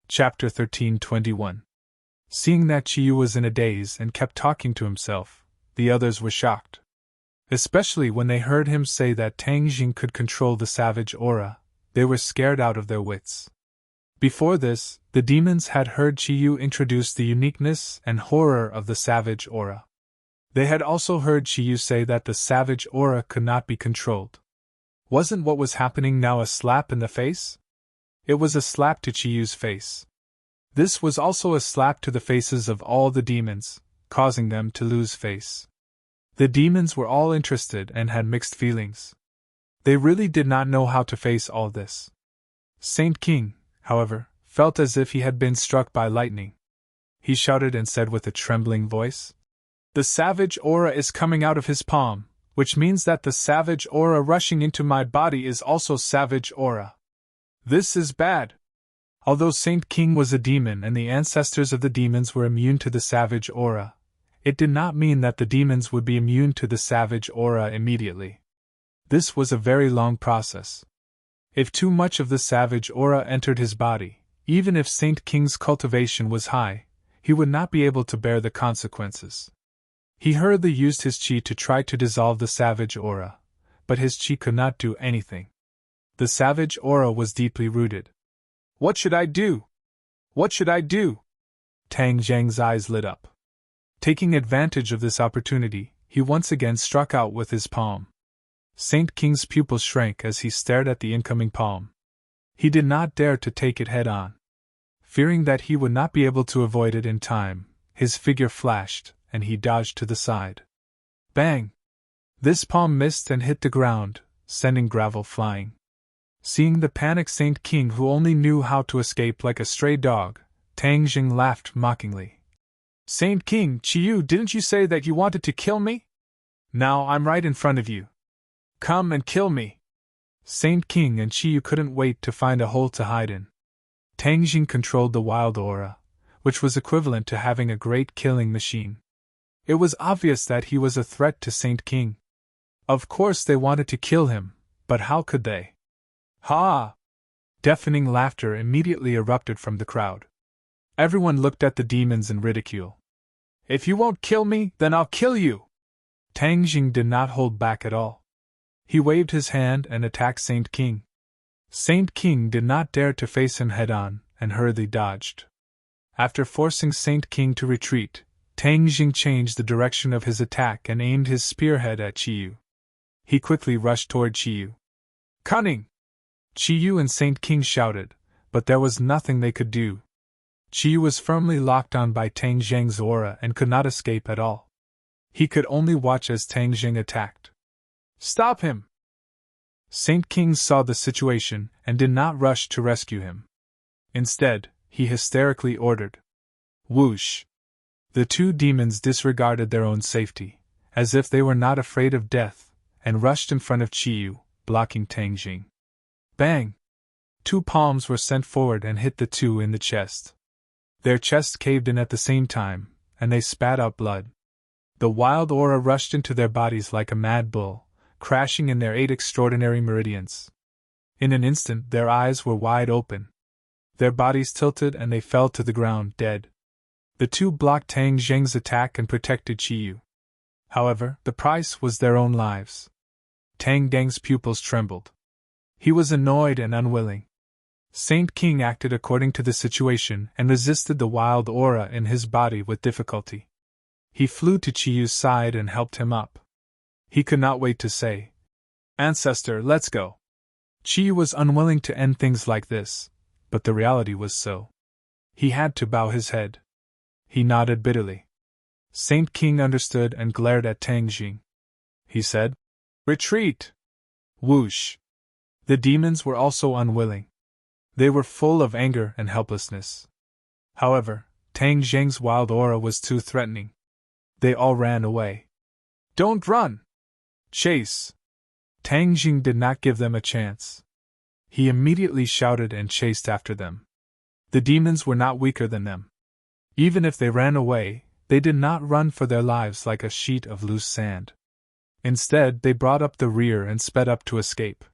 Chapter 13:21. Seeing that Chiyu was in a daze and kept talking to himself, the others were shocked. Especially when they heard him say that Tang Jing could control the savage aura, they were scared out of their wits. Before this, the demons had heard Chiyu introduce the uniqueness and horror of the savage aura. They had also heard Chiyu say that the savage aura could not be controlled. Wasn't what was happening now a slap in the face? It was a slap to Chiyu's face. This was also a slap to the faces of all the demons, causing them to lose face. The demons were all interested and had mixed feelings. They really did not know how to face all this. Saint King, however, felt as if he had been struck by lightning. He shouted and said with a trembling voice, "The savage aura is coming out of his palm, which means that the savage aura rushing into my body is also savage aura. This is bad." Although Saint King was a demon and the ancestors of the demons were immune to the savage aura, it did not mean that the demons would be immune to the savage aura immediately. This was a very long process. If too much of the savage aura entered his body, even if Saint King's cultivation was high, he would not be able to bear the consequences. He hurriedly used his chi to try to dissolve the savage aura, but his chi could not do anything. The savage aura was deeply rooted. "What should I do? What should I do?" Tang Zhang's eyes lit up. Taking advantage of this opportunity, he once again struck out with his palm. Saint King's pupils shrank as he stared at the incoming palm. He did not dare to take it head on. Fearing that he would not be able to avoid it in time, his figure flashed, and he dodged to the side. Bang! This palm missed and hit the ground, sending gravel flying. Seeing the panicked Saint King, who only knew how to escape like a stray dog, Tang Jing laughed mockingly. "Saint King, Chiyu, didn't you say that you wanted to kill me? Now I'm right in front of you. Come and kill me." Saint King and Chiyu couldn't wait to find a hole to hide in. Tang Jing controlled the wild aura, which was equivalent to having a great killing machine. It was obvious that he was a threat to Saint King. Of course they wanted to kill him, but how could they? Ha! Deafening laughter immediately erupted from the crowd. Everyone looked at the demons in ridicule. "If you won't kill me, then I'll kill you!" Tang Jing did not hold back at all. He waved his hand and attacked Saint King. Saint King did not dare to face him head-on, and hurriedly dodged. After forcing Saint King to retreat, Tang Jing changed the direction of his attack and aimed his spearhead at Chiyu. He quickly rushed toward Chiyu. "Cunning!" Chiyu and Saint King shouted, but there was nothing they could do. Chiyu was firmly locked on by Tang Jing's aura and could not escape at all. He could only watch as Tang Jing attacked. "Stop him!" Saint King saw the situation and did not rush to rescue him. Instead, he hysterically ordered, "Whoosh!" The two demons disregarded their own safety, as if they were not afraid of death, and rushed in front of Chiyu, blocking Tang Jing. Bang! Two palms were sent forward and hit the two in the chest. Their chests caved in at the same time, and they spat out blood. The wild aura rushed into their bodies like a mad bull, crashing in their 8 extraordinary meridians. In an instant their eyes were wide open. Their bodies tilted and they fell to the ground dead. The two blocked Tang Jing's attack and protected Chiyu. However, the price was their own lives. Tang Deng's pupils trembled. He was annoyed and unwilling. Saint King acted according to the situation and resisted the wild aura in his body with difficulty. He flew to Chiyu's side and helped him up. He could not wait to say, "Ancestor, let's go." Chiyu was unwilling to end things like this, but the reality was so. He had to bow his head. He nodded bitterly. Saint King understood and glared at Tang Jing. He said, "Retreat!" Whoosh! The demons were also unwilling. They were full of anger and helplessness. However, Tang Jing's wild aura was too threatening. They all ran away. "Don't run! Chase!" Tang Jing did not give them a chance. He immediately shouted and chased after them. The demons were not weaker than them. Even if they ran away, they did not run for their lives like a sheet of loose sand. Instead, they brought up the rear and sped up to escape.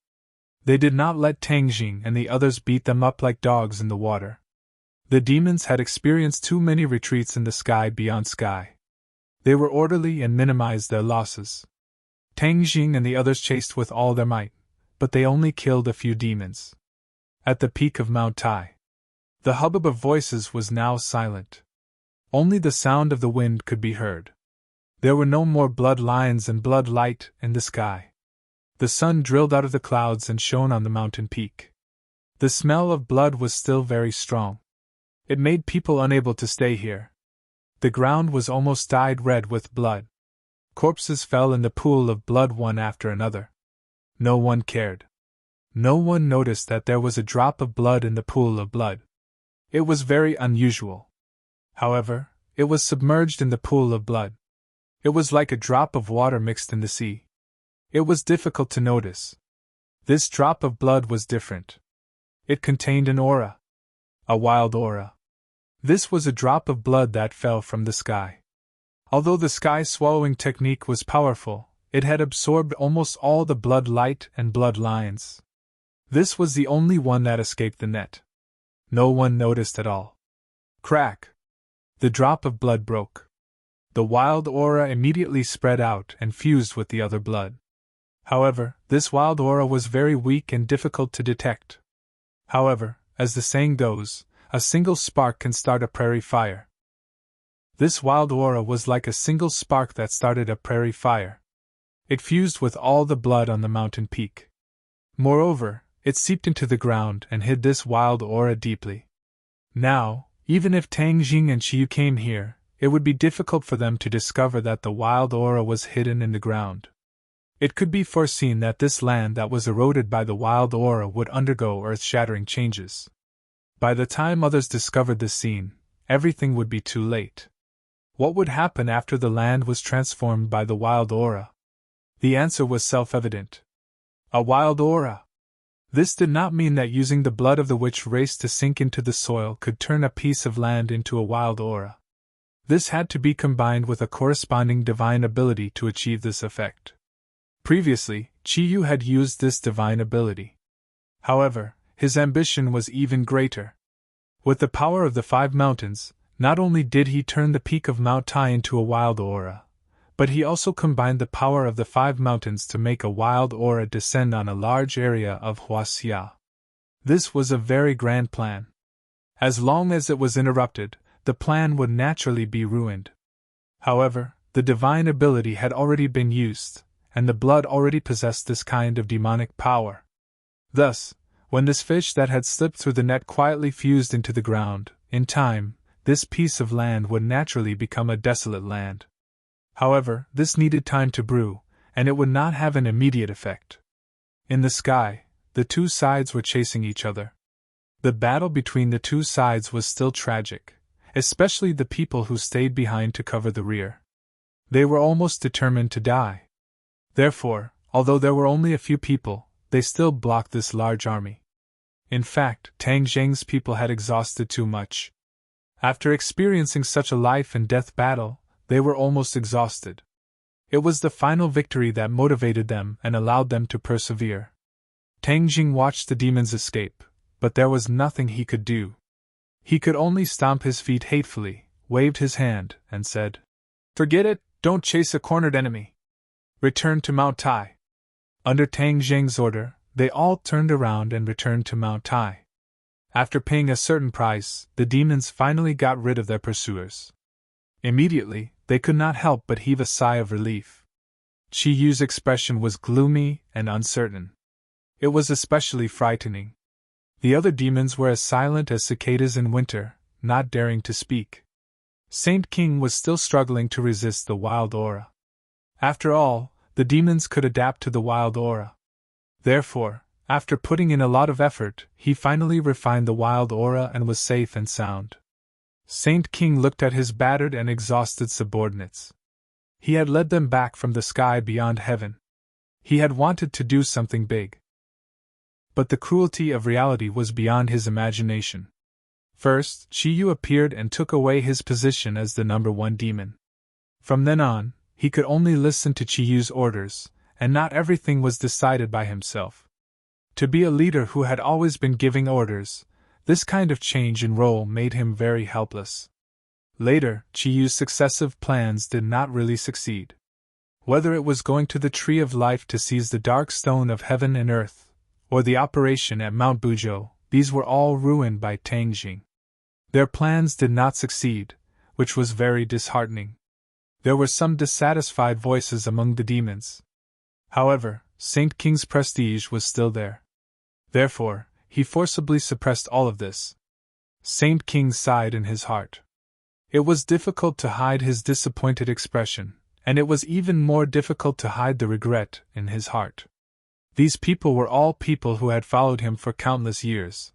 They did not let Tang Jing and the others beat them up like dogs in the water. The demons had experienced too many retreats in the sky beyond sky. They were orderly and minimized their losses. Tang Jing and the others chased with all their might, but they only killed a few demons. At the peak of Mount Tai, the hubbub of voices was now silent. Only the sound of the wind could be heard. There were no more blood lines and blood light in the sky. The sun drilled out of the clouds and shone on the mountain peak. The smell of blood was still very strong. It made people unable to stay here. The ground was almost dyed red with blood. Corpses fell in the pool of blood one after another. No one cared. No one noticed that there was a drop of blood in the pool of blood. It was very unusual. However, it was submerged in the pool of blood. It was like a drop of water mixed in the sea. It was difficult to notice. This drop of blood was different. It contained an aura. A wild aura. This was a drop of blood that fell from the sky. Although the sky swallowing technique was powerful, it had absorbed almost all the blood light and blood lines. This was the only one that escaped the net. No one noticed at all. Crack! The drop of blood broke. The wild aura immediately spread out and fused with the other blood. However, this wild aura was very weak and difficult to detect. However, as the saying goes, a single spark can start a prairie fire. This wild aura was like a single spark that started a prairie fire. It fused with all the blood on the mountain peak. Moreover, it seeped into the ground and hid this wild aura deeply. Now, even if Tang Jing and Chiyu came here, it would be difficult for them to discover that the wild aura was hidden in the ground. It could be foreseen that this land that was eroded by the wild aura would undergo earth-shattering changes. By the time others discovered this scene, everything would be too late. What would happen after the land was transformed by the wild aura? The answer was self-evident. A wild aura! This did not mean that using the blood of the witch race to sink into the soil could turn a piece of land into a wild aura. This had to be combined with a corresponding divine ability to achieve this effect. Previously, Chiyu had used this divine ability. However, his ambition was even greater. With the power of the 5 mountains, not only did he turn the peak of Mount Tai into a wild aura, but he also combined the power of the 5 mountains to make a wild aura descend on a large area of Huaxia. This was a very grand plan. As long as it was interrupted, the plan would naturally be ruined. However, the divine ability had already been used, and the blood already possessed this kind of demonic power. Thus, when this fish that had slipped through the net quietly fused into the ground, in time, this piece of land would naturally become a desolate land. However, this needed time to brew, and it would not have an immediate effect. In the sky, the two sides were chasing each other. The battle between the two sides was still tragic, especially the people who stayed behind to cover the rear. They were almost determined to die. Therefore, although there were only a few people, they still blocked this large army. In fact, Tang Zheng's people had exhausted too much. After experiencing such a life-and-death battle, they were almost exhausted. It was the final victory that motivated them and allowed them to persevere. Tang Jing watched the demons escape, but there was nothing he could do. He could only stomp his feet hatefully, waved his hand, and said, "Forget it, don't chase a cornered enemy. Return to Mount Tai." Under Tang Zheng's order, they all turned around and returned to Mount Tai. After paying a certain price, the demons finally got rid of their pursuers. Immediately, they could not help but heave a sigh of relief. Chiyu's expression was gloomy and uncertain. It was especially frightening. The other demons were as silent as cicadas in winter, not daring to speak. Saint King was still struggling to resist the wild aura. After all, the demons could adapt to the wild aura. Therefore, after putting in a lot of effort, he finally refined the wild aura and was safe and sound. Saint King looked at his battered and exhausted subordinates. He had led them back from the sky beyond heaven. He had wanted to do something big. But the cruelty of reality was beyond his imagination. First, Chiyu appeared and took away his position as the number 1 demon. From then on, he could only listen to Chiyu's orders, and not everything was decided by himself. To be a leader who had always been giving orders, This kind of change in role made him very helpless. Later, Chiyu's successive plans did not really succeed. Whether it was going to the Tree of Life to seize the Dark Stone of Heaven and Earth, or the operation at Mount Buzhou, these were all ruined by Tang Jing. Their plans did not succeed, which was very disheartening. There were some dissatisfied voices among the demons. However, Saint King's prestige was still there. Therefore, he forcibly suppressed all of this. Saint King sighed in his heart. It was difficult to hide his disappointed expression, and it was even more difficult to hide the regret in his heart. These people were all people who had followed him for countless years.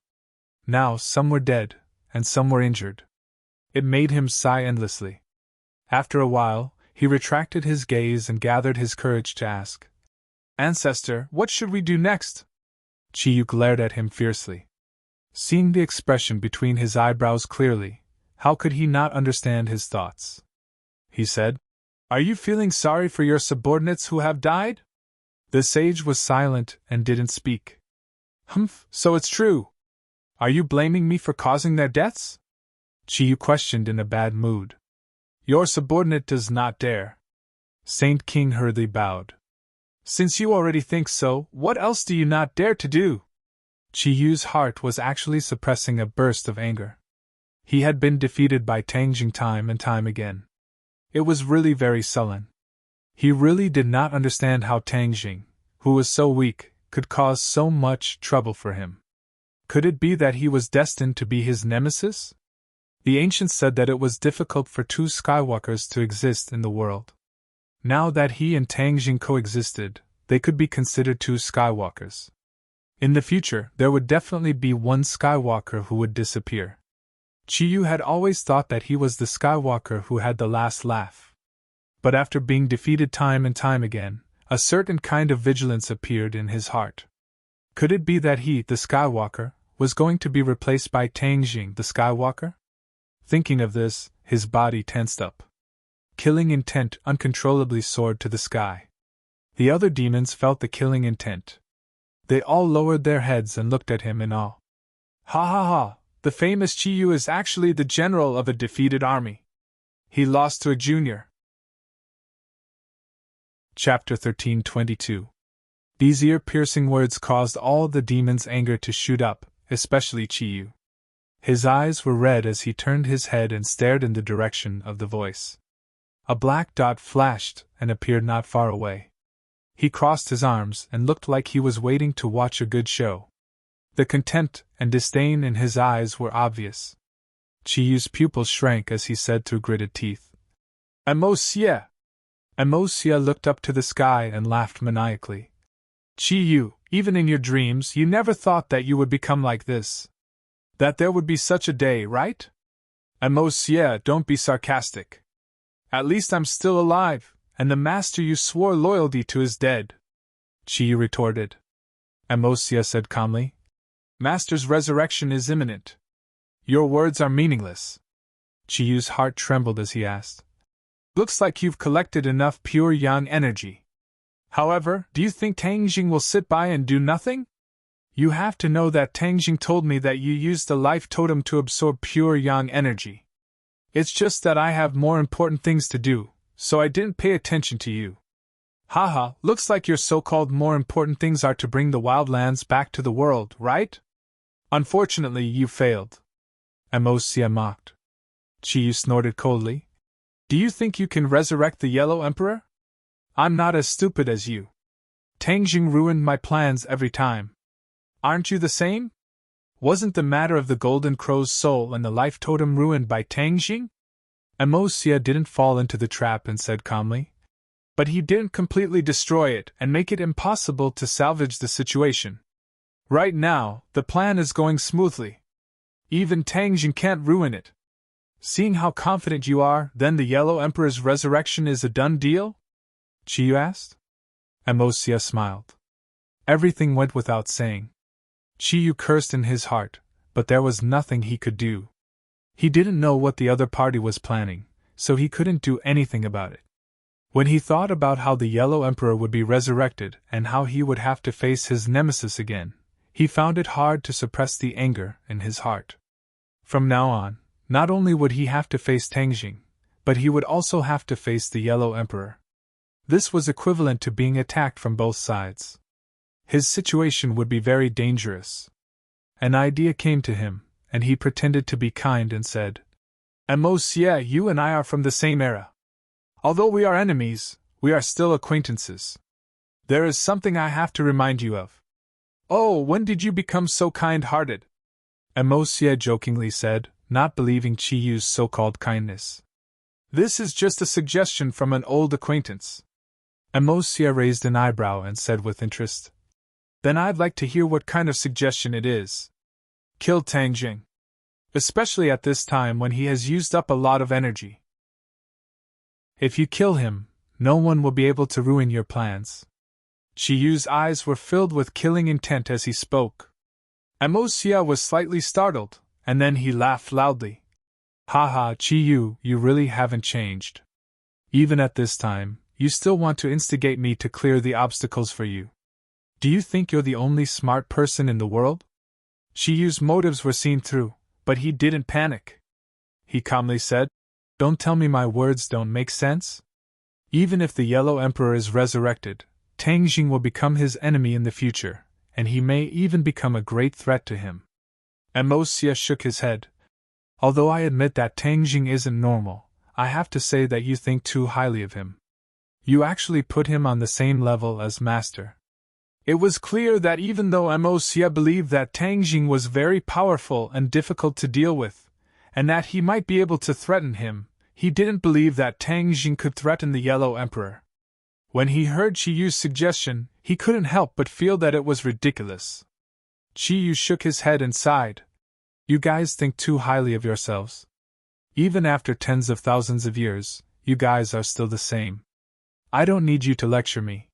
Now some were dead, and some were injured. It made him sigh endlessly. After a while, he retracted his gaze and gathered his courage to ask, "Ancestor, what should we do next?" Chiyu glared at him fiercely. Seeing the expression between his eyebrows clearly, how could he not understand his thoughts? He said, "Are you feeling sorry for your subordinates who have died?" The sage was silent and didn't speak. "Humph, so it's true. Are you blaming me for causing their deaths?" Chiyu questioned in a bad mood. "Your subordinate does not dare." Saint King hurriedly bowed. "Since you already think so, what else do you not dare to do?" Chiyu's heart was actually suppressing a burst of anger. He had been defeated by Tang Jing time and time again. It was really very sullen. He really did not understand how Tang Jing, who was so weak, could cause so much trouble for him. Could it be that he was destined to be his nemesis? The ancients said that it was difficult for two Skywalkers to exist in the world. Now that he and Tang Jing coexisted, they could be considered two Skywalkers. In the future, there would definitely be one Skywalker who would disappear. Chiyu had always thought that he was the Skywalker who had the last laugh. But after being defeated time and time again, a certain kind of vigilance appeared in his heart. Could it be that he, the Skywalker, was going to be replaced by Tang Jing, the Skywalker? Thinking of this, his body tensed up. Killing intent uncontrollably soared to the sky. The other demons felt the killing intent. They all lowered their heads and looked at him in awe. "Ha ha ha! The famous Chiyu is actually the general of a defeated army. He lost to a junior." Chapter 13:22. These ear-piercing words caused all the demons' anger to shoot up, especially Chiyu. His eyes were red as he turned his head and stared in the direction of the voice. A black dot flashed and appeared not far away. He crossed his arms and looked like he was waiting to watch a good show. The contempt and disdain in his eyes were obvious. Chiyu's pupils shrank as he said through gritted teeth, "Amos-sia!" Amos-sia looked up to the sky and laughed maniacally. "Chiyu, even in your dreams you never thought that you would become like this. That there would be such a day, right? Amos-sia, don't be sarcastic. At least I'm still alive, and the master you swore loyalty to is dead," Chiyu retorted. Amos-sia said calmly, "Master's resurrection is imminent. Your words are meaningless." Chiyu's heart trembled as he asked, "Looks like you've collected enough pure yang energy. However, do you think Tang Jing will sit by and do nothing? You have to know that Tang Jing told me that you used the life totem to absorb pure yang energy. It's just that I have more important things to do, so I didn't pay attention to you. Haha, looks like your so-called more important things are to bring the wildlands back to the world, right? Unfortunately, you failed." Amos-sia mocked. Chiyu snorted coldly. "Do you think you can resurrect the Yellow Emperor? I'm not as stupid as you. Tang Jing ruined my plans every time. Aren't you the same? Wasn't the matter of the Golden Crow's soul and the life totem ruined by Tang Jing?" Amos-sia didn't fall into the trap and said calmly, "But he didn't completely destroy it and make it impossible to salvage the situation. Right now, the plan is going smoothly. Even Tang Jing can't ruin it. Seeing how confident you are, then the Yellow Emperor's resurrection is a done deal?" Chiyu asked. Amos-sia smiled. Everything went without saying. Chiyu cursed in his heart, but there was nothing he could do. He didn't know what the other party was planning, so he couldn't do anything about it. When he thought about how the Yellow Emperor would be resurrected and how he would have to face his nemesis again, He found it hard to suppress the anger in his heart. From now on, not only would he have to face Tangjing, but he would also have to face the Yellow Emperor. This was equivalent to being attacked from both sides. His situation would be very dangerous. An idea came to him, and he pretended to be kind and said, "Monsieur, you and I are from the same era. Although we are enemies, we are still acquaintances. There is something I have to remind you of." "Oh, when did you become so kind-hearted?" Monsieur jokingly said, not believing Chi Yu's so-called kindness. "This is just a suggestion from an old acquaintance." Monsieur raised an eyebrow and said with interest, "Then I'd like to hear what kind of suggestion it is." "Kill Tangjing. Especially at this time when he has used up a lot of energy. If you kill him, no one will be able to ruin your plans." Chi Yu's eyes were filled with killing intent as he spoke. Monsieur was slightly startled, and then he laughed loudly. "Ha ha, Chi Yu, you really haven't changed. Even at this time, you still want to instigate me to clear the obstacles for you. Do you think you're the only smart person in the world?" Chi Yu's motives were seen through, but he didn't panic. He calmly said, "Don't tell me my words don't make sense? Even if the Yellow Emperor is resurrected, Tangjing will become his enemy in the future, and he may even become a great threat to him." Monsieur shook his head. "Although I admit that Tangjing isn't normal, I have to say that you think too highly of him. You actually put him on the same level as Master." It was clear that even though Monsieur believed that Tangjing was very powerful and difficult to deal with, and that he might be able to threaten him, he didn't believe that Tangjing could threaten the Yellow Emperor. When he heard Chi Yu's suggestion, he couldn't help but feel that it was ridiculous. Chi Yu shook his head and sighed. "You guys think too highly of yourselves. Even after tens of thousands of years, you guys are still the same. I don't need you to lecture me.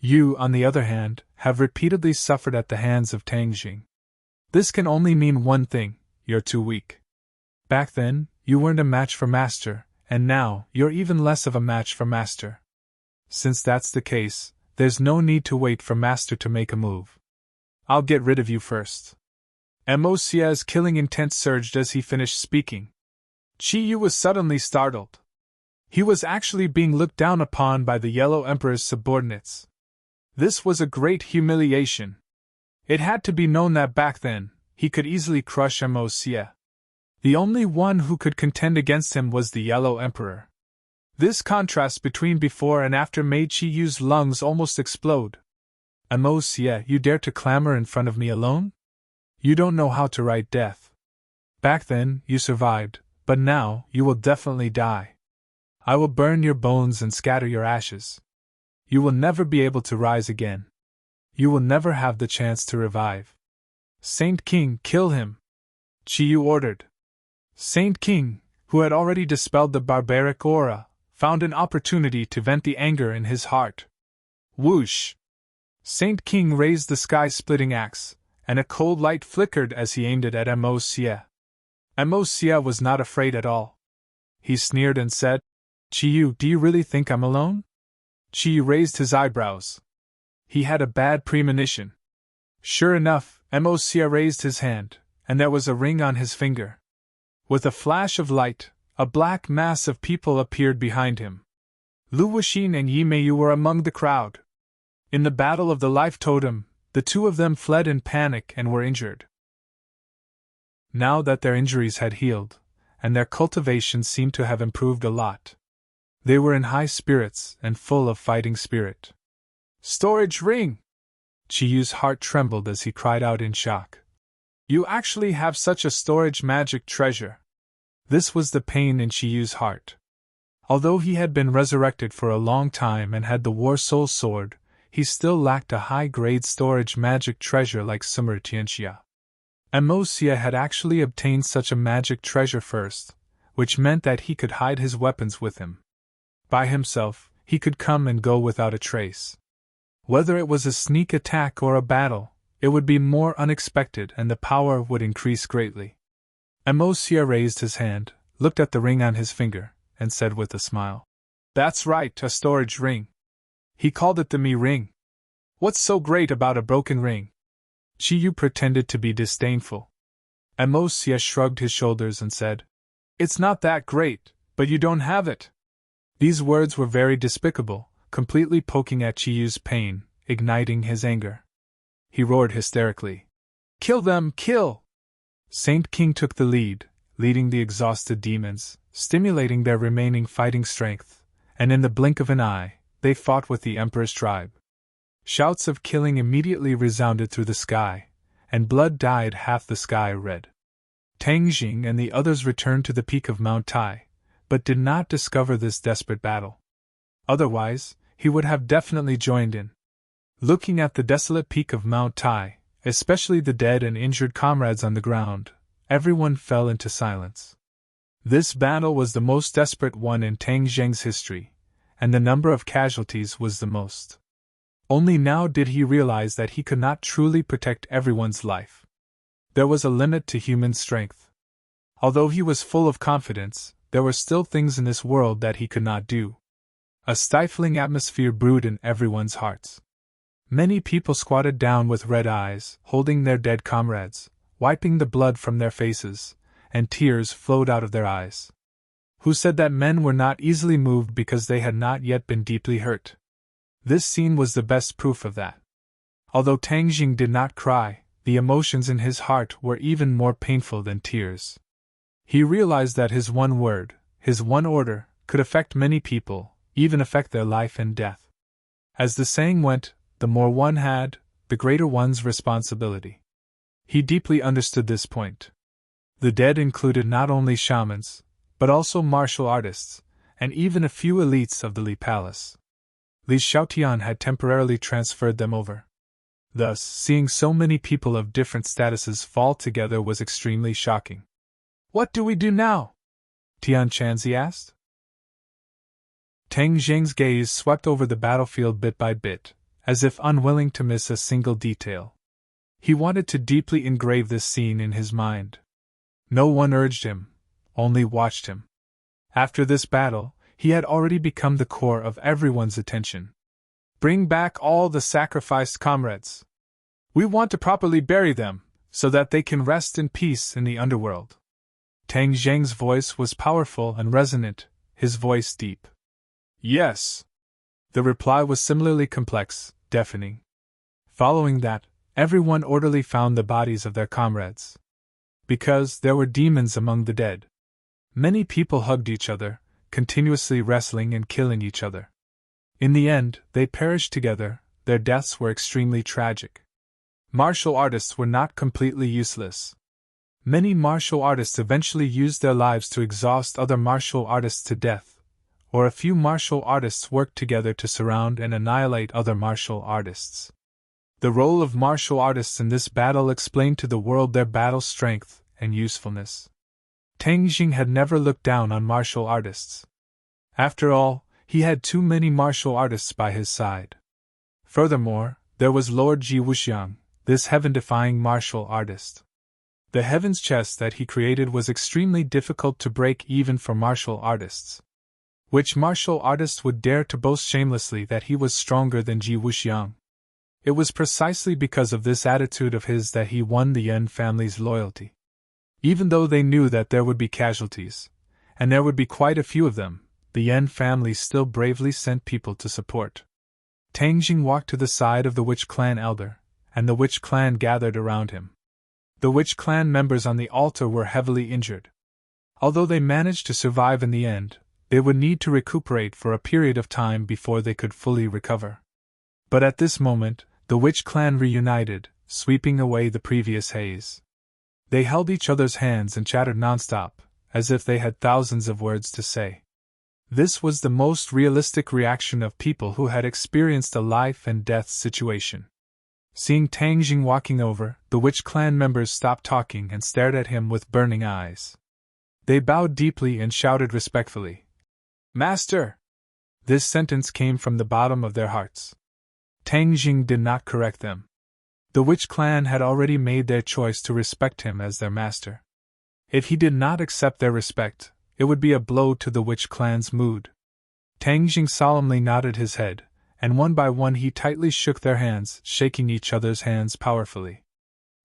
You, on the other hand, have repeatedly suffered at the hands of Tangjing. This can only mean one thing: you're too weak. Back then, you weren't a match for Master, and now, you're even less of a match for Master. Since that's the case, there's no need to wait for Master to make a move. I'll get rid of you first." Monsieur's killing intent surged as he finished speaking. Chi Yu was suddenly startled. He was actually being looked down upon by the Yellow Emperor's subordinates. This was a great humiliation. It had to be known that back then, he could easily crush Monsieur. The only one who could contend against him was the Yellow Emperor. This contrast between before and after made Chi Yu's lungs almost explode. "Monsieur, you dare to clamor in front of me alone? You don't know how to write death. Back then, you survived, but now, you will definitely die. I will burn your bones and scatter your ashes. You will never be able to rise again. You will never have the chance to revive. Saint King, kill him!" Chi Yu ordered. Saint King, who had already dispelled the barbaric aura, found an opportunity to vent the anger in his heart. Whoosh! Saint King raised the sky-splitting axe, and a cold light flickered as he aimed it at Monsieur. Monsieur was not afraid at all. He sneered and said, "Chi Yu, do you really think I'm alone?" Chi Yu raised his eyebrows. He had a bad premonition. Sure enough, Monsieur raised his hand, and there was a ring on his finger. With a flash of light, a black mass of people appeared behind him. Lu Wuxin and Yi Meiyu were among the crowd. In the battle of the life totem, the two of them fled in panic and were injured. Now that their injuries had healed, and their cultivations seemed to have improved a lot, they were in high spirits and full of fighting spirit. "Storage ring!" Chi Yu's heart trembled as he cried out in shock. "You actually have such a storage magic treasure!" This was the pain in Chi Yu's heart. Although he had been resurrected for a long time and had the War Soul Sword, he still lacked a high-grade storage magic treasure like Summer Tianxia. Monsieur had actually obtained such a magic treasure first, which meant that he could hide his weapons with him. By himself, he could come and go without a trace. Whether it was a sneak attack or a battle, it would be more unexpected and the power would increase greatly. Monsieur raised his hand, looked at the ring on his finger, and said with a smile, "That's right, a storage ring. He called it the Mi ring. What's so great about a broken ring?" Qi Yu pretended to be disdainful. Mo Xie shrugged his shoulders and said, "It's not that great, but you don't have it." These words were very despicable, completely poking at Qi Yu's pain, igniting his anger. He roared hysterically, "Kill them, kill!" Saint King took the lead, leading the exhausted demons, stimulating their remaining fighting strength, and in the blink of an eye, they fought with the Emperor's tribe. Shouts of killing immediately resounded through the sky, and blood dyed half the sky red. Tang Jing and the others returned to the peak of Mount Tai, but did not discover this desperate battle. Otherwise, he would have definitely joined in. Looking at the desolate peak of Mount Tai, especially the dead and injured comrades on the ground, everyone fell into silence. This battle was the most desperate one in Tang Zheng's history, and the number of casualties was the most. Only now did he realize that he could not truly protect everyone's life. There was a limit to human strength. Although he was full of confidence, there were still things in this world that he could not do. A stifling atmosphere brewed in everyone's hearts. Many people squatted down with red eyes, holding their dead comrades, wiping the blood from their faces, and tears flowed out of their eyes. Who said that men were not easily moved because they had not yet been deeply hurt? This scene was the best proof of that. Although Tang Jing did not cry, the emotions in his heart were even more painful than tears. He realized that his one word, his one order, could affect many people, even affect their life and death. As the saying went, the more one had, the greater one's responsibility. He deeply understood this point. The dead included not only shamans, but also martial artists, and even a few elites of the Li Palace. Li Xiaotian had temporarily transferred them over. Thus, seeing so many people of different statuses fall together was extremely shocking. "What do we do now?" Tian Chanzi asked. Tang Zheng's gaze swept over the battlefield bit by bit, as if unwilling to miss a single detail. He wanted to deeply engrave this scene in his mind. No one urged him, only watched him. After this battle, he had already become the core of everyone's attention. "Bring back all the sacrificed comrades. We want to properly bury them, so that they can rest in peace in the underworld." Tang Zheng's voice was powerful and resonant, his voice deep. "Yes." The reply was similarly complex, deafening. Following that, everyone orderly found the bodies of their comrades. Because there were demons among the dead. Many people hugged each other, continuously wrestling and killing each other. In the end, they perished together, their deaths were extremely tragic. Martial artists were not completely useless. Many martial artists eventually used their lives to exhaust other martial artists to death, or a few martial artists worked together to surround and annihilate other martial artists. The role of martial artists in this battle explained to the world their battle strength and usefulness. Tang Jing had never looked down on martial artists. After all, he had too many martial artists by his side. Furthermore, there was Lord Ji Wuxiang, this heaven-defying martial artist. The heaven's chess that he created was extremely difficult to break even for martial artists. Which martial artist would dare to boast shamelessly that he was stronger than Ji Wuxiang? It was precisely because of this attitude of his that he won the Yan family's loyalty. Even though they knew that there would be casualties, and there would be quite a few of them, the Yan family still bravely sent people to support. Tang Jing walked to the side of the Witch Clan elder, and the Witch Clan gathered around him. The Witch Clan members on the altar were heavily injured. Although they managed to survive in the end, they would need to recuperate for a period of time before they could fully recover. But at this moment, the Witch Clan reunited, sweeping away the previous haze. They held each other's hands and chattered nonstop, as if they had thousands of words to say. This was the most realistic reaction of people who had experienced a life and death situation. Seeing Tang Jing walking over, the Witch Clan members stopped talking and stared at him with burning eyes. They bowed deeply and shouted respectfully, "Master!" This sentence came from the bottom of their hearts. Tang Jing did not correct them. The Witch Clan had already made their choice to respect him as their master. If he did not accept their respect, it would be a blow to the Witch Clan's mood. Tang Jing solemnly nodded his head, and one by one he tightly shook their hands, shaking each other's hands powerfully.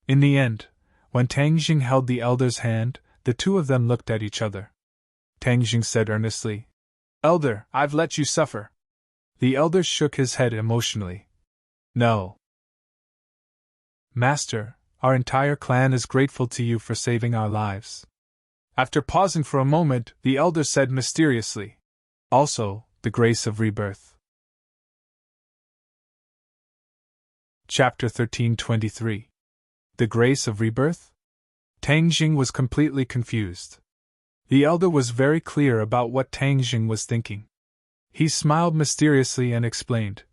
In the end, when Tang Jing held the elder's hand, the two of them looked at each other. Tang Jing said earnestly, "Elder, I've let you suffer." The elder shook his head emotionally. "No. Master, our entire clan is grateful to you for saving our lives." After pausing for a moment, the elder said mysteriously, "Also, the grace of rebirth." Chapter 1323. The Grace of Rebirth? Tang Jing was completely confused. The elder was very clear about what Tang Jing was thinking. He smiled mysteriously and explained,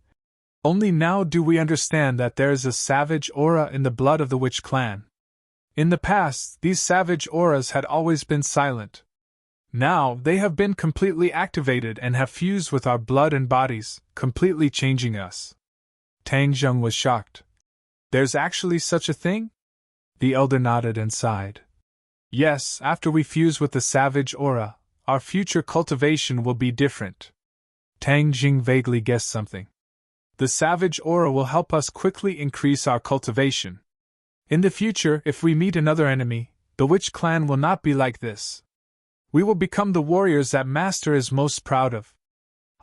"Only now do we understand that there is a savage aura in the blood of the witch clan. In the past, these savage auras had always been silent. Now, they have been completely activated and have fused with our blood and bodies, completely changing us." Tang Jing was shocked. "There's actually such a thing?" The elder nodded and sighed. "Yes, after we fuse with the savage aura, our future cultivation will be different." Tang Jing vaguely guessed something. "The savage aura will help us quickly increase our cultivation. In the future, if we meet another enemy, the witch clan will not be like this. We will become the warriors that Master is most proud of."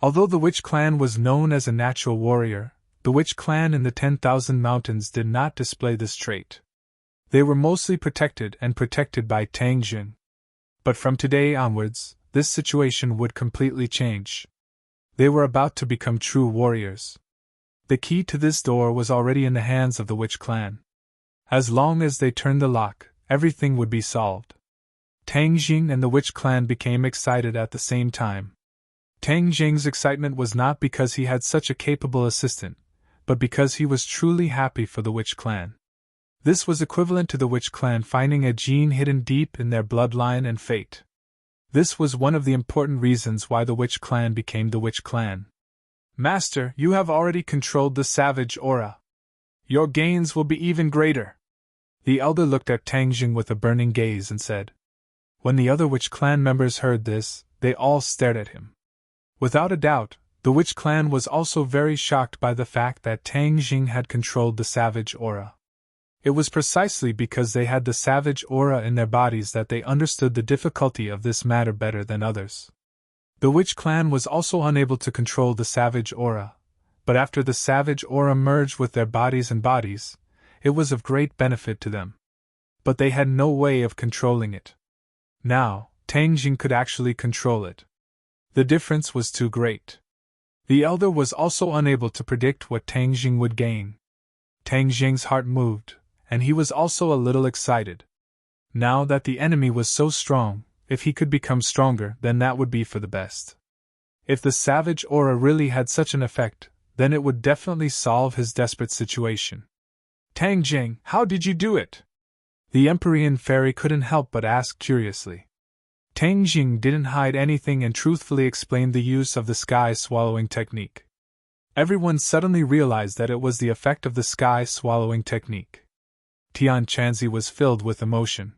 Although the witch clan was known as a natural warrior, the witch clan in the 10,000 mountains did not display this trait. They were mostly protected by Tang Jing. But from today onwards, this situation would completely change. They were about to become true warriors. The key to this door was already in the hands of the witch clan. As long as they turned the lock, everything would be solved. Tang Jing and the witch clan became excited at the same time. Tang Jing's excitement was not because he had such a capable assistant, but because he was truly happy for the witch clan. This was equivalent to the witch clan finding a gene hidden deep in their bloodline and fate. This was one of the important reasons why the witch clan became the witch clan. "Master, you have already controlled the savage aura. Your gains will be even greater." The elder looked at Tang Jing with a burning gaze and said. When the other witch clan members heard this, they all stared at him. Without a doubt, the witch clan was also very shocked by the fact that Tang Jing had controlled the savage aura. It was precisely because they had the savage aura in their bodies that they understood the difficulty of this matter better than others. The witch clan was also unable to control the savage aura, but after the savage aura merged with their bodies, it was of great benefit to them. But they had no way of controlling it. Now, Tang Jing could actually control it. The difference was too great. The elder was also unable to predict what Tang Jing would gain. Tang Jing's heart moved, and he was also a little excited. Now that the enemy was so strong, if he could become stronger, then that would be for the best. If the savage aura really had such an effect, then it would definitely solve his desperate situation. "Tang Jing, how did you do it?" The Empyrean fairy couldn't help but ask curiously. Tang Jing didn't hide anything and truthfully explained the use of the sky-swallowing technique. Everyone suddenly realized that it was the effect of the sky-swallowing technique. Tian Chanzi was filled with emotion.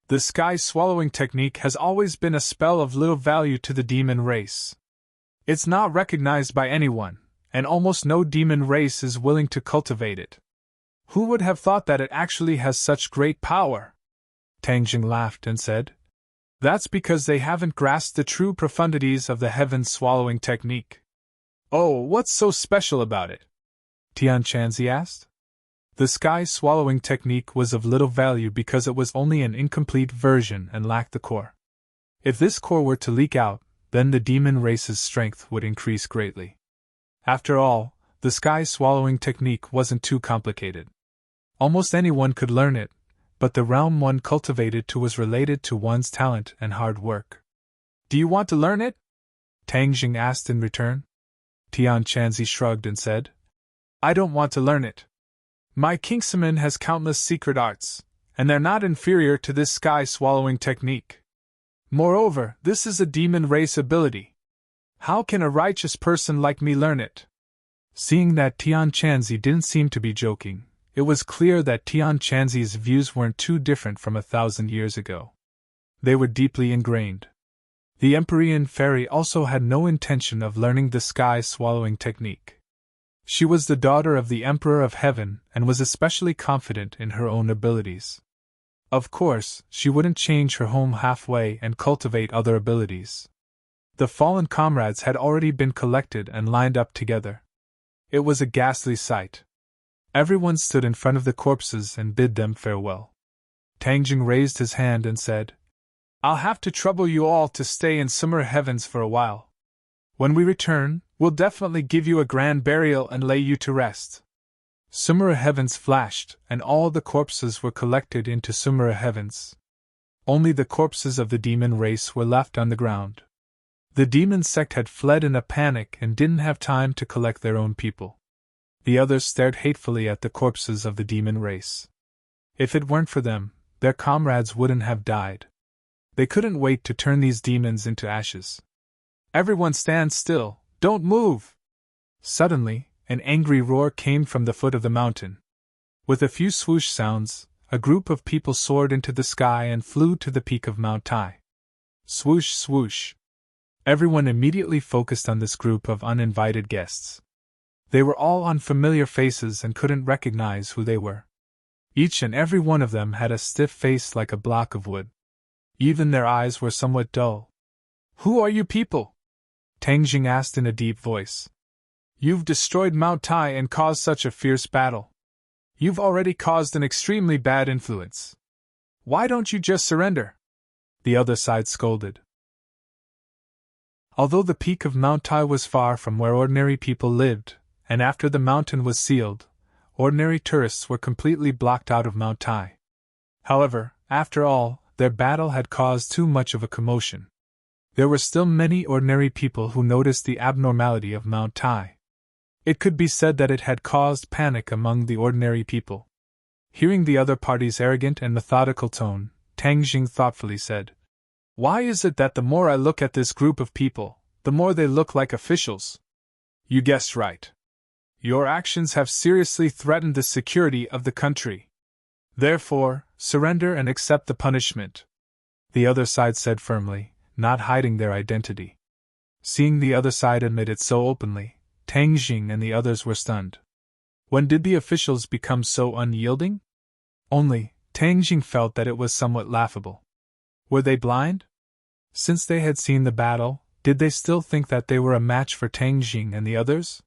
"The sky-swallowing technique has always been a spell of little value to the demon race. It's not recognized by anyone, and almost no demon race is willing to cultivate it. Who would have thought that it actually has such great power?" Tang Jing laughed and said, "That's because they haven't grasped the true profundities of the heaven-swallowing technique." "Oh, what's so special about it?" Tian Chanzi asked. The sky-swallowing technique was of little value because it was only an incomplete version and lacked the core. If this core were to leak out, then the demon race's strength would increase greatly. After all, the sky-swallowing technique wasn't too complicated. Almost anyone could learn it, but the realm one cultivated to was related to one's talent and hard work. "Do you want to learn it?" Tang Jing asked in return. Tian Chanzi shrugged and said, "I don't want to learn it. My Kingsaman has countless secret arts, and they're not inferior to this sky-swallowing technique. Moreover, this is a demon race ability. How can a righteous person like me learn it?" Seeing that Tian Chanzi didn't seem to be joking, it was clear that Tian Chanzi's views weren't too different from 1,000 years ago. They were deeply ingrained. The Empyrean fairy also had no intention of learning the sky-swallowing technique. She was the daughter of the Emperor of Heaven and was especially confident in her own abilities. Of course, she wouldn't change her home halfway and cultivate other abilities. The fallen comrades had already been collected and lined up together. It was a ghastly sight. Everyone stood in front of the corpses and bid them farewell. Tang Jing raised his hand and said, "I'll have to trouble you all to stay in summer heavens for a while. When we return, we'll definitely give you a grand burial and lay you to rest." Sumera heavens flashed, and all the corpses were collected into Sumera heavens. Only the corpses of the demon race were left on the ground. The demon sect had fled in a panic and didn't have time to collect their own people. The others stared hatefully at the corpses of the demon race. If it weren't for them, their comrades wouldn't have died. They couldn't wait to turn these demons into ashes. "Everyone stand still, don't move!" Suddenly, an angry roar came from the foot of the mountain. With a few swoosh sounds, a group of people soared into the sky and flew to the peak of Mount Tai. Swoosh, swoosh. Everyone immediately focused on this group of uninvited guests. They were all unfamiliar faces and couldn't recognize who they were. Each and every one of them had a stiff face like a block of wood. Even their eyes were somewhat dull. "Who are you people?" Tang Jing asked in a deep voice. "You've destroyed Mount Tai and caused such a fierce battle. You've already caused an extremely bad influence. Why don't you just surrender?" The other side scolded. Although the peak of Mount Tai was far from where ordinary people lived, and after the mountain was sealed, ordinary tourists were completely blocked out of Mount Tai. However, after all, their battle had caused too much of a commotion. There were still many ordinary people who noticed the abnormality of Mount Tai. It could be said that it had caused panic among the ordinary people. Hearing the other party's arrogant and methodical tone, Tang Jing thoughtfully said, "Why is it that the more I look at this group of people, the more they look like officials?" "You guessed right. Your actions have seriously threatened the security of the country. Therefore, surrender and accept the punishment," the other side said firmly, not hiding their identity. Seeing the other side admit it so openly, Tang Jing and the others were stunned. When did the officials become so unyielding? Only, Tang Jing felt that it was somewhat laughable. Were they blind? Since they had seen the battle, did they still think that they were a match for Tang Jing and the others?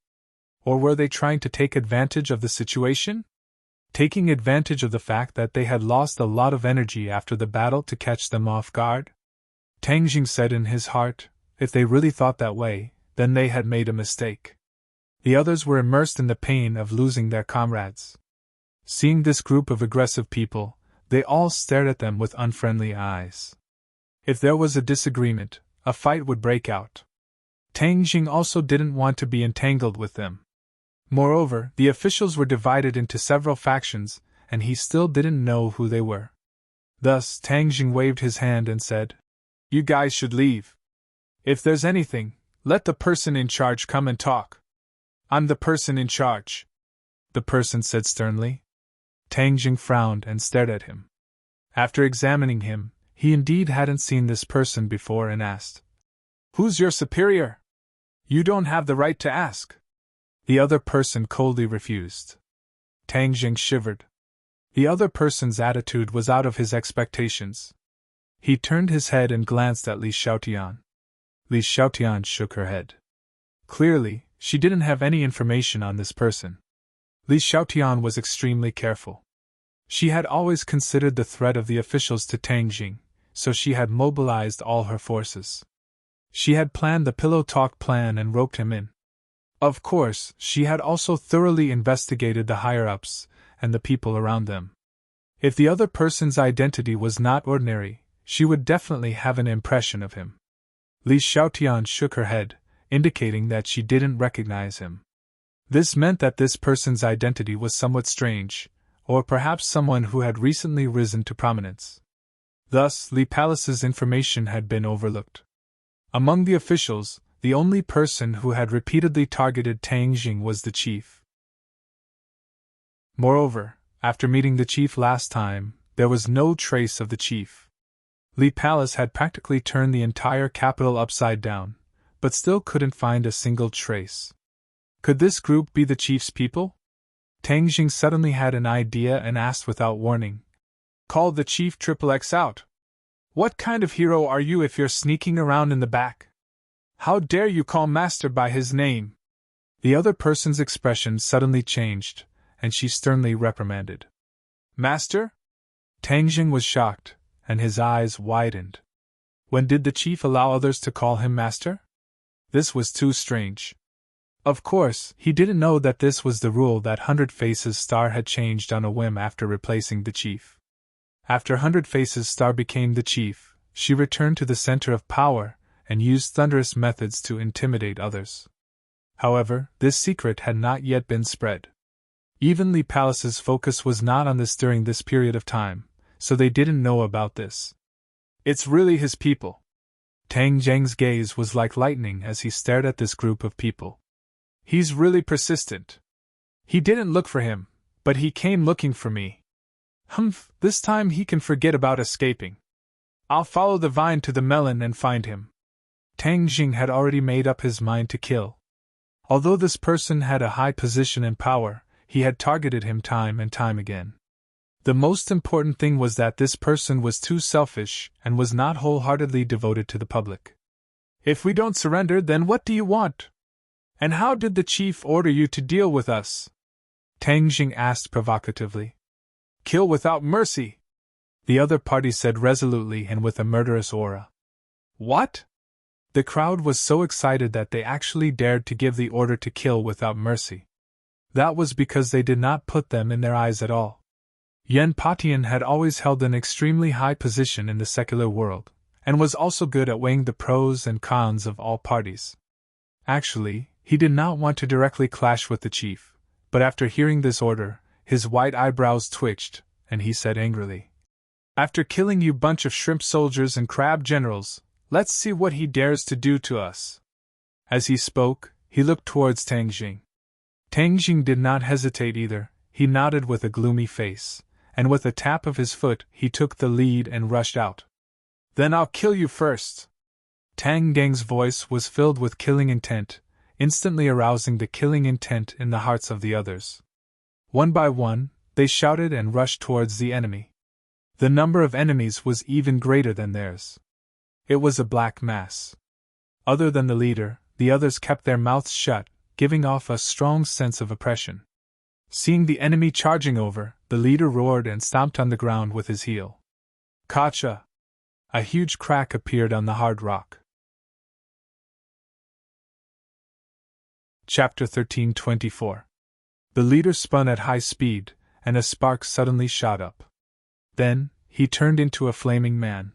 Or were they trying to take advantage of the situation? Taking advantage of the fact that they had lost a lot of energy after the battle to catch them off guard? Tang Jing said in his heart, if they really thought that way, then they had made a mistake. The others were immersed in the pain of losing their comrades. Seeing this group of aggressive people, they all stared at them with unfriendly eyes. If there was a disagreement, a fight would break out. Tang Jing also didn't want to be entangled with them. Moreover, the officials were divided into several factions, and he still didn't know who they were. Thus, Tang Jing waved his hand and said, "You guys should leave. If there's anything, let the person in charge come and talk." "I'm the person in charge," the person said sternly. Tang Jing frowned and stared at him. After examining him, he indeed hadn't seen this person before and asked, "Who's your superior?" "You don't have the right to ask," the other person coldly refused. Tang Jing shivered. The other person's attitude was out of his expectations. He turned his head and glanced at Li Xiaotian. Li Xiaotian shook her head. Clearly, she didn't have any information on this person. Li Xiaotian was extremely careful. She had always considered the threat of the officials to Tang Jing, so she had mobilized all her forces. She had planned the pillow talk plan and roped him in. Of course, she had also thoroughly investigated the higher-ups and the people around them. If the other person's identity was not ordinary, she would definitely have an impression of him. Li Xiaotian shook her head, indicating that she didn't recognize him. This meant that this person's identity was somewhat strange, or perhaps someone who had recently risen to prominence. Thus, Li Palace's information had been overlooked. Among the officials, the only person who had repeatedly targeted Tang Jing was the chief. Moreover, after meeting the chief last time, there was no trace of the chief. Li Palace had practically turned the entire capital upside down, but still couldn't find a single trace. Could this group be the chief's people? Tang Jing suddenly had an idea and asked without warning. Call the chief XXX out. What kind of hero are you if you're sneaking around in the back? How dare you call Master by his name? The other person's expression suddenly changed, and she sternly reprimanded. Master? Tang Jing was shocked, and his eyes widened. When did the chief allow others to call him master? This was too strange. Of course, he didn't know that this was the rule that Hundred Faces Star had changed on a whim after replacing the chief. After Hundred Faces Star became the chief, she returned to the center of power and used thunderous methods to intimidate others. However, this secret had not yet been spread. Even Li Palace's focus was not on this during this period of time, so they didn't know about this. It's really his people. Tang Jing's gaze was like lightning as he stared at this group of people. He's really persistent. He didn't look for him, but he came looking for me. Humph, this time he can forget about escaping. I'll follow the vine to the melon and find him. Tang Jing had already made up his mind to kill. Although this person had a high position and power, he had targeted him time and time again. The most important thing was that this person was too selfish and was not wholeheartedly devoted to the public. If we don't surrender, then what do you want? And how did the chief order you to deal with us? Tang Jing asked provocatively. Kill without mercy, the other party said resolutely and with a murderous aura. What? The crowd was so excited that they actually dared to give the order to kill without mercy. That was because they did not put them in their eyes at all. Yen Patian had always held an extremely high position in the secular world, and was also good at weighing the pros and cons of all parties. Actually, he did not want to directly clash with the chief, but after hearing this order, his white eyebrows twitched, and he said angrily, After killing you bunch of shrimp soldiers and crab generals, let's see what he dares to do to us. As he spoke, he looked towards Tang Jing. Tang Jing did not hesitate either, he nodded with a gloomy face, and with a tap of his foot he took the lead and rushed out. Then I'll kill you first. Tang Jing's voice was filled with killing intent, instantly arousing the killing intent in the hearts of the others. One by one, they shouted and rushed towards the enemy. The number of enemies was even greater than theirs. It was a black mass. Other than the leader, the others kept their mouths shut, giving off a strong sense of oppression. Seeing the enemy charging over, the leader roared and stomped on the ground with his heel. Kacha! A huge crack appeared on the hard rock. Chapter 1324. The leader spun at high speed, and a spark suddenly shot up. Then, he turned into a flaming man.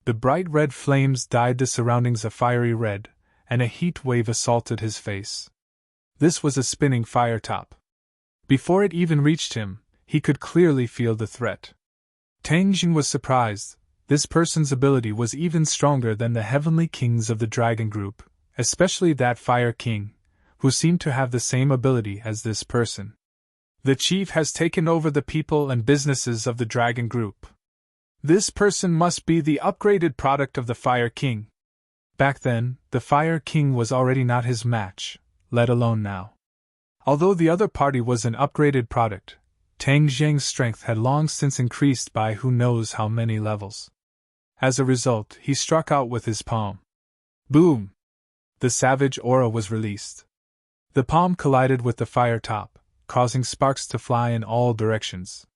The bright red flames dyed the surroundings a fiery red, and a heat wave assaulted his face. This was a spinning fire top. Before it even reached him, he could clearly feel the threat. Tang Jing was surprised. This person's ability was even stronger than the heavenly kings of the dragon group, especially that fire king, who seemed to have the same ability as this person. The chief has taken over the people and businesses of the dragon group. This person must be the upgraded product of the Fire King. Back then, the Fire King was already not his match, let alone now. Although the other party was an upgraded product, Tang Jing's strength had long since increased by who knows how many levels. As a result, he struck out with his palm. Boom! The savage aura was released. The palm collided with the fire top, causing sparks to fly in all directions.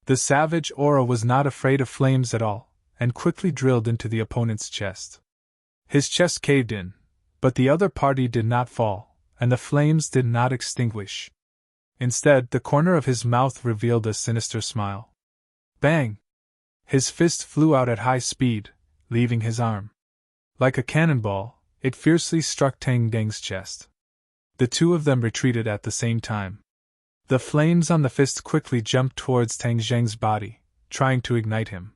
The savage aura was not afraid of flames at all, and quickly drilled into the opponent's chest. His chest caved in, but the other party did not fall, and the flames did not extinguish. Instead, the corner of his mouth revealed a sinister smile. Bang! His fist flew out at high speed, leaving his arm. Like a cannonball, it fiercely struck Tang Jing's chest. The two of them retreated at the same time. The flames on the fist quickly jumped towards Tang Jing's body, trying to ignite him.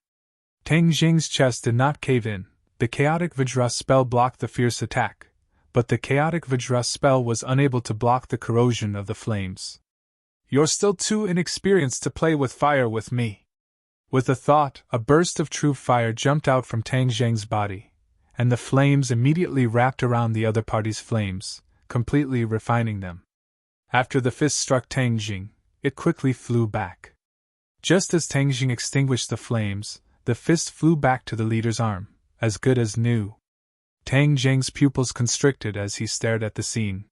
Tang Jing's chest did not cave in. The chaotic Vajra spell blocked the fierce attack, but the chaotic Vajra spell was unable to block the corrosion of the flames. You're still too inexperienced to play with fire with me. With a thought, a burst of true fire jumped out from Tang Jing's body, and the flames immediately wrapped around the other party's flames, completely refining them. After the fist struck Tang Jing, it quickly flew back. Just as Tang Jing extinguished the flames, the fist flew back to the leader's arm, as good as new. Tang Jing's pupils constricted as he stared at the scene.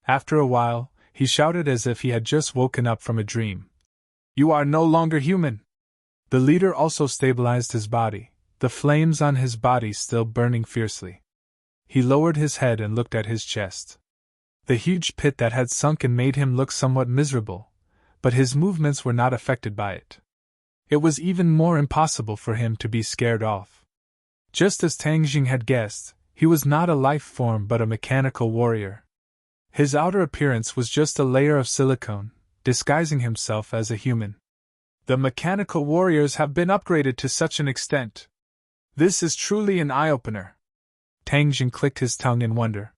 After a while, he shouted as if he had just woken up from a dream. "You are no longer human!" The leader also stabilized his body, the flames on his body still burning fiercely. He lowered his head and looked at his chest. The huge pit that had sunken made him look somewhat miserable, but his movements were not affected by it. It was even more impossible for him to be scared off. Just as Tang Jing had guessed, he was not a life form but a mechanical warrior. His outer appearance was just a layer of silicone, disguising himself as a human. The mechanical warriors have been upgraded to such an extent. This is truly an eye-opener. Tang Jing clicked his tongue in wonder.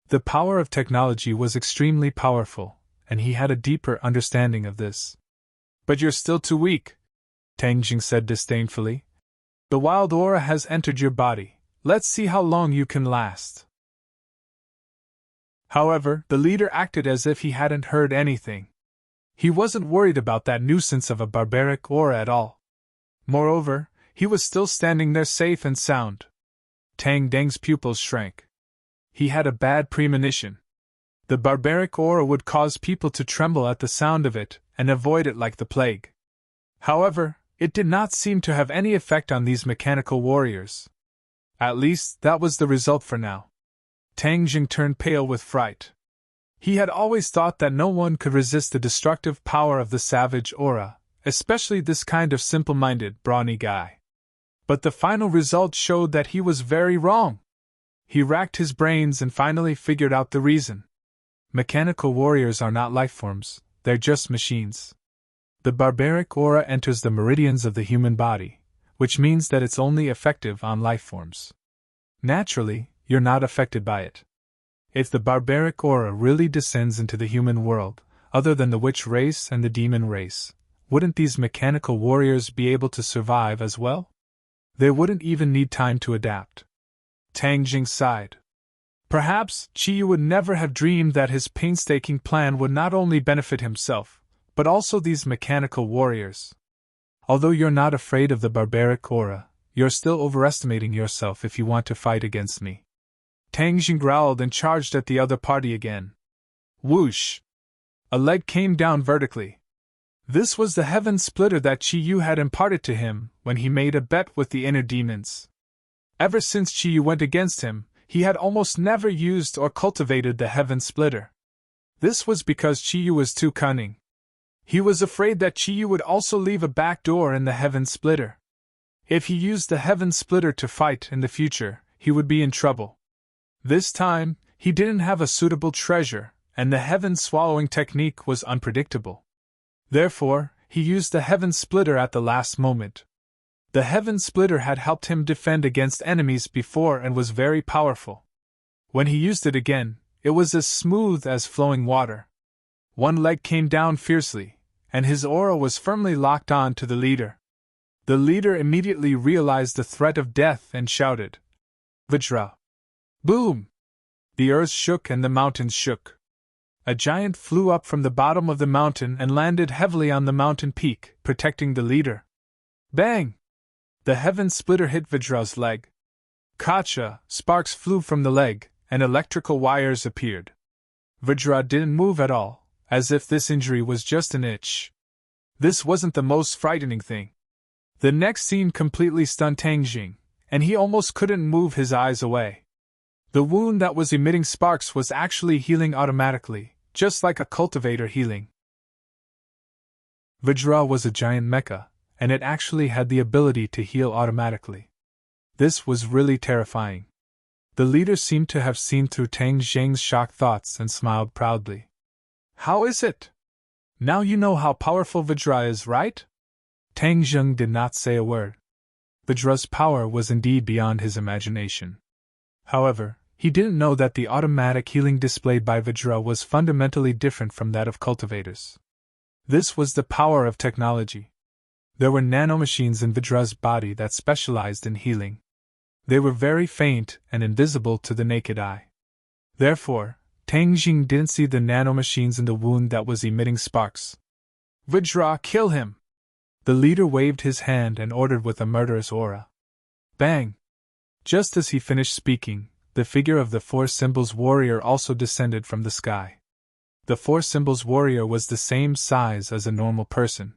The power of technology was extremely powerful, and he had a deeper understanding of this. "But you're still too weak," Tang Jing said disdainfully. "The wild aura has entered your body. Let's see how long you can last." However, the leader acted as if he hadn't heard anything. He wasn't worried about that nuisance of a barbaric aura at all. Moreover, he was still standing there safe and sound. Tang Deng's pupils shrank. He had a bad premonition. The barbaric aura would cause people to tremble at the sound of it and avoid it like the plague. However, it did not seem to have any effect on these mechanical warriors. At least, that was the result for now. Tang Jing turned pale with fright. He had always thought that no one could resist the destructive power of the savage aura, especially this kind of simple-minded, brawny guy. But the final result showed that he was very wrong. He racked his brains and finally figured out the reason. Mechanical warriors are not lifeforms, they're just machines. The barbaric aura enters the meridians of the human body, which means that it's only effective on lifeforms. Naturally, you're not affected by it. If the barbaric aura really descends into the human world, other than the witch race and the demon race, wouldn't these mechanical warriors be able to survive as well? They wouldn't even need time to adapt. Tang Jing sighed. Perhaps Qiyu would never have dreamed that his painstaking plan would not only benefit himself, but also these mechanical warriors. Although you're not afraid of the barbaric aura, you're still overestimating yourself if you want to fight against me. Tang Jing growled and charged at the other party again. Whoosh! A leg came down vertically. This was the heaven splitter that Qiyu had imparted to him when he made a bet with the inner demons. Ever since Qiyu went against him, he had almost never used or cultivated the heaven splitter. This was because Qiyu was too cunning. He was afraid that Qiyu would also leave a back door in the heaven splitter. If he used the heaven splitter to fight in the future, he would be in trouble. This time, he didn't have a suitable treasure, and the heaven swallowing technique was unpredictable. Therefore, he used the heaven splitter at the last moment. The heaven splitter had helped him defend against enemies before and was very powerful. When he used it again, it was as smooth as flowing water. One leg came down fiercely, and his aura was firmly locked on to the leader. The leader immediately realized the threat of death and shouted, "Vajra!" Boom! The earth shook and the mountains shook. A giant flew up from the bottom of the mountain and landed heavily on the mountain peak, protecting the leader. Bang! The heaven splitter hit Vajra's leg. Kacha! Sparks flew from the leg, and electrical wires appeared. Vajra didn't move at all, as if this injury was just an itch. This wasn't the most frightening thing. The next scene completely stunned Tang Jing, and he almost couldn't move his eyes away. The wound that was emitting sparks was actually healing automatically, just like a cultivator healing. Vajra was a giant mecha, and it actually had the ability to heal automatically. This was really terrifying. The leader seemed to have seen through Tang Jing's shocked thoughts and smiled proudly. How is it? Now you know how powerful Vajra is, right? Tang Jing did not say a word. Vajra's power was indeed beyond his imagination. However, he didn't know that the automatic healing displayed by Vajra was fundamentally different from that of cultivators. This was the power of technology. There were nanomachines in Vajra's body that specialized in healing. They were very faint and invisible to the naked eye. Therefore, Tang Jing didn't see the nanomachines in the wound that was emitting sparks. Vajra, kill him! The leader waved his hand and ordered with a murderous aura. Bang! Just as he finished speaking, the figure of the Four Symbols warrior also descended from the sky. The Four Symbols warrior was the same size as a normal person.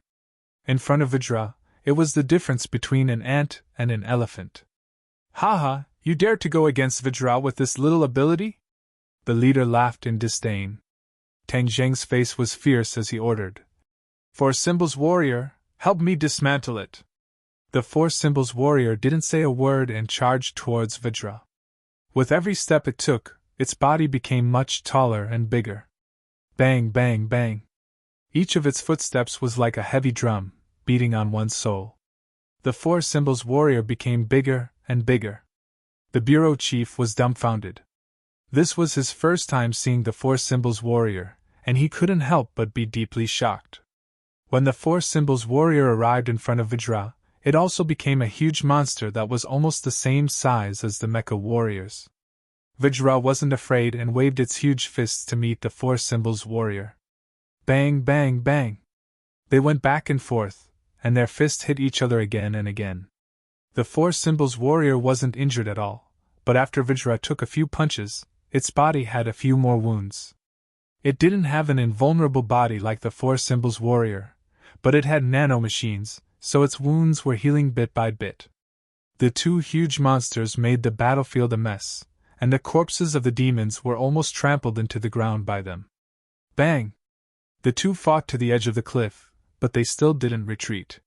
In front of Vajra, it was the difference between an ant and an elephant. Haha, you dare to go against Vajra with this little ability? The leader laughed in disdain. Tang Zheng's face was fierce as he ordered. Four Symbols warrior, help me dismantle it. The Four Symbols warrior didn't say a word and charged towards Vajra. With every step it took, its body became much taller and bigger. Bang, bang, bang. Each of its footsteps was like a heavy drum, beating on one's soul. The Four Symbols warrior became bigger and bigger. The bureau chief was dumbfounded. This was his first time seeing the Four Symbols warrior, and he couldn't help but be deeply shocked. When the Four Symbols warrior arrived in front of Vajra, it also became a huge monster that was almost the same size as the Mecha warriors. Vajra wasn't afraid and waved its huge fists to meet the Four Symbols warrior. Bang, bang, bang. They went back and forth, and their fists hit each other again and again. The Four Symbols warrior wasn't injured at all, but after Vajra took a few punches, its body had a few more wounds. It didn't have an invulnerable body like the Four Symbols warrior, but it had nanomachines, so its wounds were healing bit by bit. The two huge monsters made the battlefield a mess, and the corpses of the demons were almost trampled into the ground by them. Bang! The two fought to the edge of the cliff, but they still didn't retreat.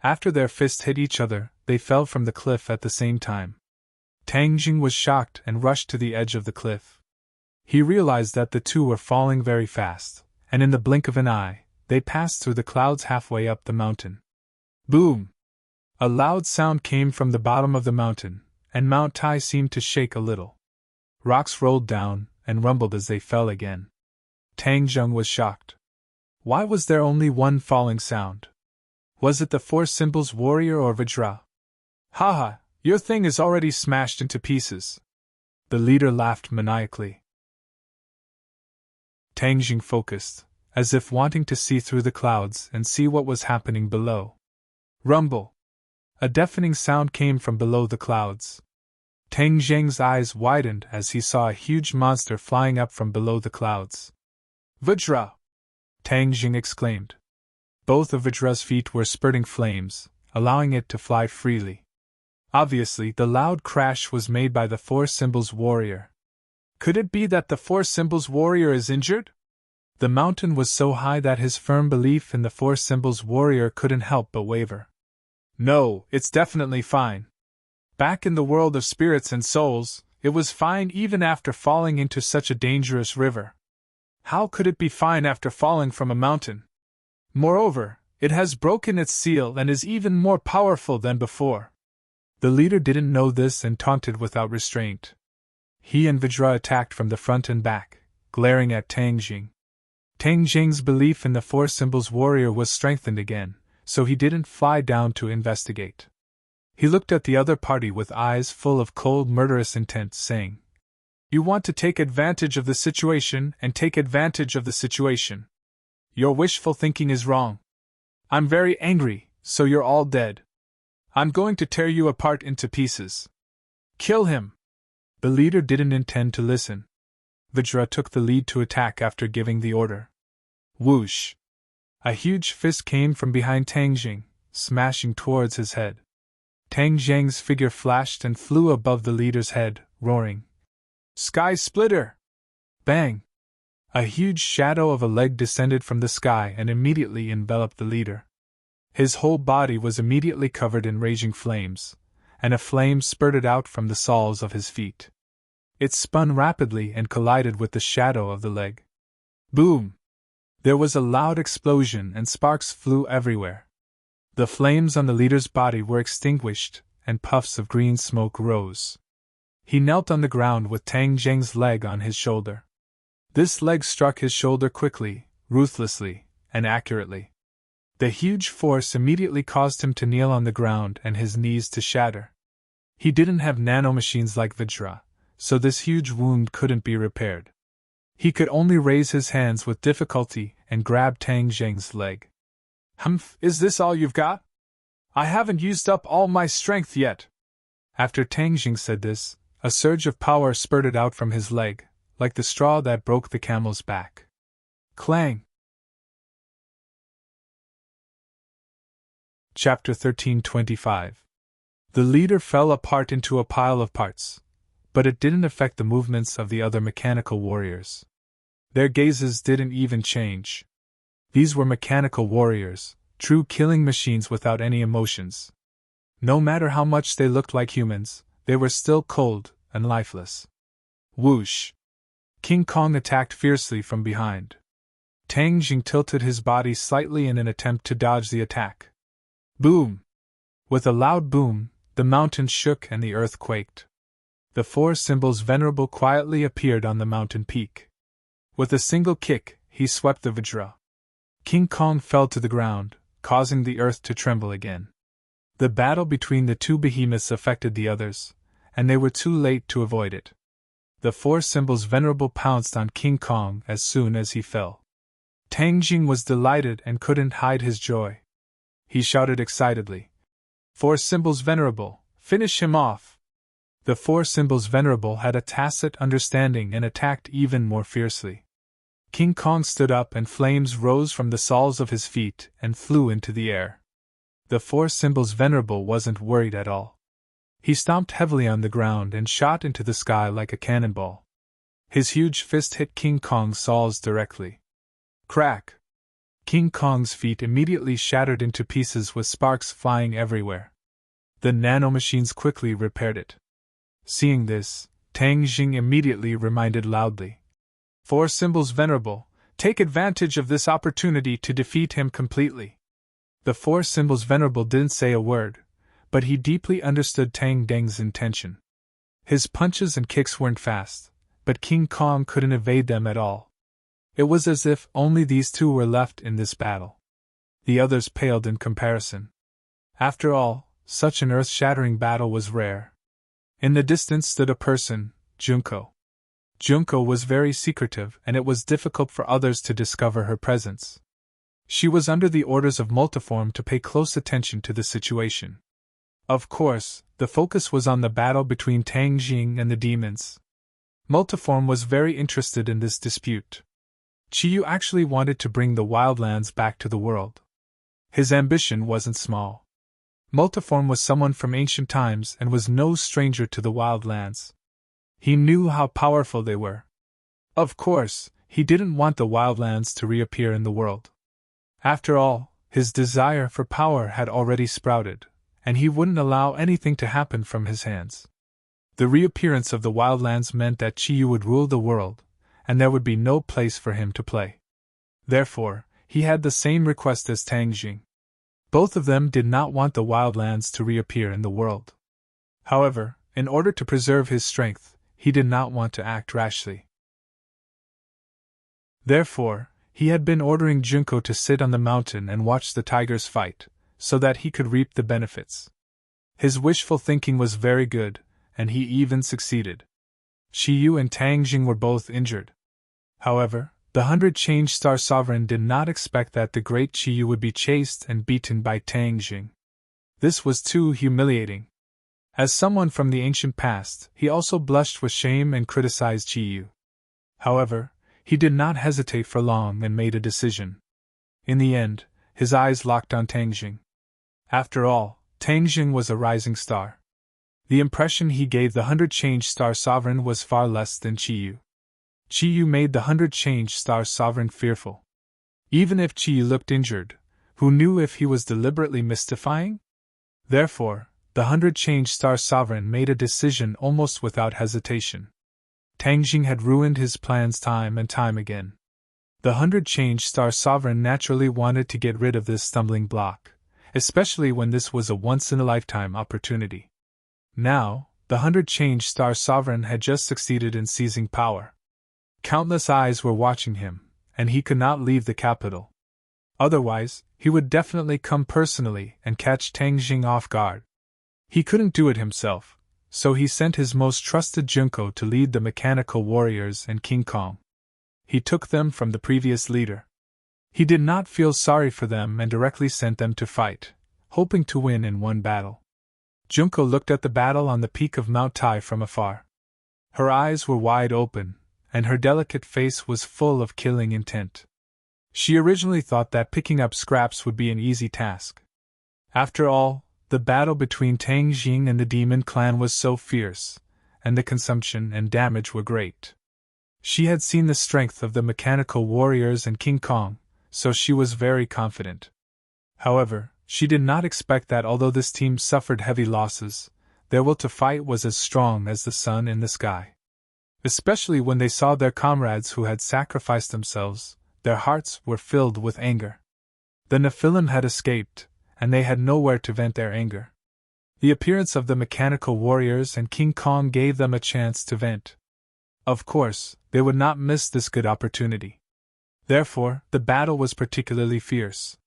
After their fists hit each other, they fell from the cliff at the same time. Tang Jing was shocked and rushed to the edge of the cliff. He realized that the two were falling very fast, and in the blink of an eye, they passed through the clouds halfway up the mountain. Boom! A loud sound came from the bottom of the mountain, and Mount Tai seemed to shake a little. Rocks rolled down and rumbled as they fell again. Tang Jing was shocked. Why was there only one falling sound? Was it the Four Symbols warrior or Vajra? Haha, your thing is already smashed into pieces. The leader laughed maniacally. Tang Jing focused, as if wanting to see through the clouds and see what was happening below. Rumble! A deafening sound came from below the clouds. Tang Jing's eyes widened as he saw a huge monster flying up from below the clouds. Vajra! Tang Jing exclaimed. Both of Vajra's feet were spurting flames, allowing it to fly freely. Obviously, the loud crash was made by the Four Symbols warrior. Could it be that the Four Symbols warrior is injured? The mountain was so high that his firm belief in the Four Symbols warrior couldn't help but waver. No, it's definitely fine. Back in the world of spirits and souls, it was fine even after falling into such a dangerous river. How could it be fine after falling from a mountain? Moreover, it has broken its seal and is even more powerful than before. The leader didn't know this and taunted without restraint. He and Vajra attacked from the front and back, glaring at Tang Jing. Tang Jing's belief in the Four Symbols warrior was strengthened again, so he didn't fly down to investigate. He looked at the other party with eyes full of cold, murderous intent, saying, "You want to take advantage of the situation and take advantage of the situation. Your wishful thinking is wrong. I'm very angry, so you're all dead. I'm going to tear you apart into pieces. Kill him!" The leader didn't intend to listen. Vajra took the lead to attack after giving the order. Whoosh! A huge fist came from behind Tang Jing, smashing towards his head. Tang Jing's figure flashed and flew above the leader's head, roaring, "Sky Splitter!" Bang! A huge shadow of a leg descended from the sky and immediately enveloped the leader. His whole body was immediately covered in raging flames, and a flame spurted out from the soles of his feet. It spun rapidly and collided with the shadow of the leg. Boom! There was a loud explosion and sparks flew everywhere. The flames on the leader's body were extinguished, and puffs of green smoke rose. He knelt on the ground with Tang Jing's leg on his shoulder. This leg struck his shoulder quickly, ruthlessly, and accurately. The huge force immediately caused him to kneel on the ground and his knees to shatter. He didn't have nanomachines like Vajra, so this huge wound couldn't be repaired. He could only raise his hands with difficulty and grab Tang Jing's leg. Humph, is this all you've got? I haven't used up all my strength yet. After Tang Jing said this, a surge of power spurted out from his leg, like the straw that broke the camel's back. Clang! Chapter 13:25. The leader fell apart into a pile of parts, but it didn't affect the movements of the other mechanical warriors. Their gazes didn't even change. These were mechanical warriors, true killing machines without any emotions. No matter how much they looked like humans, they were still cold and lifeless. Whoosh! King Kong attacked fiercely from behind. Tang Jing tilted his body slightly in an attempt to dodge the attack. Boom! With a loud boom, the mountain shook and the earth quaked. The four symbols venerable quietly appeared on the mountain peak. With a single kick, he swept the Vajra. King Kong fell to the ground, causing the earth to tremble again. The battle between the two behemoths affected the others, and they were too late to avoid it. The four symbols venerable pounced on King Kong as soon as he fell. Tang Jing was delighted and couldn't hide his joy. He shouted excitedly, "Four symbols venerable, finish him off!" The four symbols venerable had a tacit understanding and attacked even more fiercely. King Kong stood up and flames rose from the soles of his feet and flew into the air. The four symbols venerable wasn't worried at all. He stomped heavily on the ground and shot into the sky like a cannonball. His huge fist hit King Kong's soles directly. Crack! King Kong's feet immediately shattered into pieces with sparks flying everywhere. The nanomachines quickly repaired it. Seeing this, Tang Jing immediately reminded loudly, "Four symbols venerable, take advantage of this opportunity to defeat him completely." The four symbols venerable didn't say a word, but he deeply understood Tang Deng's intention. His punches and kicks weren't fast, but King Kong couldn't evade them at all. It was as if only these two were left in this battle. The others paled in comparison. After all, such an earth-shattering battle was rare. In the distance stood a person, Junko. Junko was very secretive and it was difficult for others to discover her presence. She was under the orders of Multiform to pay close attention to the situation. Of course, the focus was on the battle between Tang Jing and the demons. Multiform was very interested in this dispute. Chiyu actually wanted to bring the wildlands back to the world. His ambition wasn't small. Multiform was someone from ancient times and was no stranger to the wildlands. He knew how powerful they were. Of course, he didn't want the wildlands to reappear in the world. After all, his desire for power had already sprouted, and he wouldn't allow anything to happen from his hands. The reappearance of the wildlands meant that Chiyu would rule the world, and there would be no place for him to play. Therefore, he had the same request as Tang Jing. Both of them did not want the wildlands to reappear in the world. However, in order to preserve his strength, he did not want to act rashly. Therefore, he had been ordering Junko to sit on the mountain and watch the tigers fight, so that he could reap the benefits. His wishful thinking was very good, and he even succeeded. Shiyu and Tang Jing were both injured. However, the 100 Star Sovereign did not expect that the great Chiyu would be chased and beaten by Tang Jing. This was too humiliating. As someone from the ancient past, he also blushed with shame and criticized Chiyu. However, he did not hesitate for long and made a decision. In the end, his eyes locked on Tang Jing. After all, Tang Jing was a rising star. The impression he gave the 100 Star Sovereign was far less than Chiyu. Chiyu made the 100 Star Sovereign fearful. Even if Chiyu looked injured, who knew if he was deliberately mystifying? Therefore, the 100 Star Sovereign made a decision almost without hesitation. Tang Jing had ruined his plans time and time again. The 100 Star Sovereign naturally wanted to get rid of this stumbling block, especially when this was a once-in-a-lifetime opportunity. Now, the 100 Star Sovereign had just succeeded in seizing power. Countless eyes were watching him, and he could not leave the capital. Otherwise, he would definitely come personally and catch Tang Jing off guard. He couldn't do it himself, so he sent his most trusted Junko to lead the mechanical warriors and King Kong. He took them from the previous leader. He did not feel sorry for them and directly sent them to fight, hoping to win in one battle. Junko looked at the battle on the peak of Mount Tai from afar. Her eyes were wide open, and her delicate face was full of killing intent. She originally thought that picking up scraps would be an easy task. After all, the battle between Tang Jing and the demon clan was so fierce, and the consumption and damage were great. She had seen the strength of the mechanical warriors and King Kong, so she was very confident. However, she did not expect that although this team suffered heavy losses, their will to fight was as strong as the sun in the sky. Especially when they saw their comrades who had sacrificed themselves, their hearts were filled with anger. The Nephilim had escaped, and they had nowhere to vent their anger. The appearance of the mechanical warriors and King Kong gave them a chance to vent. Of course, they would not miss this good opportunity. Therefore, the battle was particularly fierce.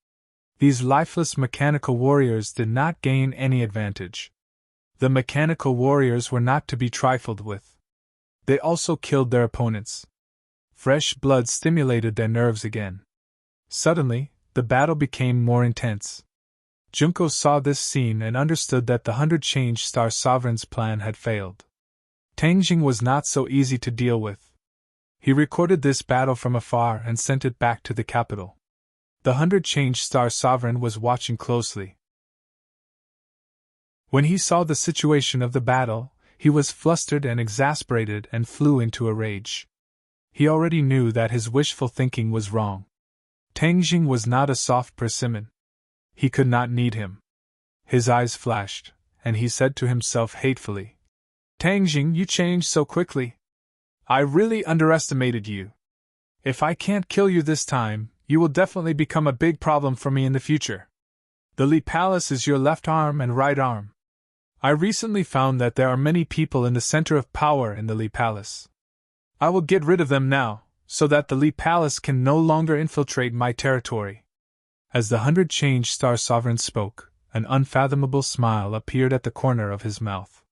These lifeless mechanical warriors did not gain any advantage. The mechanical warriors were not to be trifled with. They also killed their opponents. Fresh blood stimulated their nerves again. Suddenly, the battle became more intense. Junko saw this scene and understood that the 100 Change Star Sovereign's plan had failed. Tangjing was not so easy to deal with. He recorded this battle from afar and sent it back to the capital. The 100 Change Star Sovereign was watching closely. When he saw the situation of the battle, he was flustered and exasperated and flew into a rage. He already knew that his wishful thinking was wrong. Tangjing was not a soft persimmon. He could not need him. His eyes flashed, and he said to himself hatefully, "Tangjing, you changed so quickly. I really underestimated you. If I can't kill you this time, you will definitely become a big problem for me in the future. The Li Palace is your left arm and right arm. I recently found that there are many people in the center of power in the Li Palace. I will get rid of them now, so that the Li Palace can no longer infiltrate my territory." As the 100 Change Star Sovereign spoke, an unfathomable smile appeared at the corner of his mouth.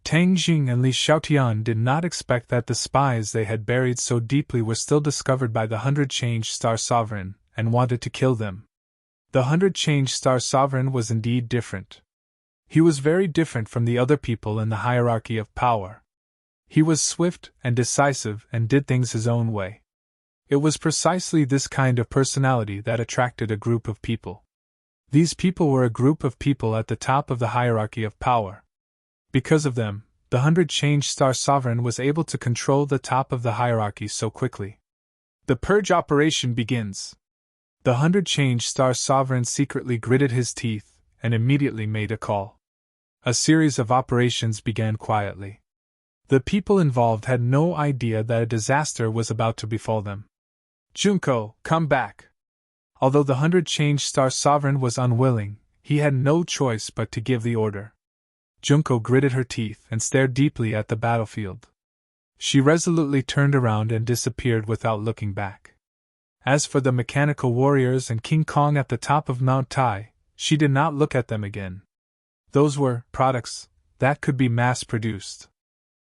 Tang Jing and Li Xiaotian did not expect that the spies they had buried so deeply were still discovered by the 100 Change Star Sovereign, and wanted to kill them. The 100 Change Star Sovereign was indeed different. He was very different from the other people in the hierarchy of power. He was swift and decisive and did things his own way. It was precisely this kind of personality that attracted a group of people. These people were a group of people at the top of the hierarchy of power. Because of them, the 100 Change Star Sovereign was able to control the top of the hierarchy so quickly. The purge operation begins. The 100 Change Star Sovereign secretly gritted his teeth and immediately made a call. A series of operations began quietly. The people involved had no idea that a disaster was about to befall them. "Junko, come back." Although the 100 Change Star Sovereign was unwilling, he had no choice but to give the order. Junko gritted her teeth and stared deeply at the battlefield. She resolutely turned around and disappeared without looking back. As for the mechanical warriors and King Kong at the top of Mount Tai, she did not look at them again. Those were products that could be mass-produced.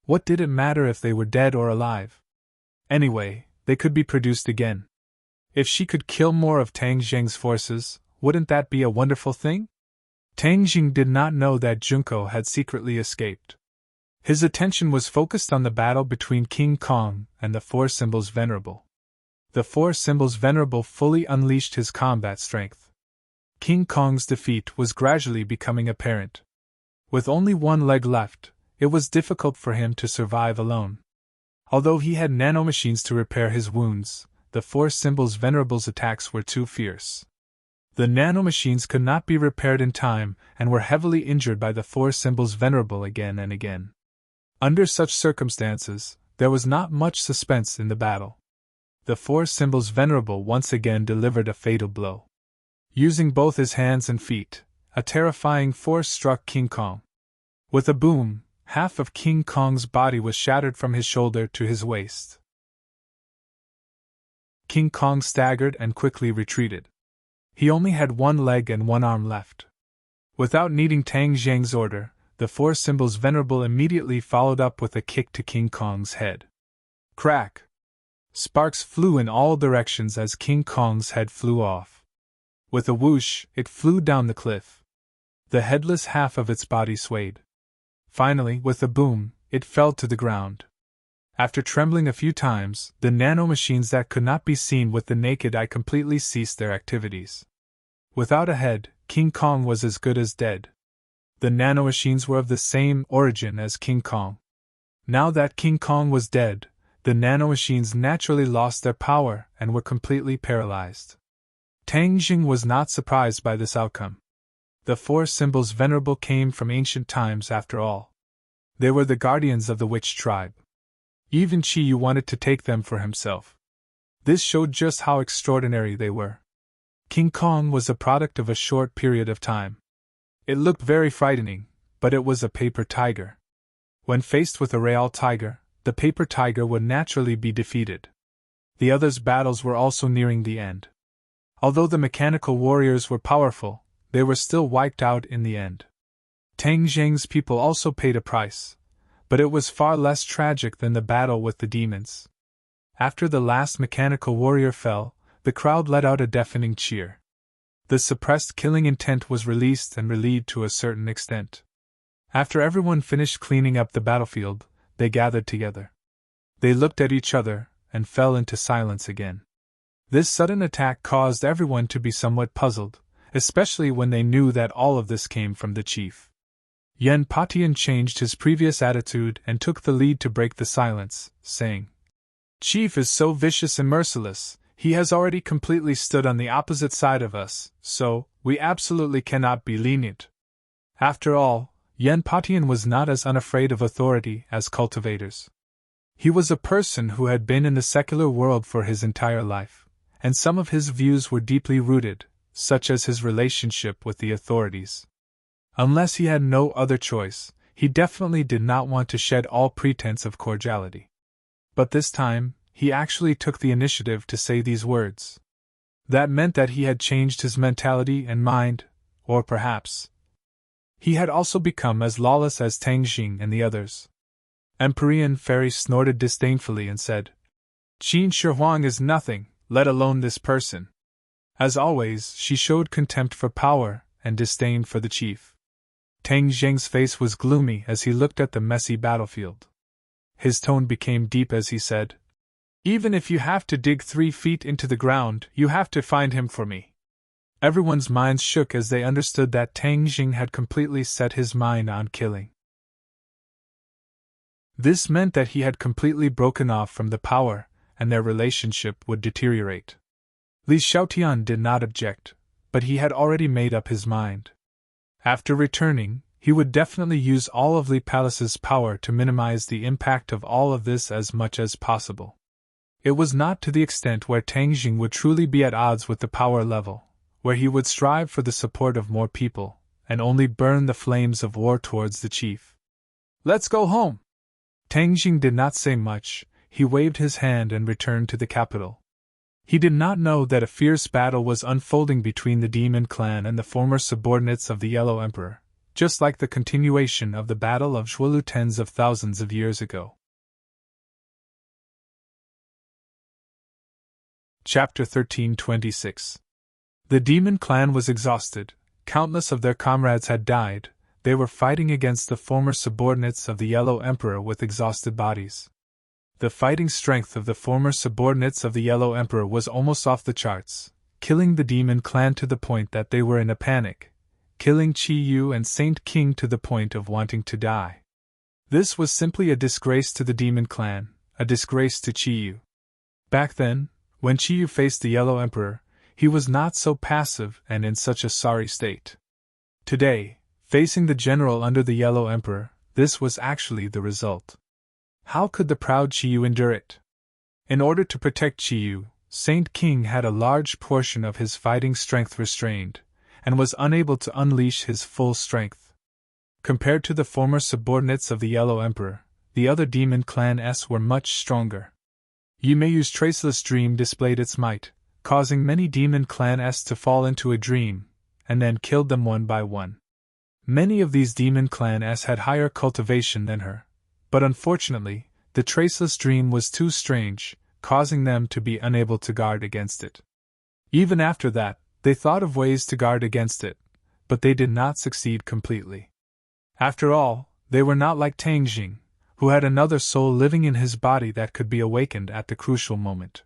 What did it matter if they were dead or alive? Anyway, they could be produced again. If she could kill more of Tang Jing's forces, wouldn't that be a wonderful thing? Tang Jing did not know that Junko had secretly escaped. His attention was focused on the battle between King Kong and the Four Symbols Venerable. The Four Symbols Venerable fully unleashed his combat strength. King Kong's defeat was gradually becoming apparent. With only one leg left, it was difficult for him to survive alone. Although he had nanomachines to repair his wounds, the Four Symbols Venerable's attacks were too fierce. The nanomachines could not be repaired in time and were heavily injured by the Four Symbols Venerable again and again. Under such circumstances, there was not much suspense in the battle. The Four Symbols Venerable once again delivered a fatal blow. Using both his hands and feet, a terrifying force struck King Kong. With a boom, half of King Kong's body was shattered from his shoulder to his waist. King Kong staggered and quickly retreated. He only had one leg and one arm left. Without needing Tang Jing's order, the Four Symbols Venerable immediately followed up with a kick to King Kong's head. Crack! Sparks flew in all directions as King Kong's head flew off. With a whoosh, it flew down the cliff. The headless half of its body swayed. Finally, with a boom, it fell to the ground. After trembling a few times, the nanomachines that could not be seen with the naked eye completely ceased their activities. Without a head, King Kong was as good as dead. The nanomachines were of the same origin as King Kong. Now that King Kong was dead, the nanomachines naturally lost their power and were completely paralyzed. Tang Jing was not surprised by this outcome. The four symbols venerable came from ancient times after all. They were the guardians of the witch tribe. Even Qi Yu wanted to take them for himself. This showed just how extraordinary they were. King Kong was a product of a short period of time. It looked very frightening, but it was a paper tiger. When faced with a real tiger, the paper tiger would naturally be defeated. The others' battles were also nearing the end. Although the mechanical warriors were powerful, they were still wiped out in the end. Tang Zheng's people also paid a price, but it was far less tragic than the battle with the demons. After the last mechanical warrior fell, the crowd let out a deafening cheer. The suppressed killing intent was released and relieved to a certain extent. After everyone finished cleaning up the battlefield, they gathered together. They looked at each other and fell into silence again. This sudden attack caused everyone to be somewhat puzzled, especially when they knew that all of this came from the chief. Yan Patian changed his previous attitude and took the lead to break the silence, saying, "Chief is so vicious and merciless, he has already completely stood on the opposite side of us, so we absolutely cannot be lenient." After all, Yan Patian was not as unafraid of authority as cultivators. He was a person who had been in the secular world for his entire life, and some of his views were deeply rooted, such as his relationship with the authorities. Unless he had no other choice, he definitely did not want to shed all pretense of cordiality. But this time, he actually took the initiative to say these words. That meant that he had changed his mentality and mind, or perhaps he had also become as lawless as Tang Jing and the others. Empyrean Fairy snorted disdainfully and said, "Qin Shi Huang is nothing, let alone this person." As always, she showed contempt for power and disdain for the chief. Tang Zheng's face was gloomy as he looked at the messy battlefield. His tone became deep as he said, "Even if you have to dig 3 feet into the ground, you have to find him for me." Everyone's minds shook as they understood that Tang Jing had completely set his mind on killing. This meant that he had completely broken off from the power, and their relationship would deteriorate. Li Xiaotian did not object, but he had already made up his mind. After returning, he would definitely use all of Li Palace's power to minimize the impact of all of this as much as possible. It was not to the extent where Tang Jing would truly be at odds with the power level, where he would strive for the support of more people, and only burn the flames of war towards the chief. "Let's go home!" Tang Jing did not say much, he waved his hand and returned to the capital. He did not know that a fierce battle was unfolding between the demon clan and the former subordinates of the Yellow Emperor, just like the continuation of the Battle of Zhuolu tens of thousands of years ago. Chapter 1326. The demon clan was exhausted, countless of their comrades had died, they were fighting against the former subordinates of the Yellow Emperor with exhausted bodies. The fighting strength of the former subordinates of the Yellow Emperor was almost off the charts, killing the demon clan to the point that they were in a panic, killing Qi Yu and Saint King to the point of wanting to die. This was simply a disgrace to the demon clan, a disgrace to Qi Yu. Back then, when Qi Yu faced the Yellow Emperor, he was not so passive and in such a sorry state. Today, facing the general under the Yellow Emperor, this was actually the result. How could the proud Qi Yu endure it? In order to protect Qi Yu, Saint King had a large portion of his fighting strength restrained, and was unable to unleash his full strength. Compared to the former subordinates of the Yellow Emperor, the other demon clans were much stronger. Yimei's traceless dream displayed its might, causing many demon clans to fall into a dream, and then killed them one by one. Many of these demon clans had higher cultivation than her, but unfortunately, the traceless dream was too strange, causing them to be unable to guard against it. Even after that, they thought of ways to guard against it, but they did not succeed completely. After all, they were not like Tang Jing, who had another soul living in his body that could be awakened at the crucial moment.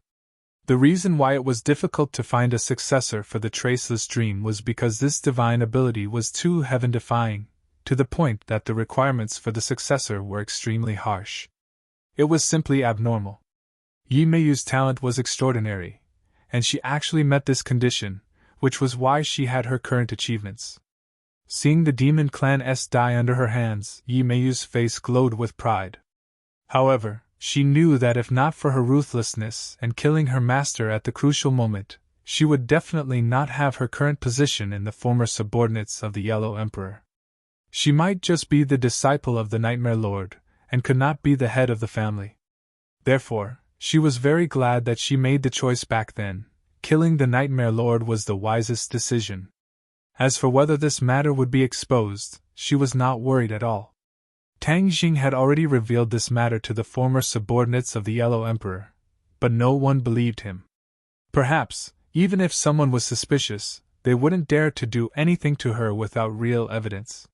The reason why it was difficult to find a successor for the traceless dream was because this divine ability was too heaven-defying, to the point that the requirements for the successor were extremely harsh. It was simply abnormal. Yi Meiyu's talent was extraordinary, and she actually met this condition, which was why she had her current achievements. Seeing the demon clan's die under her hands, Yi Meiyu's face glowed with pride. However, she knew that if not for her ruthlessness and killing her master at the crucial moment, she would definitely not have her current position in the former subordinates of the Yellow Emperor. She might just be the disciple of the Nightmare Lord, and could not be the head of the family. Therefore, she was very glad that she made the choice back then. Killing the Nightmare Lord was the wisest decision. As for whether this matter would be exposed, she was not worried at all. Tang Jing had already revealed this matter to the former subordinates of the Yellow Emperor, but no one believed him. Perhaps, even if someone was suspicious, they wouldn't dare to do anything to her without real evidence.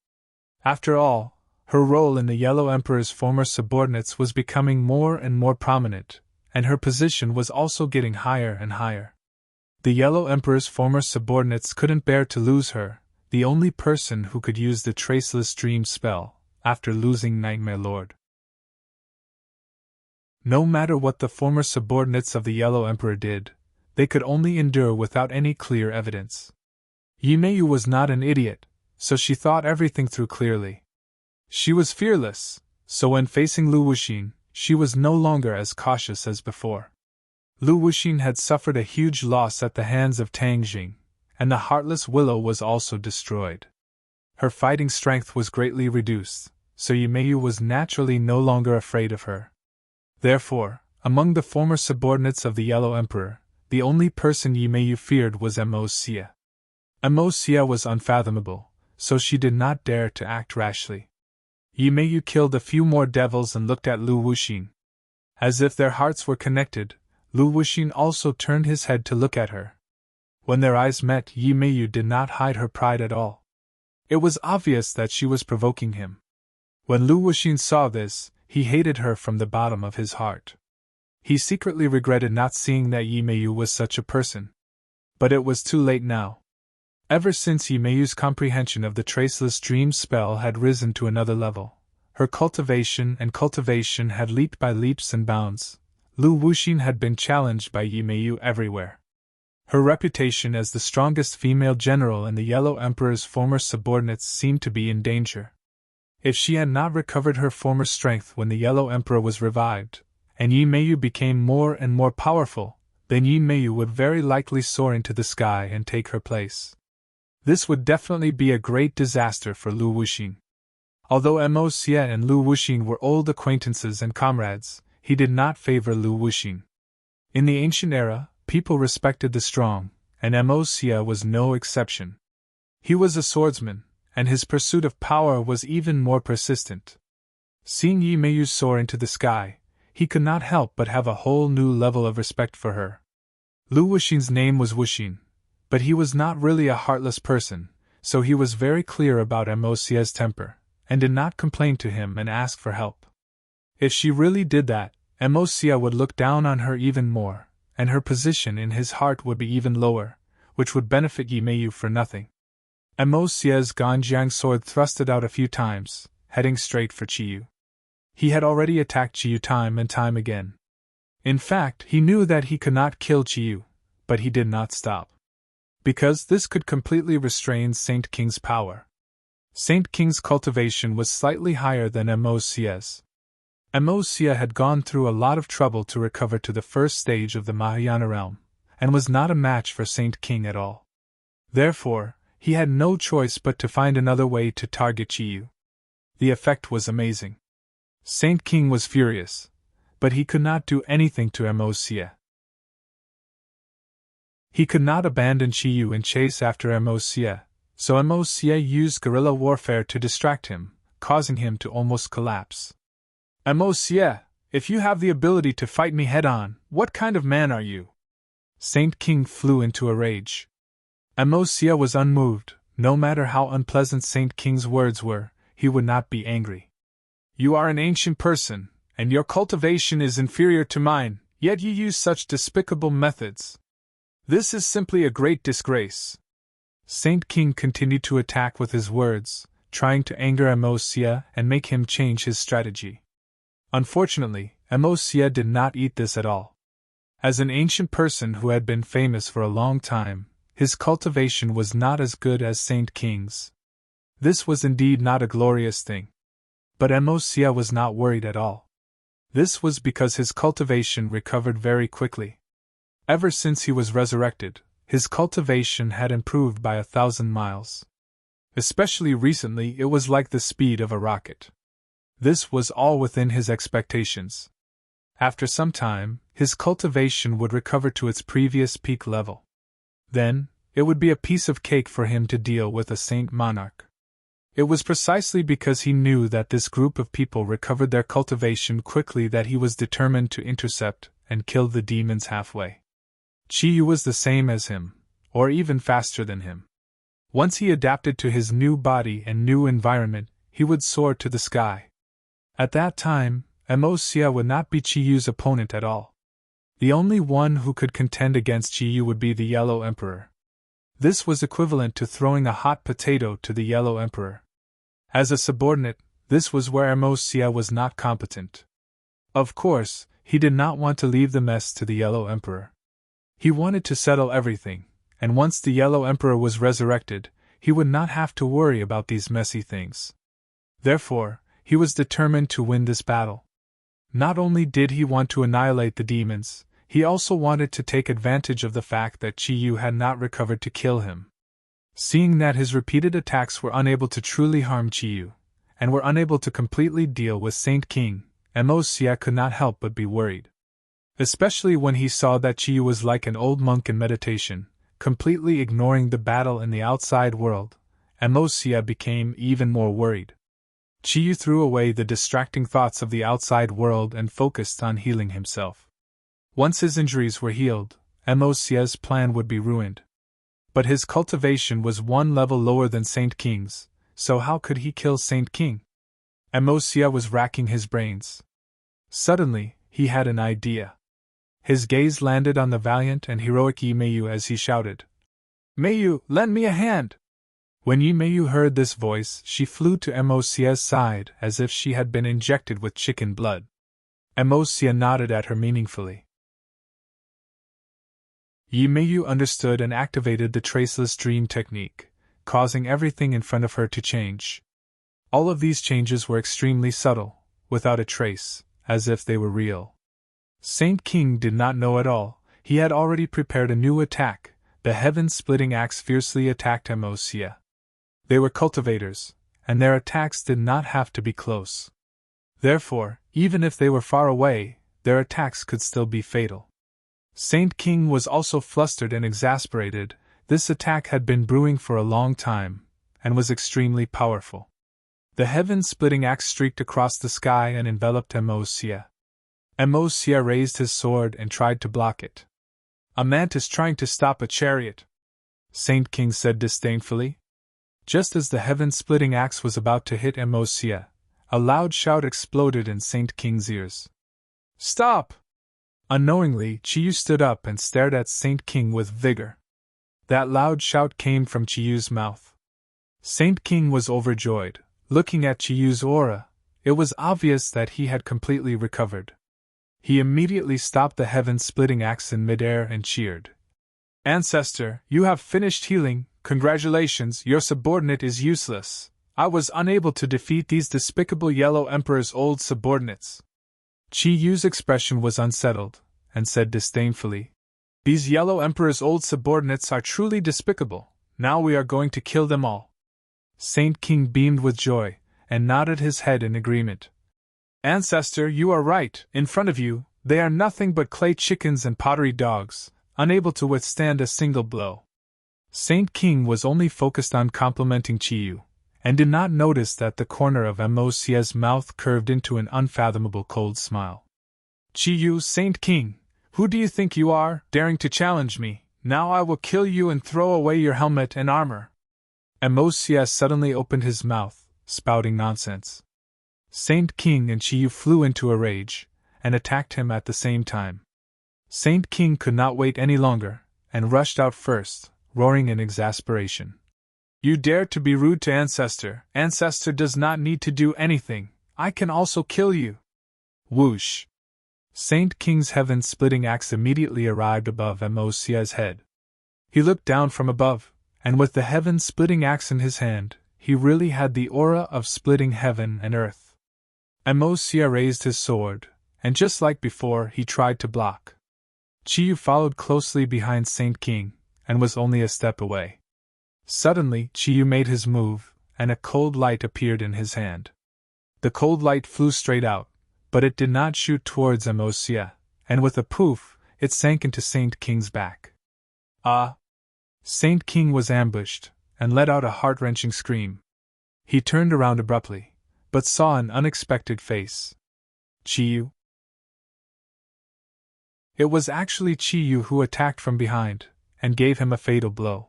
After all, her role in the Yellow Emperor's former subordinates was becoming more and more prominent, and her position was also getting higher and higher. The Yellow Emperor's former subordinates couldn't bear to lose her, the only person who could use the Traceless Dream spell, after losing Nightmare Lord. No matter what the former subordinates of the Yellow Emperor did, they could only endure without any clear evidence. Yi Meiyu was not an idiot, so she thought everything through clearly. She was fearless, so when facing Lu Wuxin, she was no longer as cautious as before. Lu Wuxin had suffered a huge loss at the hands of Tang Jing, and the Heartless Willow was also destroyed. Her fighting strength was greatly reduced, so Yi Meiyu was naturally no longer afraid of her. Therefore, among the former subordinates of the Yellow Emperor, the only person Yi Meiyu feared was Mo Xia. Mo Xia was unfathomable, so she did not dare to act rashly. Yi Meiyu killed a few more devils and looked at Lu Wuxin. As if their hearts were connected, Lu Wuxin also turned his head to look at her. When their eyes met, Yi Meiyu did not hide her pride at all. It was obvious that she was provoking him. When Lu Wuxin saw this, he hated her from the bottom of his heart. He secretly regretted not seeing that Yi Meiyu was such a person. But it was too late now. Ever since Yi Meiyu's comprehension of the Traceless Dream spell had risen to another level, her cultivation had leaped by leaps and bounds. Lu Wuxin had been challenged by Yi Meiyu everywhere. Her reputation as the strongest female general in the Yellow Emperor's former subordinates seemed to be in danger. If she had not recovered her former strength when the Yellow Emperor was revived, and Yi Meiyu became more and more powerful, then Yi Meiyu would very likely soar into the sky and take her place. This would definitely be a great disaster for Lu Wuxin. Although Mo Xia and Lu Wuxin were old acquaintances and comrades, he did not favor Lu Wuxin. In the ancient era, people respected the strong, and Mo Xia was no exception. He was a swordsman, and his pursuit of power was even more persistent. Seeing Yi Meiyu soar into the sky, he could not help but have a whole new level of respect for her. Lu Wuxin's name was Wuxin, but he was not really a heartless person, so he was very clear about Mo Xia's temper, and did not complain to him and ask for help. If she really did that, Mo Xia would look down on her even more, and her position in his heart would be even lower, which would benefit Yi Meiyu for nothing. Mo Xia's Ganjiang sword thrusted out a few times, heading straight for Qiyu. He had already attacked Qiyu time and time again. In fact, he knew that he could not kill Qiyu, but he did not stop. Because this could completely restrain Saint King's power. Saint King's cultivation was slightly higher than Mo Xia's. Mo Xia had gone through a lot of trouble to recover to the first stage of the Mahayana realm, and was not a match for Saint King at all. Therefore, he had no choice but to find another way to target Qiyu. The effect was amazing. Saint King was furious, but he could not do anything to Mo Xia. He could not abandon Qiyu and chase after Mo Xia, so Mo Xia used guerrilla warfare to distract him, causing him to almost collapse. Mo Xia, if you have the ability to fight me head-on, what kind of man are you? Saint King flew into a rage. Amosia was unmoved. No matter how unpleasant Saint King's words were, he would not be angry. You are an ancient person, and your cultivation is inferior to mine, yet you use such despicable methods. This is simply a great disgrace. Saint King continued to attack with his words, trying to anger Amosia and make him change his strategy. Unfortunately, Amosia did not eat this at all. As an ancient person who had been famous for a long time, his cultivation was not as good as Saint King's. This was indeed not a glorious thing. But Amosia was not worried at all. This was because his cultivation recovered very quickly. Ever since he was resurrected, his cultivation had improved by 1,000 miles. Especially recently, it was like the speed of a rocket. This was all within his expectations. After some time, his cultivation would recover to its previous peak level. Then, it would be a piece of cake for him to deal with a saint monarch. It was precisely because he knew that this group of people recovered their cultivation quickly that he was determined to intercept and kill the demons halfway. Chiyu was the same as him, or even faster than him. Once he adapted to his new body and new environment, he would soar to the sky. At that time, Amosia would not be Chiyu's opponent at all. The only one who could contend against Chiyu would be the Yellow Emperor. This was equivalent to throwing a hot potato to the Yellow Emperor. As a subordinate, this was where Amosia was not competent. Of course, he did not want to leave the mess to the Yellow Emperor. He wanted to settle everything, and once the Yellow Emperor was resurrected, he would not have to worry about these messy things. Therefore, he was determined to win this battle. Not only did he want to annihilate the demons, he also wanted to take advantage of the fact that Chiyu had not recovered to kill him. Seeing that his repeated attacks were unable to truly harm Chiyu, and were unable to completely deal with Saint King, Amosia could not help but be worried. Especially when he saw that Chiyu was like an old monk in meditation, completely ignoring the battle in the outside world, Amosia became even more worried. Chiyu threw away the distracting thoughts of the outside world and focused on healing himself. Once his injuries were healed, Amosia's plan would be ruined. But his cultivation was one level lower than Saint King's, so how could he kill Saint King? Amosia was racking his brains. Suddenly, he had an idea. His gaze landed on the valiant and heroic Yimeyu as he shouted, "Meiyu, lend me a hand!" When Yimeyu heard this voice, she flew to Amosia's side as if she had been injected with chicken blood. Amosia nodded at her meaningfully. Yimeyu understood and activated the traceless dream technique, causing everything in front of her to change. All of these changes were extremely subtle, without a trace, as if they were real. Saint King did not know at all. He had already prepared a new attack. The heaven-splitting axe fiercely attacked Amosia. They were cultivators, and their attacks did not have to be close. Therefore, even if they were far away, their attacks could still be fatal. Saint King was also flustered and exasperated. This attack had been brewing for a long time, and was extremely powerful. The heaven-splitting axe streaked across the sky and enveloped Amosia. Amosia raised his sword and tried to block it. "A mantis trying to stop a chariot," Saint King said disdainfully. Just as the heaven-splitting axe was about to hit Amosia, a loud shout exploded in Saint King's ears. "Stop!" Unknowingly, Chiyu stood up and stared at Saint King with vigor. That loud shout came from Chiyu's mouth. Saint King was overjoyed. Looking at Chiyu's aura, it was obvious that he had completely recovered. He immediately stopped the heaven-splitting axe in midair and cheered. "Ancestor, you have finished healing. Congratulations, your subordinate is useless. I was unable to defeat these despicable Yellow Emperor's old subordinates." Chiyu's expression was unsettled, and said disdainfully, "These Yellow Emperor's old subordinates are truly despicable. Now we are going to kill them all." Saint King beamed with joy, and nodded his head in agreement. "Ancestor, you are right. In front of you, they are nothing but clay chickens and pottery dogs, unable to withstand a single blow." Saint King was only focused on complimenting Chiyu, and did not notice that the corner of Amosia's mouth curved into an unfathomable cold smile. Chi-Yu, Saint King, who do you think you are, daring to challenge me? Now I will kill you and throw away your helmet and armor. Amos-Sia suddenly opened his mouth, spouting nonsense. Saint King and Chi-Yu flew into a rage, and attacked him at the same time. Saint King could not wait any longer, and rushed out first, roaring in exasperation. You dare to be rude to Ancestor. Ancestor does not need to do anything. I can also kill you. Whoosh! Saint King's heaven-splitting axe immediately arrived above Amos-Sia's head. He looked down from above, and with the heaven-splitting axe in his hand, he really had the aura of splitting heaven and earth. Amos-Sia raised his sword, and just like before, he tried to block. Chi-Yu followed closely behind Saint King, and was only a step away. Suddenly, Chi-Yu made his move, and a cold light appeared in his hand. The cold light flew straight out, but it did not shoot towards Amos-Sia, and with a poof, it sank into Saint King's back. Ah! Saint King was ambushed, and let out a heart-wrenching scream. He turned around abruptly, but saw an unexpected face. Chi-Yu? It was actually Chi-Yu who attacked from behind, and gave him a fatal blow.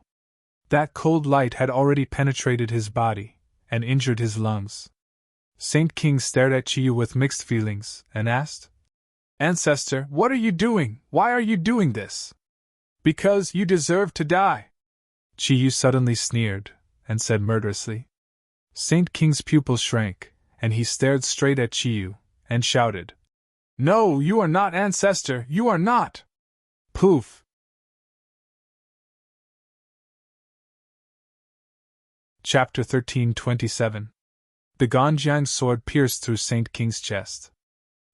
That cold light had already penetrated his body, and injured his lungs. Saint King stared at Chi-Yu with mixed feelings, and asked, Ancestor, what are you doing? Why are you doing this? Because you deserve to die. Chi-Yu suddenly sneered, and said murderously. Saint King's pupils shrank, and he stared straight at Chi-Yu, and shouted, No, you are not Ancestor, you are not! Poof! Chapter 13:27. The Ganjiang sword pierced through Saint King's chest.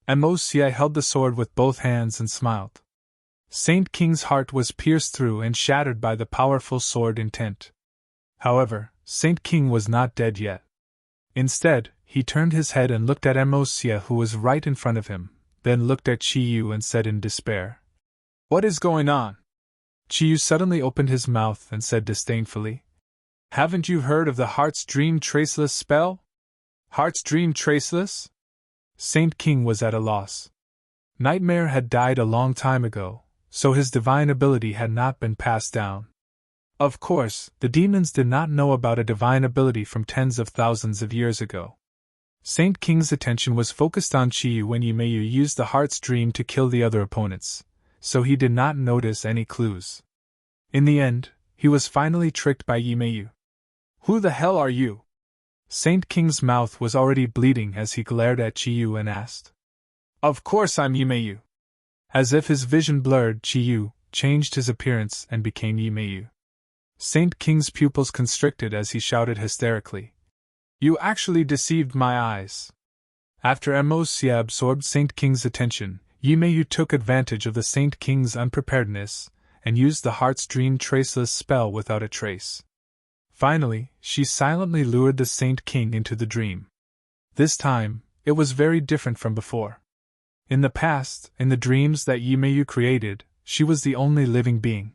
Amos-Sia held the sword with both hands and smiled. Saint King's heart was pierced through and shattered by the powerful sword intent. However, Saint King was not dead yet. Instead, he turned his head and looked at Amos-Sia, who was right in front of him, then looked at Chi-Yu and said in despair, What is going on? Chi-Yu suddenly opened his mouth and said disdainfully, Haven't you heard of the Heart's Dream Traceless spell? Heart's Dream Traceless? Saint King was at a loss. Nightmare had died a long time ago, so his divine ability had not been passed down. Of course, the demons did not know about a divine ability from tens of thousands of years ago. Saint King's attention was focused on Chi-Yu when Yimeyu used the Heart's Dream to kill the other opponents, so he did not notice any clues. In the end, he was finally tricked by Yimeyu. Who the hell are you? Saint King's mouth was already bleeding as he glared at Chi-Yu and asked. Of course I'm Yimeyu. As if his vision blurred, Chi-Yu changed his appearance and became Yimeyu. Saint King's pupils constricted as he shouted hysterically. You actually deceived my eyes. After Amos-Sia absorbed Saint King's attention, Yimeyu took advantage of the Saint King's unpreparedness and used the Heart's Dream Traceless spell without a trace. Finally, she silently lured the Saint King into the dream. This time, it was very different from before. In the past, in the dreams that Yimeyu created, she was the only living being.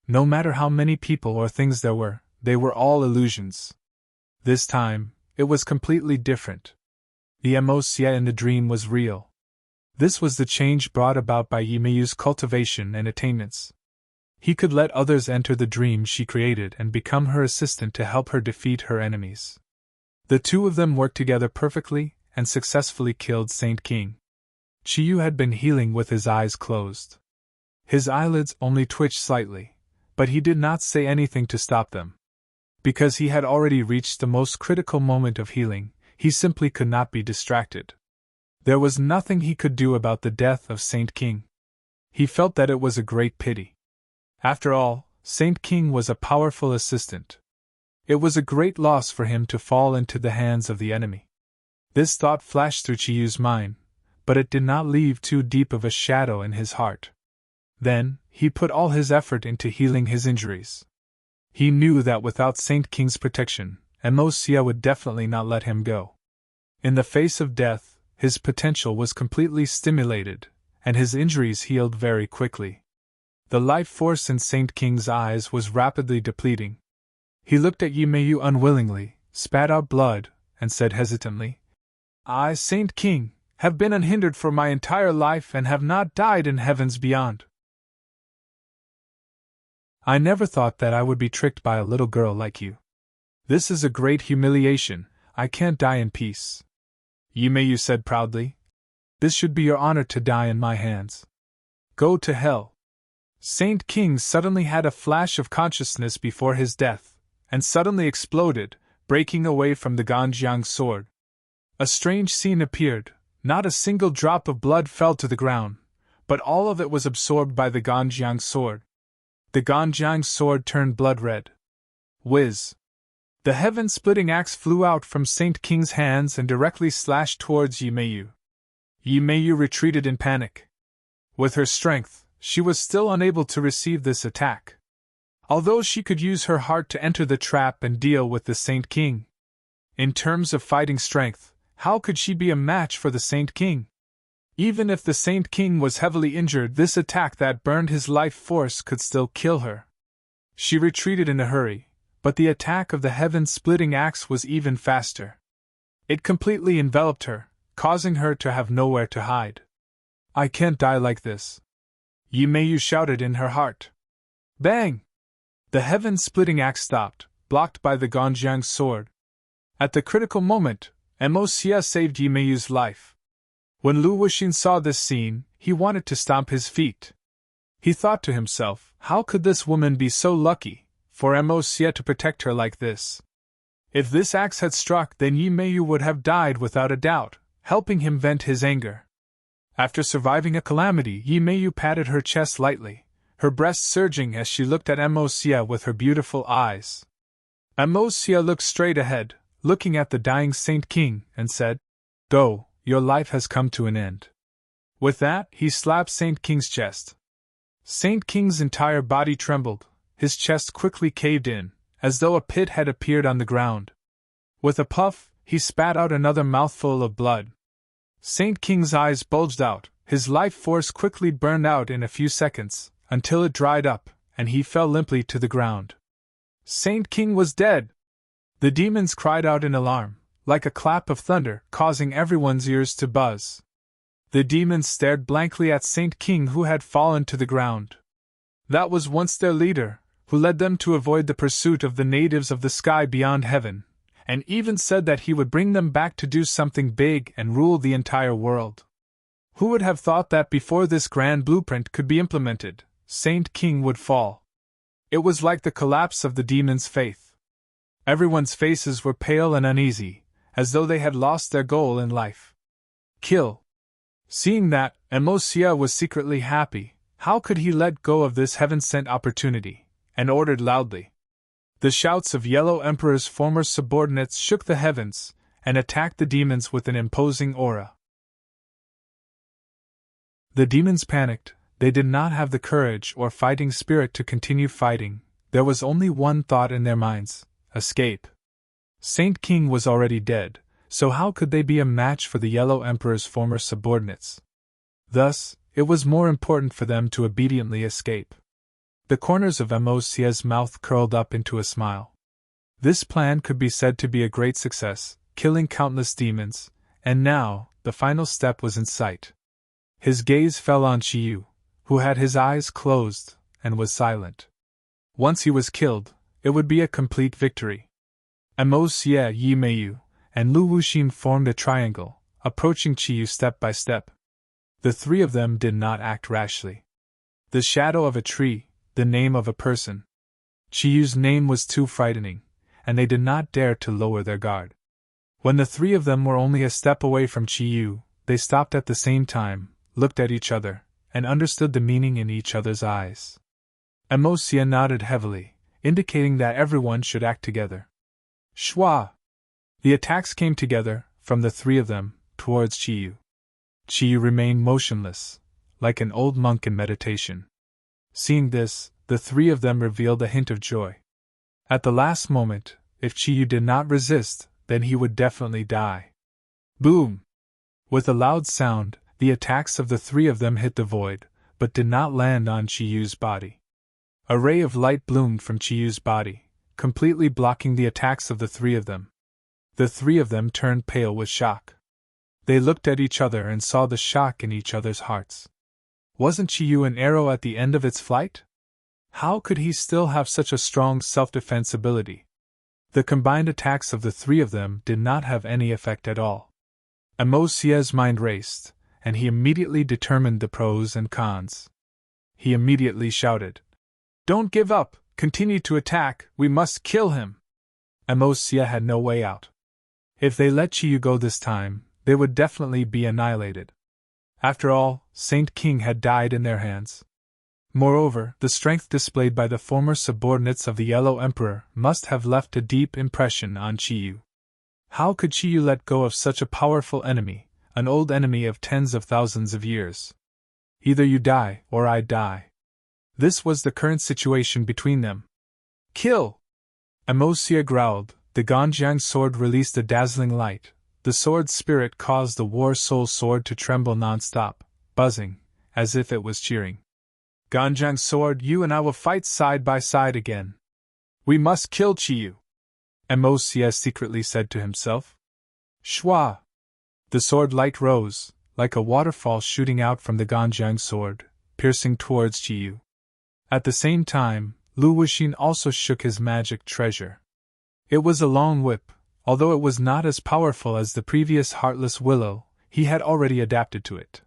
No matter how many people or things there were, they were all illusions. This time, it was completely different. The Amos-Sia in the dream was real. This was the change brought about by Yimeyu's cultivation and attainments. He could let others enter the dream she created and become her assistant to help her defeat her enemies. The two of them worked together perfectly and successfully killed Saint King. Chi-Yu had been healing with his eyes closed. His eyelids only twitched slightly, but he did not say anything to stop them. Because he had already reached the most critical moment of healing, he simply could not be distracted. There was nothing he could do about the death of Saint King. He felt that it was a great pity. After all, Saint King was a powerful assistant. It was a great loss for him to fall into the hands of the enemy. This thought flashed through Chi-Yu's mind, but it did not leave too deep of a shadow in his heart. Then, he put all his effort into healing his injuries. He knew that without Saint King's protection, Amos-Sia would definitely not let him go. In the face of death, his potential was completely stimulated, and his injuries healed very quickly. The life force in Saint King's eyes was rapidly depleting. He looked at Yimeyu unwillingly, spat out blood, and said hesitantly, Saint King, have been unhindered for my entire life and have not died in heavens beyond. I never thought that I would be tricked by a little girl like you. This is a great humiliation. I can't die in peace. Yimeyu said proudly. This should be your honor to die in my hands. Go to hell. Saint King suddenly had a flash of consciousness before his death, and suddenly exploded, breaking away from the Ganjiang sword. A strange scene appeared. Not a single drop of blood fell to the ground, but all of it was absorbed by the Ganjiang sword. The Ganjiang sword turned blood red. Whiz! The heaven-splitting axe flew out from Saint King's hands and directly slashed towards Yimeyu. Yimeyu retreated in panic. With her strength, she was still unable to receive this attack. Although she could use her heart to enter the trap and deal with the Saint King. In terms of fighting strength, how could she be a match for the Saint King? Even if the Saint King was heavily injured, this attack that burned his life force could still kill her. She retreated in a hurry, but the attack of the heaven-splitting axe was even faster. It completely enveloped her, causing her to have nowhere to hide. I can't die like this. Yimeyu shouted in her heart. Bang! The heaven-splitting axe stopped, blocked by the Ganjiang sword. At the critical moment, Emosia saved Yimeyu's life. When Lu Wuxin saw this scene, he wanted to stomp his feet. He thought to himself, how could this woman be so lucky, for Emosia to protect her like this? If this axe had struck, then Yimeyu would have died without a doubt, helping him vent his anger. After surviving a calamity, Yimeyu patted her chest lightly, her breast surging as she looked at Emosia with her beautiful eyes. Emosia looked straight ahead, looking at the dying Saint King, and said, Go, your life has come to an end. With that, he slapped Saint King's chest. Saint King's entire body trembled, his chest quickly caved in, as though a pit had appeared on the ground. With a puff, he spat out another mouthful of blood. Saint King's eyes bulged out, his life force quickly burned out in a few seconds, until it dried up, and he fell limply to the ground. Saint King was dead! The demons cried out in alarm, like a clap of thunder, causing everyone's ears to buzz. The demons stared blankly at Saint King, who had fallen to the ground. That was once their leader, who led them to avoid the pursuit of the natives of the sky beyond heaven, and even said that he would bring them back to do something big and rule the entire world. Who would have thought that before this grand blueprint could be implemented, Saint King would fall? It was like the collapse of the demons' faith. Everyone's faces were pale and uneasy, as though they had lost their goal in life. Kill. Seeing that, Emosia was secretly happy. How could he let go of this heaven-sent opportunity? And ordered loudly. The shouts of Yellow Emperor's former subordinates shook the heavens, and attacked the demons with an imposing aura. The demons panicked. They did not have the courage or fighting spirit to continue fighting. There was only one thought in their minds: escape. Saint King was already dead, so how could they be a match for the Yellow Emperor's former subordinates? Thus, it was more important for them to obediently escape. The corners of Emosia's mouth curled up into a smile. This plan could be said to be a great success, killing countless demons, and now, the final step was in sight. His gaze fell on Chiyu, who had his eyes closed, and was silent. Once he was killed, it would be a complete victory. Emosia, Yimeyu, and Lu Wuxin formed a triangle, approaching Chiyu step by step. The three of them did not act rashly. The shadow of a tree, the name of a person. Chiyu's name was too frightening, and they did not dare to lower their guard. When the three of them were only a step away from Chiyu, they stopped at the same time, looked at each other, and understood the meaning in each other's eyes. Emosia nodded heavily, indicating that everyone should act together. Shwa! The attacks came together, from the three of them, towards Chiyu. Chiyu remained motionless, like an old monk in meditation. Seeing this, the three of them revealed a hint of joy. At the last moment, if Chiyu did not resist, then he would definitely die. Boom! With a loud sound, the attacks of the three of them hit the void, but did not land on Chiyu's body. A ray of light bloomed from Chiyu's body, completely blocking the attacks of the three of them. The three of them turned pale with shock. They looked at each other and saw the shock in each other's hearts. Wasn't Chiyu an arrow at the end of its flight? How could he still have such a strong self-defense ability? The combined attacks of the three of them did not have any effect at all. Amosie's mind raced, and he immediately determined the pros and cons. He immediately shouted, "Don't give up! Continue to attack! We must kill him!" Amosia had no way out. If they let Chiyu go this time, they would definitely be annihilated. After all, Saint King had died in their hands. Moreover, the strength displayed by the former subordinates of the Yellow Emperor must have left a deep impression on Chiyu. How could Chiyu let go of such a powerful enemy, an old enemy of tens of thousands of years? Either you die, or I die. This was the current situation between them. Kill! Amosia growled. The Ganjiang sword released a dazzling light. The sword's spirit caused the War Soul sword to tremble non-stop, buzzing, as if it was cheering. Ganjiang sword, you and I will fight side by side again. We must kill Chiyu, Amosia secretly said to himself. Shwa! The sword light rose, like a waterfall shooting out from the Ganjiang sword, piercing towards Chiyu. At the same time, Lu Wuxin also shook his magic treasure. It was a long whip. Although it was not as powerful as the previous heartless willow, he had already adapted to it.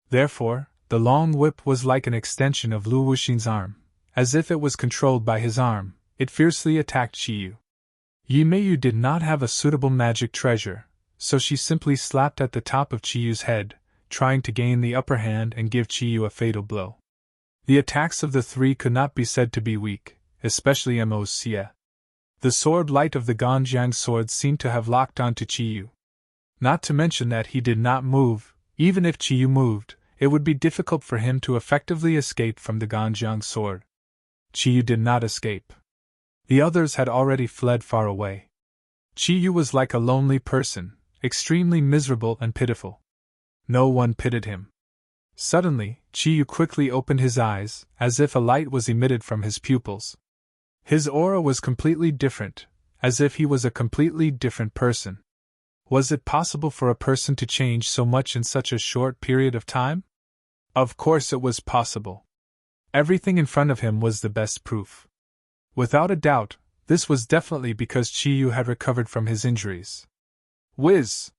Therefore, the long whip was like an extension of Lu Wuxin's arm. As if it was controlled by his arm, it fiercely attacked Chiyu. Yimeiyu did not have a suitable magic treasure, so she simply slapped at the top of Chiyu's head, trying to gain the upper hand and give Chiyu a fatal blow. The attacks of the three could not be said to be weak, especially Amosia. The sword light of the Ganjiang sword seemed to have locked onto Chiyu. Not to mention that he did not move. Even if Chiyu moved, it would be difficult for him to effectively escape from the Ganjiang sword. Chiyu did not escape. The others had already fled far away. Chiyu was like a lonely person, extremely miserable and pitiful. No one pitied him. Suddenly, Chiyu quickly opened his eyes, as if a light was emitted from his pupils. His aura was completely different, as if he was a completely different person. Was it possible for a person to change so much in such a short period of time? Of course it was possible. Everything in front of him was the best proof. Without a doubt, this was definitely because Chiyu had recovered from his injuries. Whiz!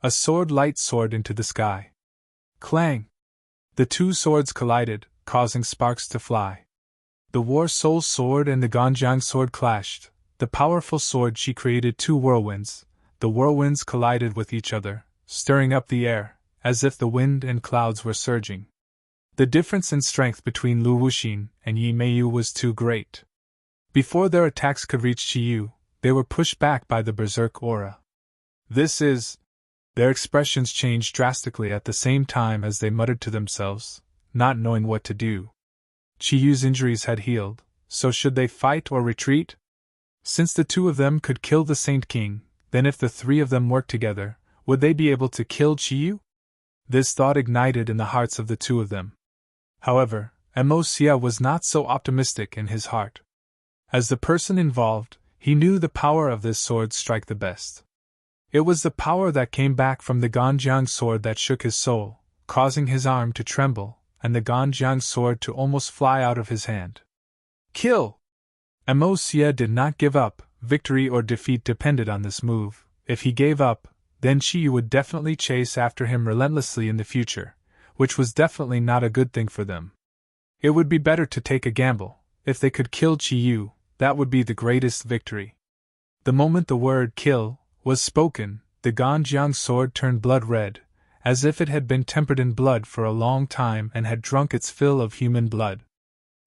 A sword light soared into the sky. Clang! The two swords collided, causing sparks to fly. The War Soul sword and the Ganjiang sword clashed. The powerful sword she created two whirlwinds. The whirlwinds collided with each other, stirring up the air, as if the wind and clouds were surging. The difference in strength between Lu Wuxin and Yimeiyu was too great. Before their attacks could reach Chiyu, they were pushed back by the berserk aura. This is... Their expressions changed drastically at the same time as they muttered to themselves, not knowing what to do. Chiyu's injuries had healed, so should they fight or retreat? Since the two of them could kill the Saint King, then if the three of them worked together, would they be able to kill Chiyu? This thought ignited in the hearts of the two of them. However, Amosia was not so optimistic in his heart. As the person involved, he knew the power of this sword strike the best. It was the power that came back from the Ganjiang sword that shook his soul, causing his arm to tremble, and the Ganjiang sword to almost fly out of his hand. Kill! Amosia did not give up. Victory or defeat depended on this move. If he gave up, then Chiyu would definitely chase after him relentlessly in the future, which was definitely not a good thing for them. It would be better to take a gamble. If they could kill Chiyu, that would be the greatest victory. The moment the word kill was spoken, the Ganjiang sword turned blood red, as if it had been tempered in blood for a long time and had drunk its fill of human blood.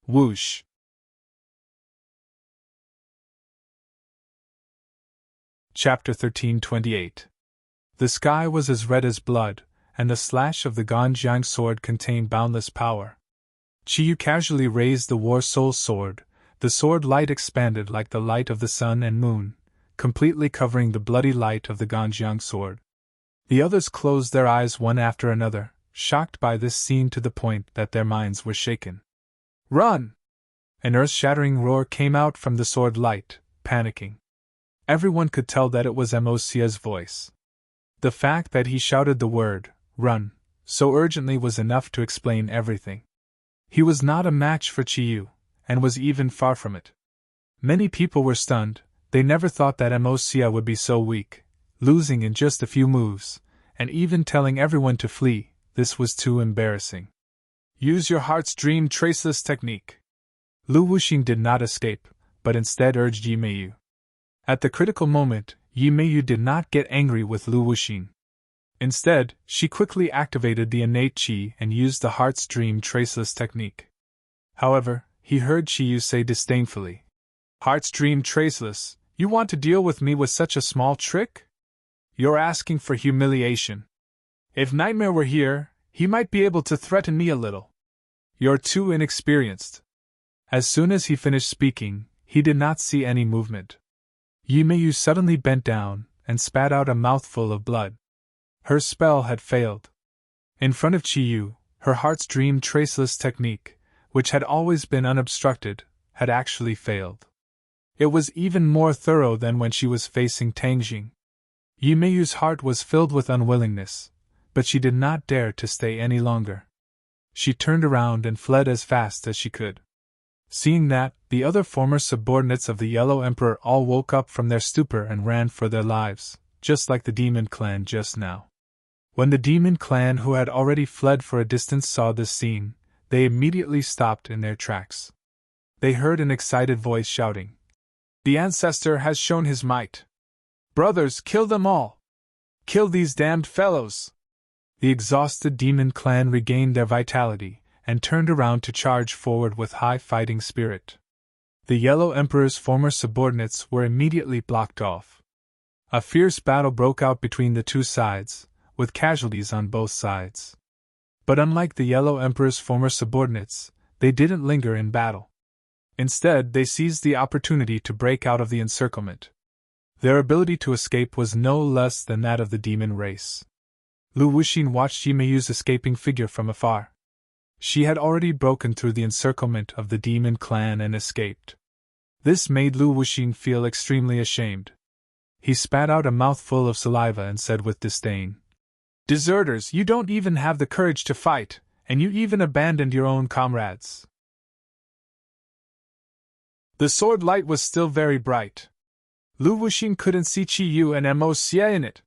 Whoosh! Chapter 1328. The sky was as red as blood, and the slash of the Ganjiang sword contained boundless power. Chiyu casually raised the War Soul sword. The sword light expanded like the light of the sun and moon, completely covering the bloody light of the Ganjiang sword. The others closed their eyes one after another, shocked by this scene to the point that their minds were shaken. Run! An earth-shattering roar came out from the sword light, panicking. Everyone could tell that it was Mosia's voice. The fact that he shouted the word, "Run," so urgently was enough to explain everything. He was not a match for Chiyu, and was even far from it. Many people were stunned. They never thought that Mosia would be so weak, losing in just a few moves, and even telling everyone to flee. This was too embarrassing. Use your heart's dream traceless technique. Lu Wuxing did not escape, but instead urged Yi Meiyu. At the critical moment, Yi Meiyu did not get angry with Lu Wuxing. Instead, she quickly activated the innate qi and used the heart's dream traceless technique. However, he heard Chiyu say disdainfully, "Heart's dream traceless, you want to deal with me with such a small trick? You're asking for humiliation. If Nightmare were here, he might be able to threaten me a little. You're too inexperienced." As soon as he finished speaking, he did not see any movement. Yi Meiyu suddenly bent down and spat out a mouthful of blood. Her spell had failed. In front of Chiyu, her heart's dream traceless technique, which had always been unobstructed, had actually failed. It was even more thorough than when she was facing Tangjing. Yi Meiyu's heart was filled with unwillingness, but she did not dare to stay any longer. She turned around and fled as fast as she could. Seeing that, the other former subordinates of the Yellow Emperor all woke up from their stupor and ran for their lives, just like the Demon Clan just now. When the Demon Clan who had already fled for a distance saw this scene, they immediately stopped in their tracks. They heard an excited voice shouting, "The Ancestor has shown his might! Brothers, kill them all! Kill these damned fellows!" The exhausted Demon Clan regained their vitality and turned around to charge forward with high fighting spirit. The Yellow Emperor's former subordinates were immediately blocked off. A fierce battle broke out between the two sides, with casualties on both sides. But unlike the Yellow Emperor's former subordinates, they didn't linger in battle. Instead, they seized the opportunity to break out of the encirclement. Their ability to escape was no less than that of the demon race. Lu Wuxing watched Yi Meiyu's escaping figure from afar. She had already broken through the encirclement of the Demon Clan and escaped. This made Lu Wuxing feel extremely ashamed. He spat out a mouthful of saliva and said with disdain, "Deserters, you don't even have the courage to fight, and you even abandoned your own comrades." The sword light was still very bright. Lu Wuxing couldn't see Chiyu and Mosia in it.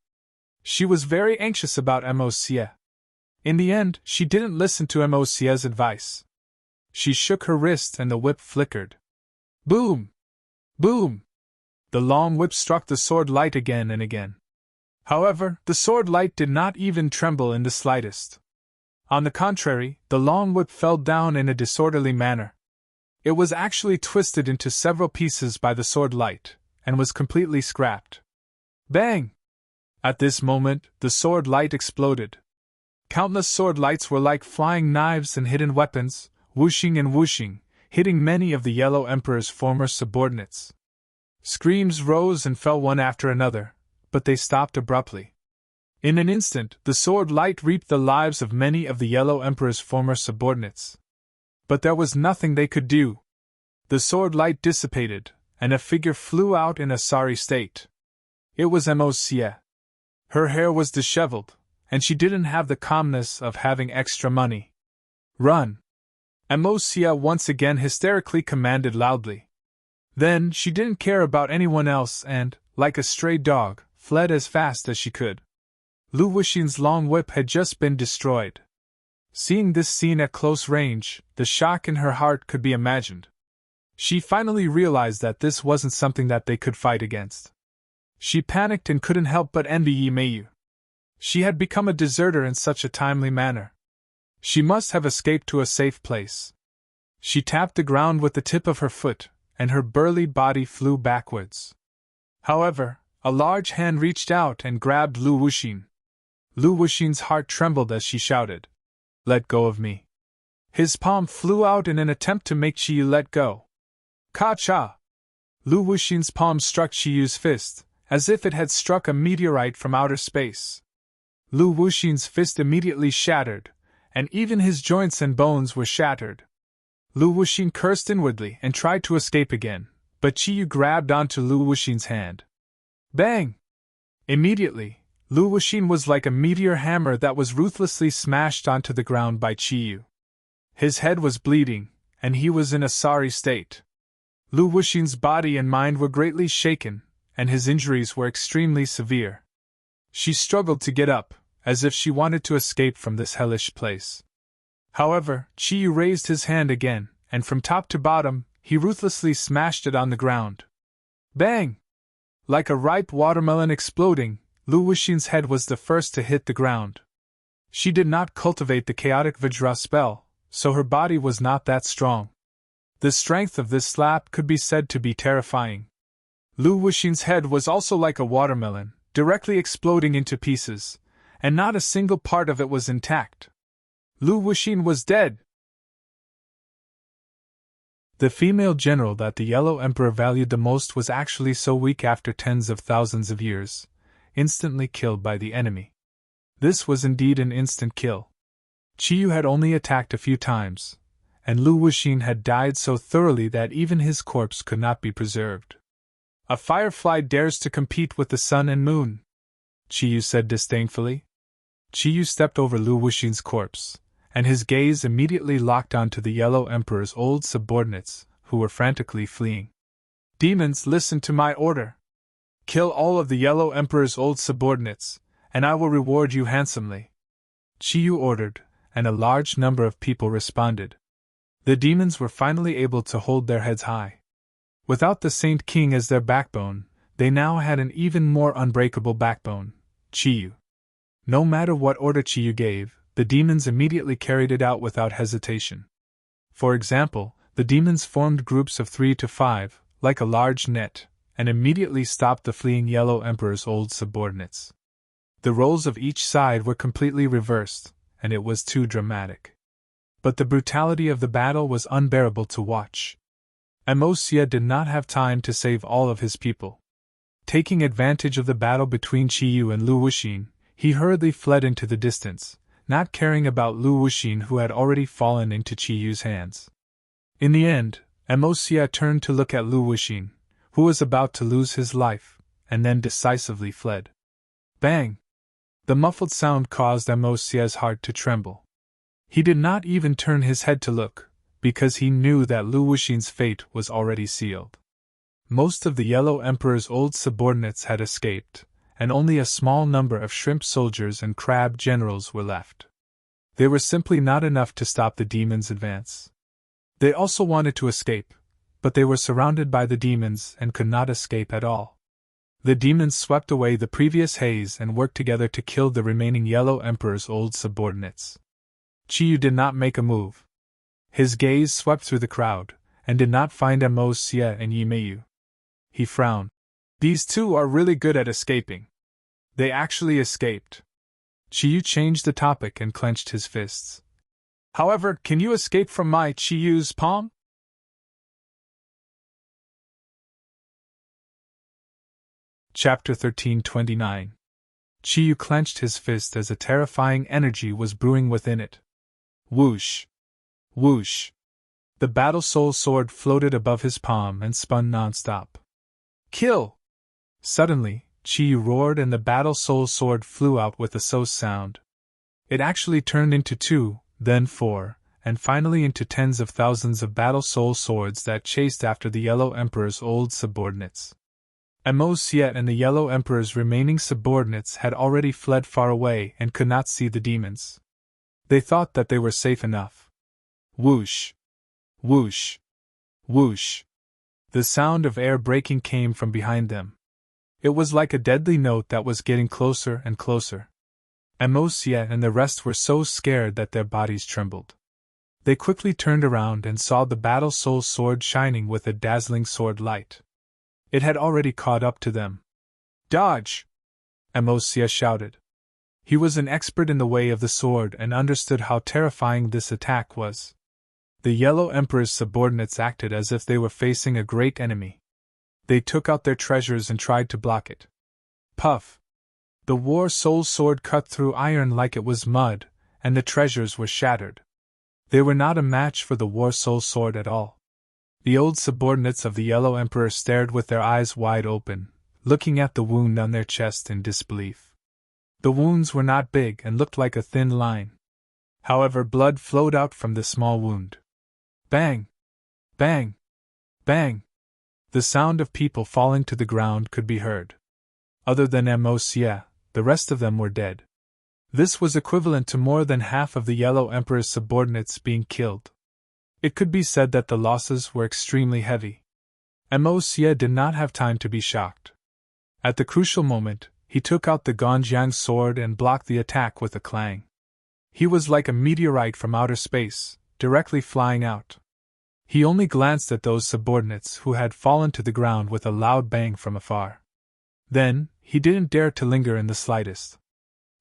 She was very anxious about Mosia. In the end, she didn't listen to Mosia's advice. She shook her wrist and the whip flickered. Boom! Boom! The long whip struck the sword light again and again. However, the sword light did not even tremble in the slightest. On the contrary, the long whip fell down in a disorderly manner. It was actually twisted into several pieces by the sword light, and was completely scrapped. Bang! At this moment, the sword light exploded. Countless sword lights were like flying knives and hidden weapons, whooshing and whooshing, hitting many of the Yellow Emperor's former subordinates. Screams rose and fell one after another, but they stopped abruptly. In an instant, the sword light reaped the lives of many of the Yellow Emperor's former subordinates. But there was nothing they could do. The sword light dissipated, and a figure flew out in a sorry state. It was Mosia. Her hair was disheveled, and she didn't have the calmness of having extra money. Run! Mosia once again hysterically commanded loudly. Then she didn't care about anyone else and, like a stray dog, fled as fast as she could. Lu Wuxing's long whip had just been destroyed. Seeing this scene at close range, the shock in her heart could be imagined. She finally realized that this wasn't something that they could fight against. She panicked and couldn't help but envy Yi Meiyu. She had become a deserter in such a timely manner. She must have escaped to a safe place. She tapped the ground with the tip of her foot, and her burly body flew backwards. However, a large hand reached out and grabbed Lu Wuxing. Lu Wuxing's heart trembled as she shouted, "Let go of me." His palm flew out in an attempt to make Chiyu let go. Ka-cha! Lu Wuxing's palm struck Chiyu's fist, as if it had struck a meteorite from outer space. Lu Wuxing's fist immediately shattered, and even his joints and bones were shattered. Lu Wuxing cursed inwardly and tried to escape again, but Chiyu grabbed onto Lu Wuxing's hand. Bang! Immediately, Lu Wuxin was like a meteor hammer that was ruthlessly smashed onto the ground by Qiyu. His head was bleeding, and he was in a sorry state. Lu Wuxin's body and mind were greatly shaken, and his injuries were extremely severe. She struggled to get up, as if she wanted to escape from this hellish place. However, Qiyu raised his hand again, and from top to bottom, he ruthlessly smashed it on the ground. Bang! Like a ripe watermelon exploding, Lu Wuxin's head was the first to hit the ground. She did not cultivate the chaotic Vajra spell, so her body was not that strong. The strength of this slap could be said to be terrifying. Lu Wuxin's head was also like a watermelon, directly exploding into pieces, and not a single part of it was intact. Lu Wuxin was dead! The female general that the Yellow Emperor valued the most was actually so weak after tens of thousands of years, instantly killed by the enemy. This was indeed an instant kill. Qiyu had only attacked a few times, and Lu Wuxin had died so thoroughly that even his corpse could not be preserved. A firefly dares to compete with the sun and moon, Qiyu said disdainfully. Qiyu stepped over Lu Wuxin's corpse, and his gaze immediately locked onto the Yellow Emperor's old subordinates, who were frantically fleeing. Demons, listen to my order. Kill all of the Yellow Emperor's old subordinates, and I will reward you handsomely. Qiyu ordered, and a large number of people responded. The demons were finally able to hold their heads high. Without the Saint King as their backbone, they now had an even more unbreakable backbone, Qiyu. No matter what order Qiyu gave, the demons immediately carried it out without hesitation. For example, the demons formed groups of 3 to 5, like a large net, and immediately stopped the fleeing Yellow Emperor's old subordinates. The roles of each side were completely reversed, and it was too dramatic. But the brutality of the battle was unbearable to watch. Amosia did not have time to save all of his people. Taking advantage of the battle between Qiyu and Lu Wuxin, he hurriedly fled into the distance, not caring about Lu Wuxin who had already fallen into Qiyu's hands. In the end, Amosia turned to look at Lu Wuxin, who was about to lose his life, and then decisively fled. Bang! The muffled sound caused Amosia's heart to tremble. He did not even turn his head to look, because he knew that Lu Wuxin's fate was already sealed. Most of the Yellow Emperor's old subordinates had escaped, and only a small number of shrimp soldiers and crab generals were left. They were simply not enough to stop the demons' advance. They also wanted to escape, but they were surrounded by the demons and could not escape at all. The demons swept away the previous haze and worked together to kill the remaining Yellow Emperor's old subordinates. Qiyu did not make a move. His gaze swept through the crowd, and did not find Amosia and Yimeiyu. He frowned. These two are really good at escaping. They actually escaped. Qiyu changed the topic and clenched his fists. However, can you escape from my Qiyu's palm? Chapter 13:29. Qiyu clenched his fist as a terrifying energy was brewing within it. Whoosh! Whoosh! The Battle Soul Sword floated above his palm and spun non-stop. Kill! Suddenly, Qiyu roared and the Battle Soul Sword flew out with a so sound. It actually turned into 2, then 4, and finally into tens of thousands of Battle Soul Swords that chased after the Yellow Emperor's old subordinates. Amosia and the Yellow Emperor's remaining subordinates had already fled far away and could not see the demons. They thought that they were safe enough. Whoosh! Whoosh! Whoosh! The sound of air breaking came from behind them. It was like a deadly note that was getting closer and closer. Amosia and the rest were so scared that their bodies trembled. They quickly turned around and saw the Battle Soul Sword shining with a dazzling sword light. It had already caught up to them. Dodge! Amosia shouted. He was an expert in the way of the sword and understood how terrifying this attack was. The Yellow Emperor's subordinates acted as if they were facing a great enemy. They took out their treasures and tried to block it. Puff! The War Soul Sword cut through iron like it was mud, and the treasures were shattered. They were not a match for the War Soul Sword at all. The old subordinates of the Yellow Emperor stared with their eyes wide open, looking at the wound on their chest in disbelief. The wounds were not big and looked like a thin line. However, blood flowed out from the small wound. Bang! Bang! Bang! The sound of people falling to the ground could be heard. Other than Monsieur, the rest of them were dead. This was equivalent to more than half of the Yellow Emperor's subordinates being killed. It could be said that the losses were extremely heavy. Monsieur did not have time to be shocked. At the crucial moment, he took out the Gonjiang sword and blocked the attack with a clang. He was like a meteorite from outer space, directly flying out. He only glanced at those subordinates who had fallen to the ground with a loud bang from afar. Then, he didn't dare to linger in the slightest.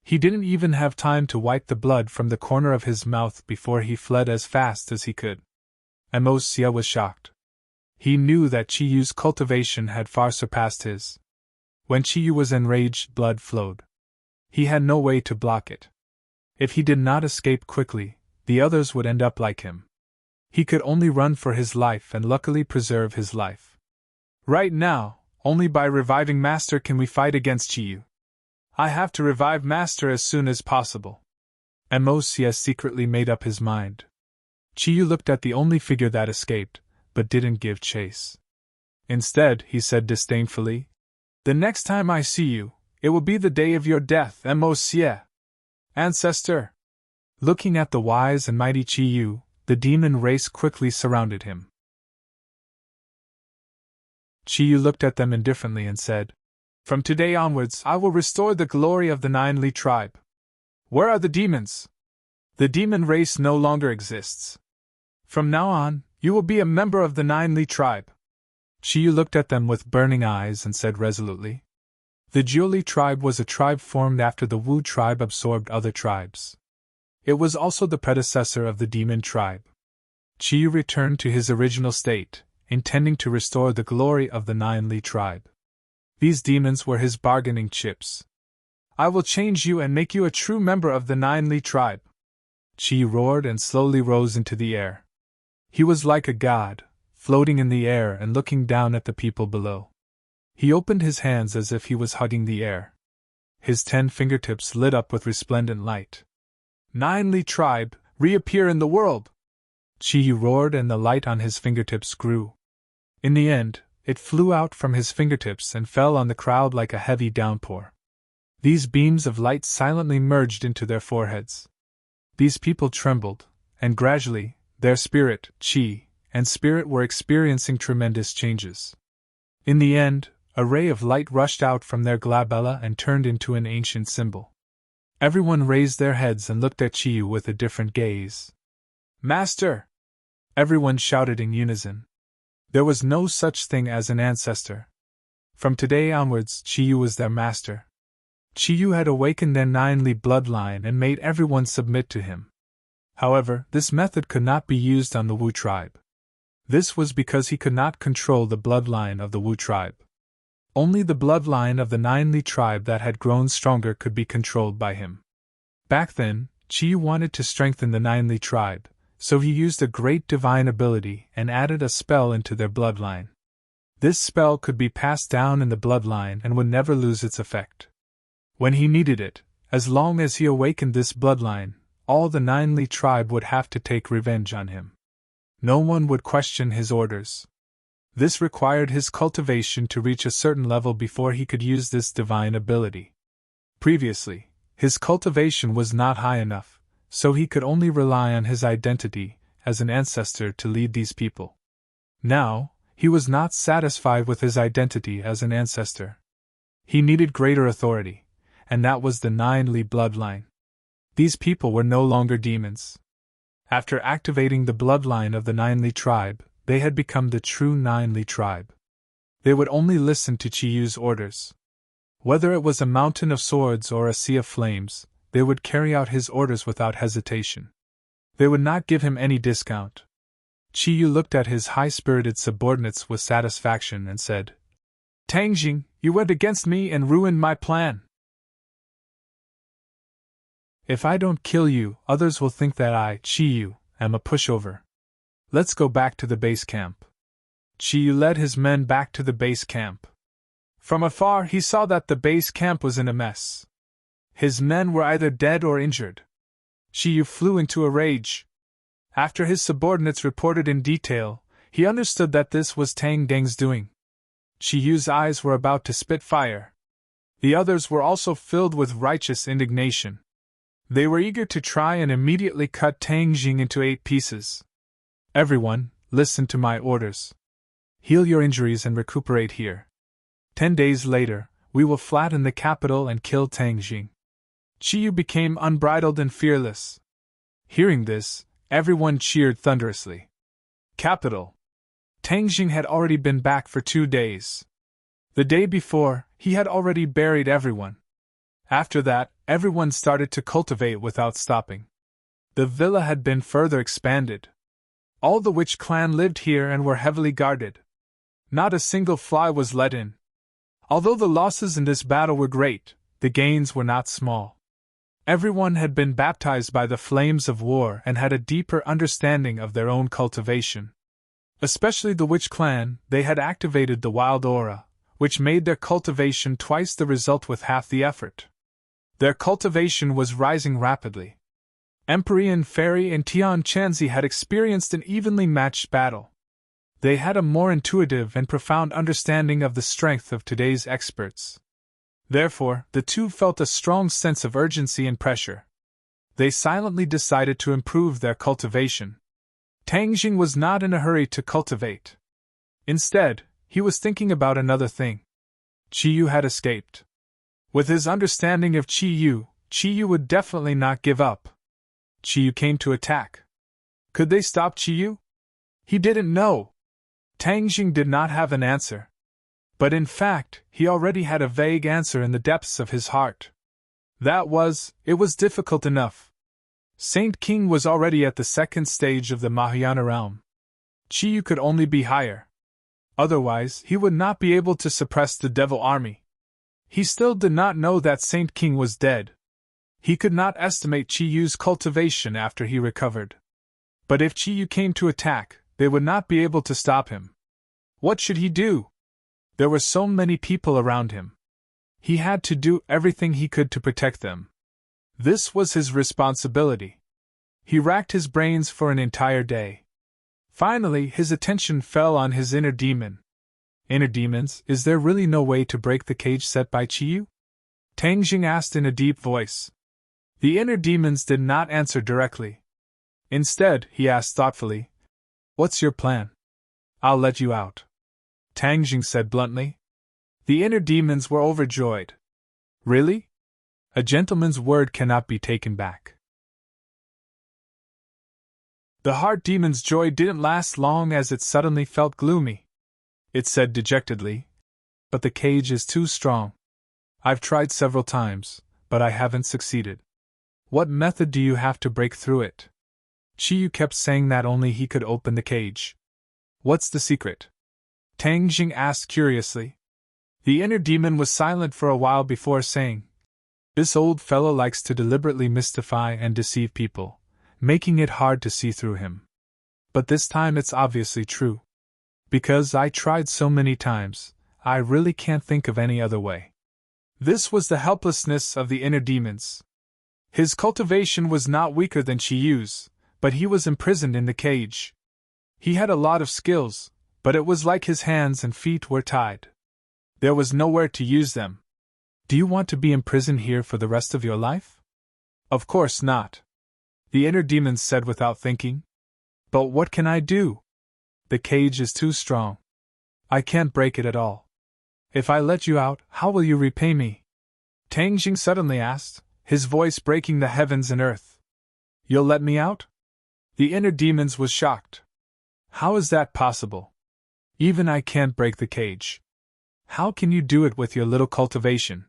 He didn't even have time to wipe the blood from the corner of his mouth before he fled as fast as he could. Monsieur was shocked. He knew that Chiyu's cultivation had far surpassed his. When Chiyu was enraged, blood flowed. He had no way to block it. If he did not escape quickly, the others would end up like him. He could only run for his life and luckily preserve his life. Right now, only by reviving Master can we fight against Chiyu. I have to revive Master as soon as possible. Monsieur secretly made up his mind. Chiyu looked at the only figure that escaped, but didn't give chase. Instead, he said disdainfully, "The next time I see you, it will be the day of your death, Monsieur. Ancestor." Looking at the wise and mighty Chiyu, the demon race quickly surrounded him. Chiyu looked at them indifferently and said, "From today onwards, I will restore the glory of the Nine Li tribe. Where are the demons? The demon race no longer exists. From now on, you will be a member of the Nine Li tribe." Chiyu looked at them with burning eyes and said resolutely, "The Jiuli tribe was a tribe formed after the Wu tribe absorbed other tribes. It was also the predecessor of the demon tribe." Chiyu returned to his original state, intending to restore the glory of the Nine Li tribe. These demons were his bargaining chips. "I will change you and make you a true member of the Nine Li tribe." Chiyu roared and slowly rose into the air. He was like a god, floating in the air and looking down at the people below. He opened his hands as if he was hugging the air. His 10 fingertips lit up with resplendent light. "Nine Li tribe, reappear in the world!" Chiyu roared and the light on his fingertips grew. In the end, it flew out from his fingertips and fell on the crowd like a heavy downpour. These beams of light silently merged into their foreheads. These people trembled, and gradually, their spirit, chi, and spirit were experiencing tremendous changes. In the end, a ray of light rushed out from their glabella and turned into an ancient symbol. Everyone raised their heads and looked at Chiyu with a different gaze. "Master!" Everyone shouted in unison. There was no such thing as an ancestor. From today onwards, Chiyu was their master. Chiyu had awakened their Nine Li bloodline and made everyone submit to him. However, this method could not be used on the Wu tribe. This was because he could not control the bloodline of the Wu tribe. Only the bloodline of the Nine Li tribe that had grown stronger could be controlled by him. Back then, Chiyu wanted to strengthen the Nine Li tribe, so he used a great divine ability and added a spell into their bloodline. This spell could be passed down in the bloodline and would never lose its effect. When he needed it, as long as he awakened this bloodline, all the Nine Li tribe would have to take revenge on him. No one would question his orders. This required his cultivation to reach a certain level before he could use this divine ability. Previously, his cultivation was not high enough, so he could only rely on his identity as an ancestor to lead these people. Now, he was not satisfied with his identity as an ancestor. He needed greater authority, and that was the Nine Li bloodline. These people were no longer demons. After activating the bloodline of the Nine Li tribe, they had become the true Nine Li tribe. They would only listen to Chiyu's orders. Whether it was a mountain of swords or a sea of flames, they would carry out his orders without hesitation. They would not give him any discount. Chiyu looked at his high-spirited subordinates with satisfaction and said, "Tangjing, you went against me and ruined my plan. If I don't kill you, others will think that I, Chiyu, am a pushover. Let's go back to the base camp." Chiyu led his men back to the base camp. From afar he saw that the base camp was in a mess. His men were either dead or injured. Qiyu flew into a rage. After his subordinates reported in detail, he understood that this was Tang Deng's doing. Qiyu's eyes were about to spit fire. The others were also filled with righteous indignation. They were eager to try and immediately cut Tang Jing into 8 pieces. Everyone, listen to my orders. Heal your injuries and recuperate here. 10 days later, we will flatten the capital and kill Tang Jing. Qiyu became unbridled and fearless. Hearing this, everyone cheered thunderously. Capital. Tang Jing had already been back for 2 days. The day before, he had already buried everyone. After that, everyone started to cultivate without stopping. The villa had been further expanded. All the witch clan lived here and were heavily guarded. Not a single fly was let in. Although the losses in this battle were great, the gains were not small. Everyone had been baptized by the flames of war and had a deeper understanding of their own cultivation. Especially the witch clan, they had activated the wild aura, which made their cultivation twice the result with half the effort. Their cultivation was rising rapidly. Empyrean Fairy and Tian Chanzi had experienced an evenly matched battle. They had a more intuitive and profound understanding of the strength of today's experts. Therefore, the two felt a strong sense of urgency and pressure. They silently decided to improve their cultivation. Tang Jing was not in a hurry to cultivate. Instead, he was thinking about another thing. Qiyu had escaped. With his understanding of Qiyu would definitely not give up. Qiyu came to attack. Could they stop Qiyu? He didn't know. Tang Jing did not have an answer. But in fact, he already had a vague answer in the depths of his heart. It was difficult enough. Saint King was already at the 2nd stage of the Mahayana realm. Qiyu could only be higher. Otherwise, he would not be able to suppress the devil army. He still did not know that Saint King was dead. He could not estimate Qiyu's cultivation after he recovered. But if Qiyu came to attack, they would not be able to stop him. What should he do? There were so many people around him. He had to do everything he could to protect them. This was his responsibility. He racked his brains for an entire day. Finally, his attention fell on his inner demon. Inner demons, is there really no way to break the cage set by Qiyu? Tang Jing asked in a deep voice. The inner demons did not answer directly. Instead, he asked thoughtfully, "What's your plan?" "I'll let you out," Tang Jing said bluntly. The inner demons were overjoyed. Really? A gentleman's word cannot be taken back. The heart demon's joy didn't last long as it suddenly felt gloomy. It said dejectedly, "But the cage is too strong. I've tried several times, but I haven't succeeded. What method do you have to break through it?" Qiyu kept saying that only he could open the cage. "What's the secret?" Tang Jing asked curiously. The inner demon was silent for a while before saying, "This old fellow likes to deliberately mystify and deceive people, making it hard to see through him. But this time it's obviously true. Because I tried so many times, I really can't think of any other way." This was the helplessness of the inner demons. His cultivation was not weaker than Qiyu's, but he was imprisoned in the cage. He had a lot of skills, but it was like his hands and feet were tied. There was nowhere to use them. "Do you want to be imprisoned here for the rest of your life?" "Of course not," the inner demons said without thinking. "But what can I do? The cage is too strong. I can't break it at all. If I let you out, how will you repay me?" Tang Jing suddenly asked, his voice breaking the heavens and earth. "You'll let me out?" The inner demons was shocked. "How is that possible? Even I can't break the cage. How can you do it with your little cultivation?"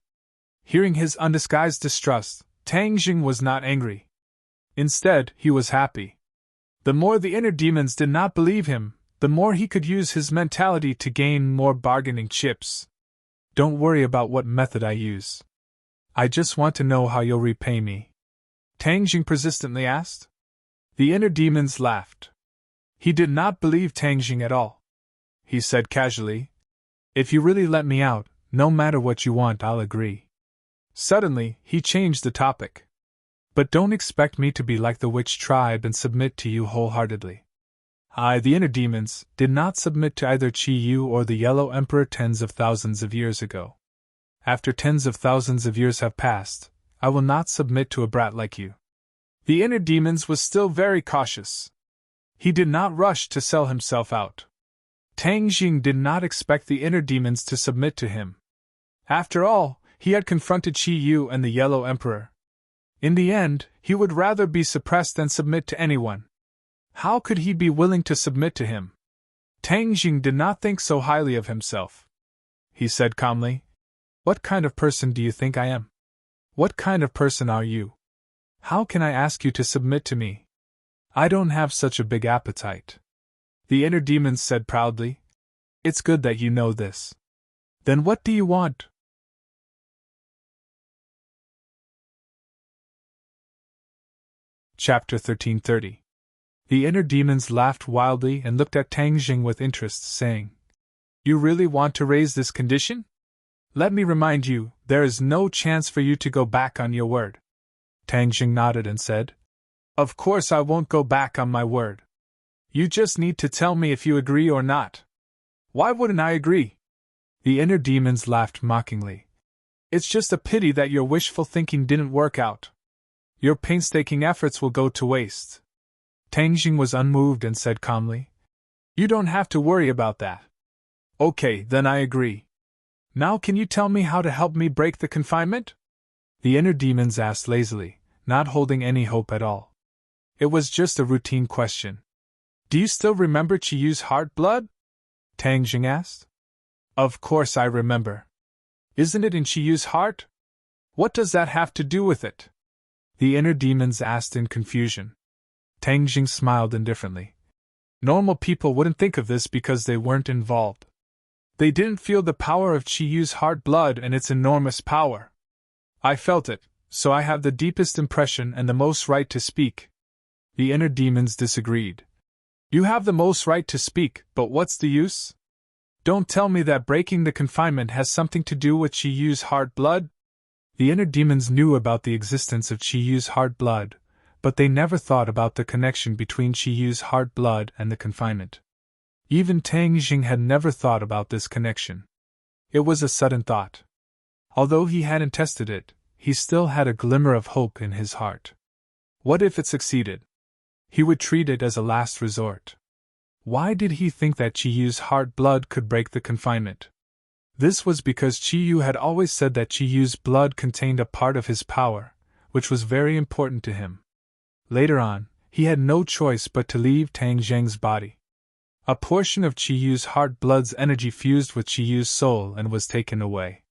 Hearing his undisguised distrust, Tang Jing was not angry. Instead, he was happy. The more the inner demons did not believe him, the more he could use his mentality to gain more bargaining chips. "Don't worry about what method I use. I just want to know how you'll repay me," Tang Jing persistently asked. The inner demons laughed. He did not believe Tang Jing at all. He said casually, "If you really let me out, No matter what you want, I'll agree. Suddenly, he changed the topic. But don't expect me to be like the witch tribe and submit to you wholeheartedly. I, the inner demons, did not submit to either Chi Yu or the Yellow Emperor tens of thousands of years ago. After tens of thousands of years have passed, I will not submit to a brat like you. The inner demons was still very cautious. He did not rush to sell himself out. Tang Jing did not expect the inner demons to submit to him. After all, he had confronted Chi Yu and the Yellow Emperor. In the end, he would rather be suppressed than submit to anyone. How could he be willing to submit to him? Tang Jing did not think so highly of himself. He said calmly, "What kind of person do you think I am? What kind of person are you? How can I ask you to submit to me? I don't have such a big appetite." The inner demons said proudly, "It's good that you know this. Then what do you want?" Chapter 1330. The inner demons laughed wildly and looked at Tang Jing with interest, saying, "You really want to raise this condition? Let me remind you, there is no chance for you to go back on your word." Tang Jing nodded and said, "Of course I won't go back on my word. You just need to tell me if you agree or not." "Why wouldn't I agree?" The inner demons laughed mockingly. "It's just a pity that your wishful thinking didn't work out. Your painstaking efforts will go to waste." Tang Jing was unmoved and said calmly, "You don't have to worry about that." "Okay, then I agree. Now can you tell me how to help me break the confinement?" The inner demons asked lazily, not holding any hope at all. It was just a routine question. "Do you still remember Chi Yu's heart blood?" Tang Jing asked. "Of course I remember. Isn't it in Chi Yu's heart? What does that have to do with it?" The inner demons asked in confusion. Tang Jing smiled indifferently. Normal people wouldn't think of this because they weren't involved. They didn't feel the power of Chi Yu's heart blood and its enormous power. "I felt it, so I have the deepest impression and the most right to speak." The inner demons disagreed. "You have the most right to speak, but what's the use? Don't tell me that breaking the confinement has something to do with Chi Yu's heart blood." The inner demons knew about the existence of Chi Yu's heart blood, but they never thought about the connection between Chi Yu's heart blood and the confinement. Even Tang Jing had never thought about this connection. It was a sudden thought. Although he hadn't tested it, he still had a glimmer of hope in his heart. What if it succeeded? He would treat it as a last resort. Why did he think that Chi Yu's heart blood could break the confinement? This was because Chi Yu had always said that Chi Yu's blood contained a part of his power, which was very important to him. Later on, he had no choice but to leave Tang Jing's body. A portion of Chi Yu's heart blood's energy fused with Chi Yu's soul and was taken away.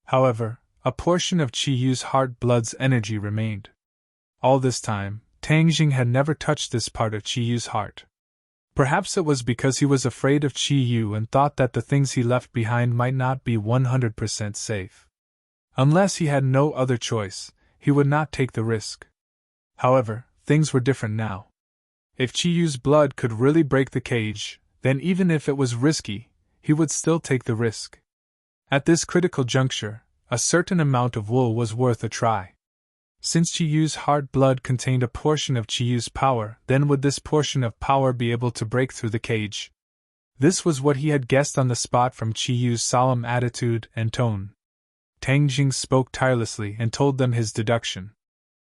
However, a portion of Chi Yu's heart blood's energy remained. All this time, Tang Jing had never touched this part of Chi Yu's heart. Perhaps it was because he was afraid of Chi Yu and thought that the things he left behind might not be 100% safe. Unless he had no other choice, he would not take the risk. However, things were different now. If Chi Yu's blood could really break the cage, then even if it was risky, he would still take the risk. At this critical juncture, a certain amount of wool was worth a try. Since Chi Yu's heart blood contained a portion of Chi Yu's power, then would this portion of power be able to break through the cage? This was what he had guessed on the spot from Chi Yu's solemn attitude and tone. Tang Jing spoke tirelessly and told them his deduction.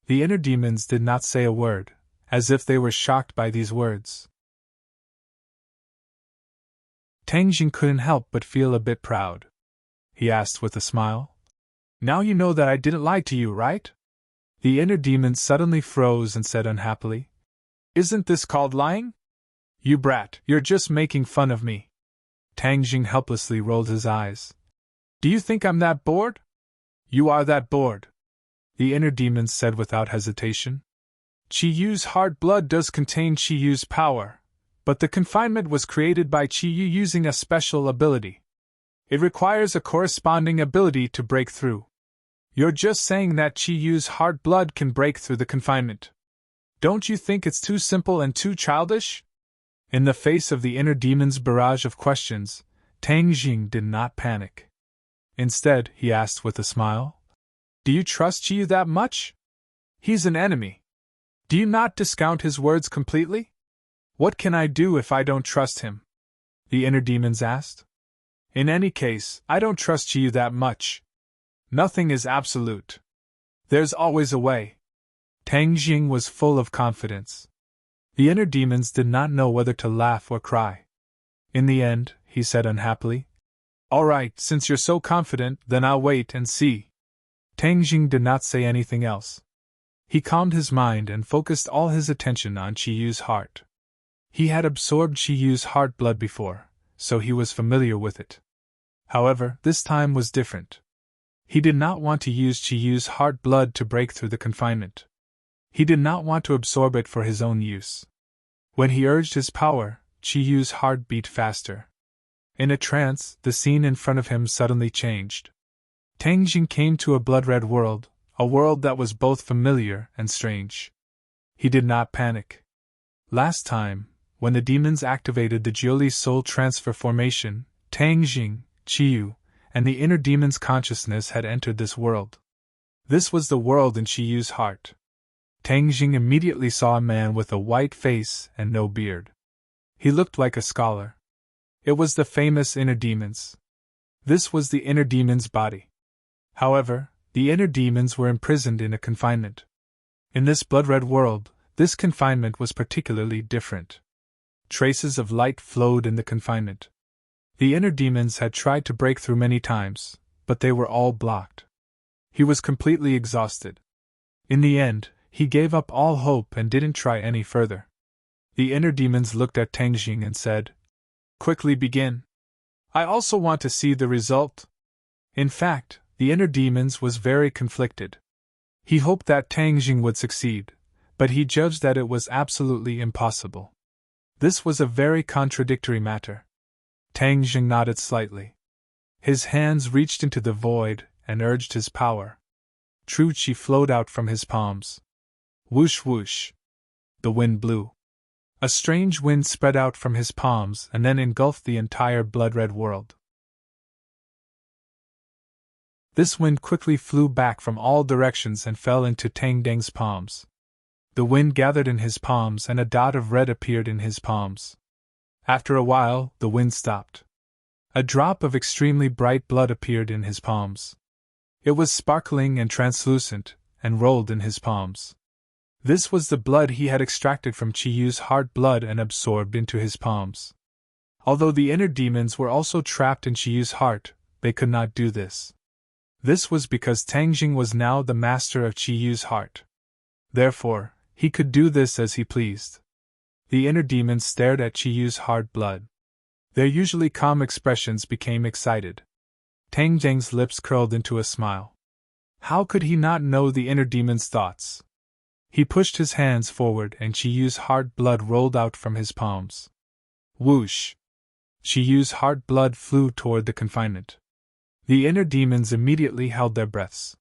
The inner demons did not say a word, as if they were shocked by these words. Tang Jing couldn't help but feel a bit proud. He asked with a smile, "Now you know that I didn't lie to you, right?" The inner demon suddenly froze and said unhappily, "Isn't this called lying? You brat, you're just making fun of me." Tang Jing helplessly rolled his eyes. "Do you think I'm that bored?" "You are that bored," the inner demon said without hesitation. "Chi Yu's heart blood does contain Chi Yu's power, but the confinement was created by Chi Yu using a special ability. It requires a corresponding ability to break through. You're just saying that Chi Yu's heart blood can break through the confinement. Don't you think it's too simple and too childish?" In the face of the inner demon's barrage of questions, Tang Jing did not panic. Instead, he asked with a smile, "Do you trust Chiyu that much? He's an enemy. Do you not discount his words completely? What can I do if I don't trust him?" the inner demons asked. "In any case, I don't trust Chiyu that much. Nothing is absolute. There's always a way." Tang Jing was full of confidence. The inner demons did not know whether to laugh or cry. In the end, he said unhappily, "All right, since you're so confident, then I'll wait and see." Tang Jing did not say anything else. He calmed his mind and focused all his attention on Chiyu's heart. He had absorbed Chiyu's heart blood before, so he was familiar with it. However, this time was different. He did not want to use Chiyu's heart blood to break through the confinement. He did not want to absorb it for his own use. When he urged his power, Chiyu's heart beat faster. In a trance, the scene in front of him suddenly changed. Tang Jing came to a blood-red world, a world that was both familiar and strange. He did not panic. Last time, when the demons activated the Jiuli soul transfer formation, Tang Jing, Chiyu, and the inner demon's consciousness had entered this world. This was the world in Chiyu's heart. Tang Jing immediately saw a man with a white face and no beard. He looked like a scholar. It was the famous inner demons. This was the inner demon's body. However, the inner demons were imprisoned in a confinement. In this blood-red world, this confinement was particularly different. Traces of light flowed in the confinement. The inner demons had tried to break through many times, but they were all blocked. He was completely exhausted. In the end, he gave up all hope and didn't try any further. The inner demons looked at Tang Jing and said, "Quickly begin. I also want to see the result." In fact, the inner demons was very conflicted. He hoped that Tang Jing would succeed, but he judged that it was absolutely impossible. This was a very contradictory matter. Tang Jing nodded slightly. His hands reached into the void and urged his power. True Qi flowed out from his palms. Whoosh whoosh. The wind blew. A strange wind spread out from his palms and then engulfed the entire blood-red world. This wind quickly flew back from all directions and fell into Tang Deng's palms. The wind gathered in his palms and a dot of red appeared in his palms. After a while, the wind stopped. A drop of extremely bright blood appeared in his palms. It was sparkling and translucent, and rolled in his palms. This was the blood he had extracted from Chiyu's heart blood and absorbed into his palms. Although the inner demons were also trapped in Chiyu's heart, they could not do this. This was because Tang Jing was now the master of Chiyu's heart. Therefore, he could do this as he pleased. The inner demons stared at Chiyu's heart blood. Their usually calm expressions became excited. Tang Jing's lips curled into a smile. How could he not know the inner demon's thoughts? He pushed his hands forward and Chiyu's heart blood rolled out from his palms. Whoosh! Chiyu's heart blood flew toward the confinement. The inner demons immediately held their breaths.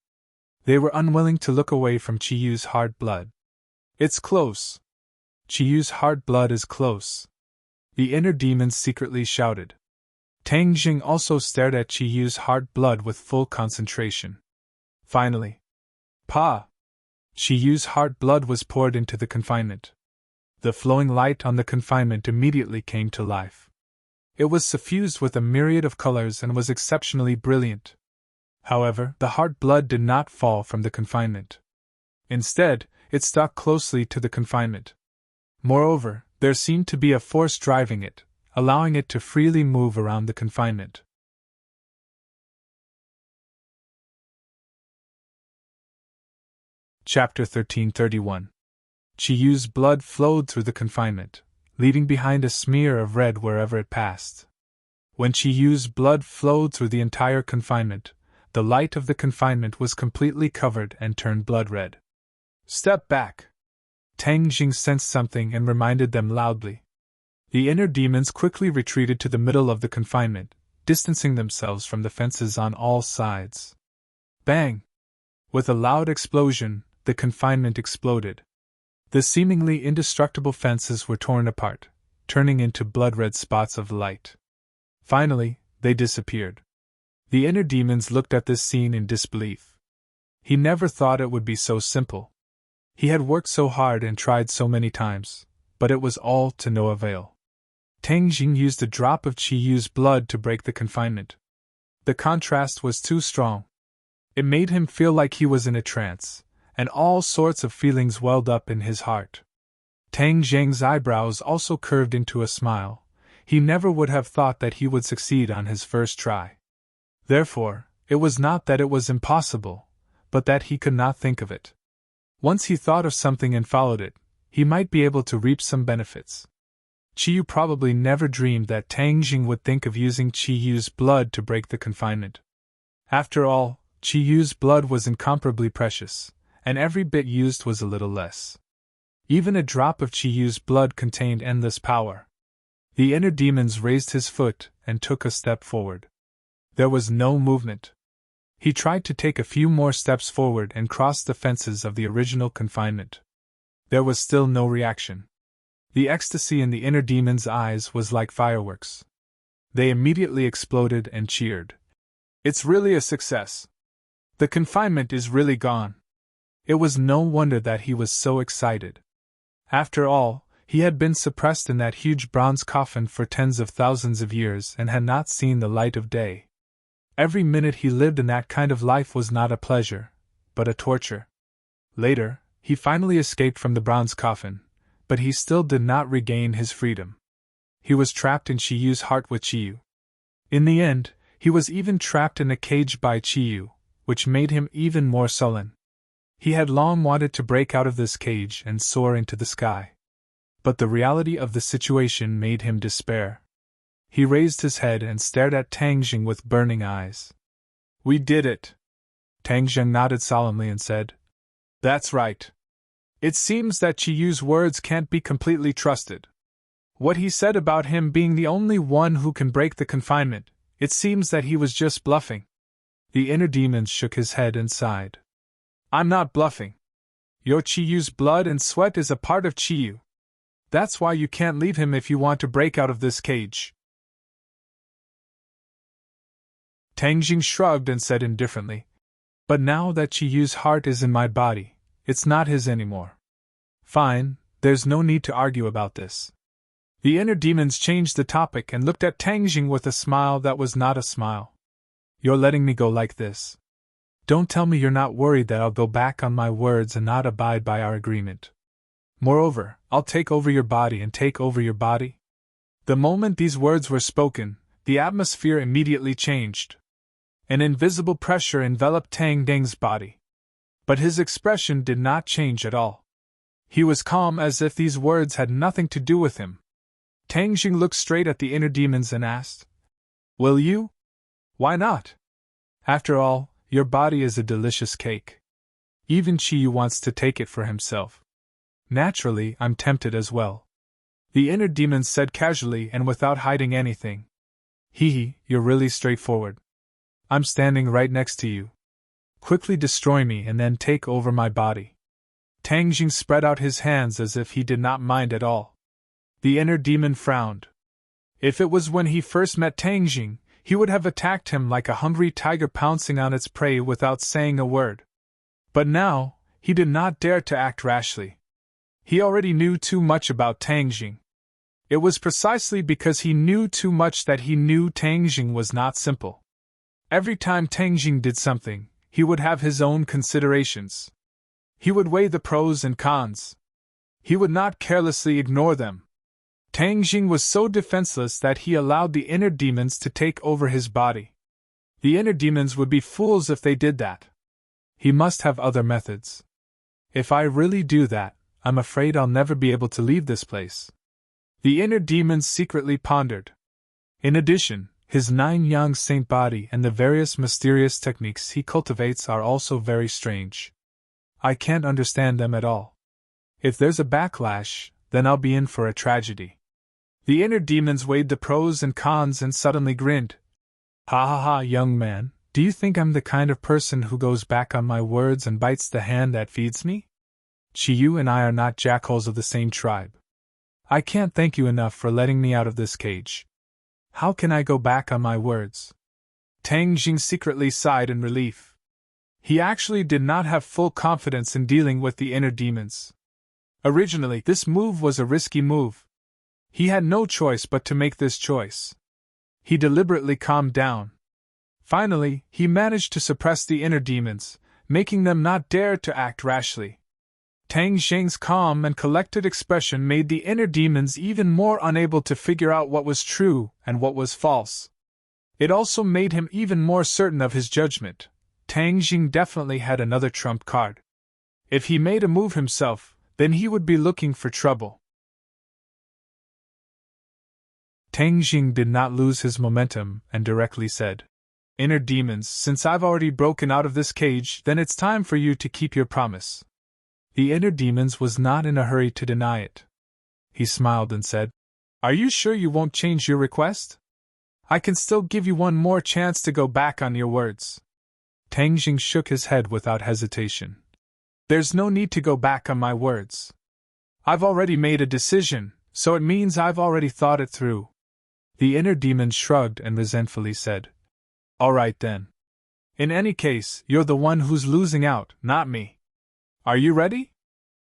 They were unwilling to look away from Chiyu's heart blood. "It's close. Chiyu's heart blood is close," the inner demons secretly shouted. Tang Jing also stared at Chiyu's heart blood with full concentration. Finally, "Pa!" Chiyu's heart blood was poured into the confinement. The flowing light on the confinement immediately came to life. It was suffused with a myriad of colors and was exceptionally brilliant. However, the heart blood did not fall from the confinement. Instead, it stuck closely to the confinement. Moreover, there seemed to be a force driving it, allowing it to freely move around the confinement. Chapter 1331. Chiyu's blood flowed through the confinement, leaving behind a smear of red wherever it passed. When Chiyu's blood flowed through the entire confinement, the light of the confinement was completely covered and turned blood red. "Step back!" Tang Jing sensed something and reminded them loudly. The inner demons quickly retreated to the middle of the confinement, distancing themselves from the fences on all sides. Bang! With a loud explosion, the confinement exploded. The seemingly indestructible fences were torn apart, turning into blood-red spots of light. Finally, they disappeared. The inner demons looked at this scene in disbelief. He never thought it would be so simple. He had worked so hard and tried so many times, but it was all to no avail. Tang Jing used a drop of Qi Yu's blood to break the confinement. The contrast was too strong. It made him feel like he was in a trance, and all sorts of feelings welled up in his heart. Tang Zheng's eyebrows also curved into a smile. He never would have thought that he would succeed on his first try. Therefore, it was not that it was impossible, but that he could not think of it. Once he thought of something and followed it, he might be able to reap some benefits. Qi Yu probably never dreamed that Tang Jing would think of using Qi Yu's blood to break the confinement. After all, Qi Yu's blood was incomparably precious, and every bit used was a little less. Even a drop of Qi Yu's blood contained endless power. The inner demons raised his foot and took a step forward. There was no movement. He tried to take a few more steps forward and cross the fences of the original confinement. There was still no reaction. The ecstasy in the inner demon's eyes was like fireworks. They immediately exploded and cheered. "It's really a success. The confinement is really gone." It was no wonder that he was so excited. After all, he had been suppressed in that huge bronze coffin for tens of thousands of years and had not seen the light of day. Every minute he lived in that kind of life was not a pleasure, but a torture. Later, he finally escaped from the bronze coffin, but he still did not regain his freedom. He was trapped in Qi Yu's heart with Qi Yu. In the end, he was even trapped in a cage by Qi Yu, which made him even more sullen. He had long wanted to break out of this cage and soar into the sky. But the reality of the situation made him despair. He raised his head and stared at Tang Jing with burning eyes. "We did it." Tang Jing nodded solemnly and said, "That's right. It seems that Qi Yu's words can't be completely trusted. What he said about him being the only one who can break the confinement, it seems that he was just bluffing." The inner demon shook his head and sighed. "I'm not bluffing. Your Qi Yu's blood and sweat is a part of Qi Yu. That's why you can't leave him if you want to break out of this cage." Tang Jing shrugged and said indifferently, "But now that Qi Yu's heart is in my body, it's not his anymore. Fine, there's no need to argue about this." The inner demons changed the topic and looked at Tang Jing with a smile that was not a smile. "You're letting me go like this. Don't tell me you're not worried that I'll go back on my words and not abide by our agreement. Moreover, I'll take over your body and take over your body?" The moment these words were spoken, the atmosphere immediately changed. An invisible pressure enveloped Tang Deng's body. But his expression did not change at all. He was calm as if these words had nothing to do with him. Tang Jing looked straight at the inner demons and asked, "Will you? Why not? After all, your body is a delicious cake. Even Qi Yu wants to take it for himself. Naturally, I'm tempted as well." The inner demons said casually and without hiding anything, "Hee, you're really straightforward. I'm standing right next to you. Quickly destroy me and then take over my body." Tang Jing spread out his hands as if he did not mind at all. The inner demon frowned. If it was when he first met Tang Jing, he would have attacked him like a hungry tiger pouncing on its prey without saying a word. But now, he did not dare to act rashly. He already knew too much about Tang Jing. It was precisely because he knew too much that he knew Tang Jing was not simple. Every time Tang Jing did something, he would have his own considerations. He would weigh the pros and cons. He would not carelessly ignore them. Tang Jing was so defenseless that he allowed the inner demons to take over his body. The inner demons would be fools if they did that. He must have other methods. If I really do that, I'm afraid I'll never be able to leave this place. The inner demons secretly pondered. In addition, his 9-yang saint body and the various mysterious techniques he cultivates are also very strange. I can't understand them at all. If there's a backlash, then I'll be in for a tragedy. The inner demons weighed the pros and cons and suddenly grinned. "Ha ha ha, young man, do you think I'm the kind of person who goes back on my words and bites the hand that feeds me? Qi Yu and I are not jackals of the same tribe. I can't thank you enough for letting me out of this cage. How can I go back on my words?" Tang Jing secretly sighed in relief. He actually did not have full confidence in dealing with the inner demons. Originally, this move was a risky move. He had no choice but to make this choice. He deliberately calmed down. Finally, he managed to suppress the inner demons, making them not dare to act rashly. Tang Jing's calm and collected expression made the inner demons even more unable to figure out what was true and what was false. It also made him even more certain of his judgment. Tang Jing definitely had another trump card. If he made a move himself, then he would be looking for trouble. Tang Jing did not lose his momentum and directly said, "Inner demons, since I've already broken out of this cage, then it's time for you to keep your promise." The inner demons was not in a hurry to deny it. He smiled and said, "Are you sure you won't change your request? I can still give you one more chance to go back on your words." Tang Jing shook his head without hesitation. "There's no need to go back on my words. I've already made a decision, so it means I've already thought it through." The inner demon shrugged and resentfully said, "All right then. In any case, you're the one who's losing out, not me. Are you ready?"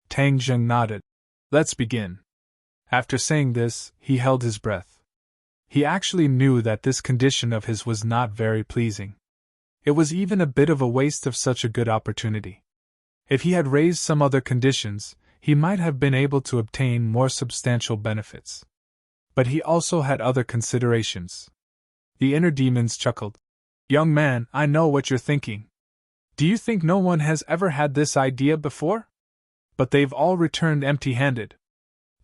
Tang Jing nodded. "Let's begin." After saying this, he held his breath. He actually knew that this condition of his was not very pleasing. It was even a bit of a waste of such a good opportunity. If he had raised some other conditions, he might have been able to obtain more substantial benefits. But he also had other considerations. The inner demons chuckled. "Young man, I know what you're thinking. Do you think no one has ever had this idea before? But they've all returned empty-handed.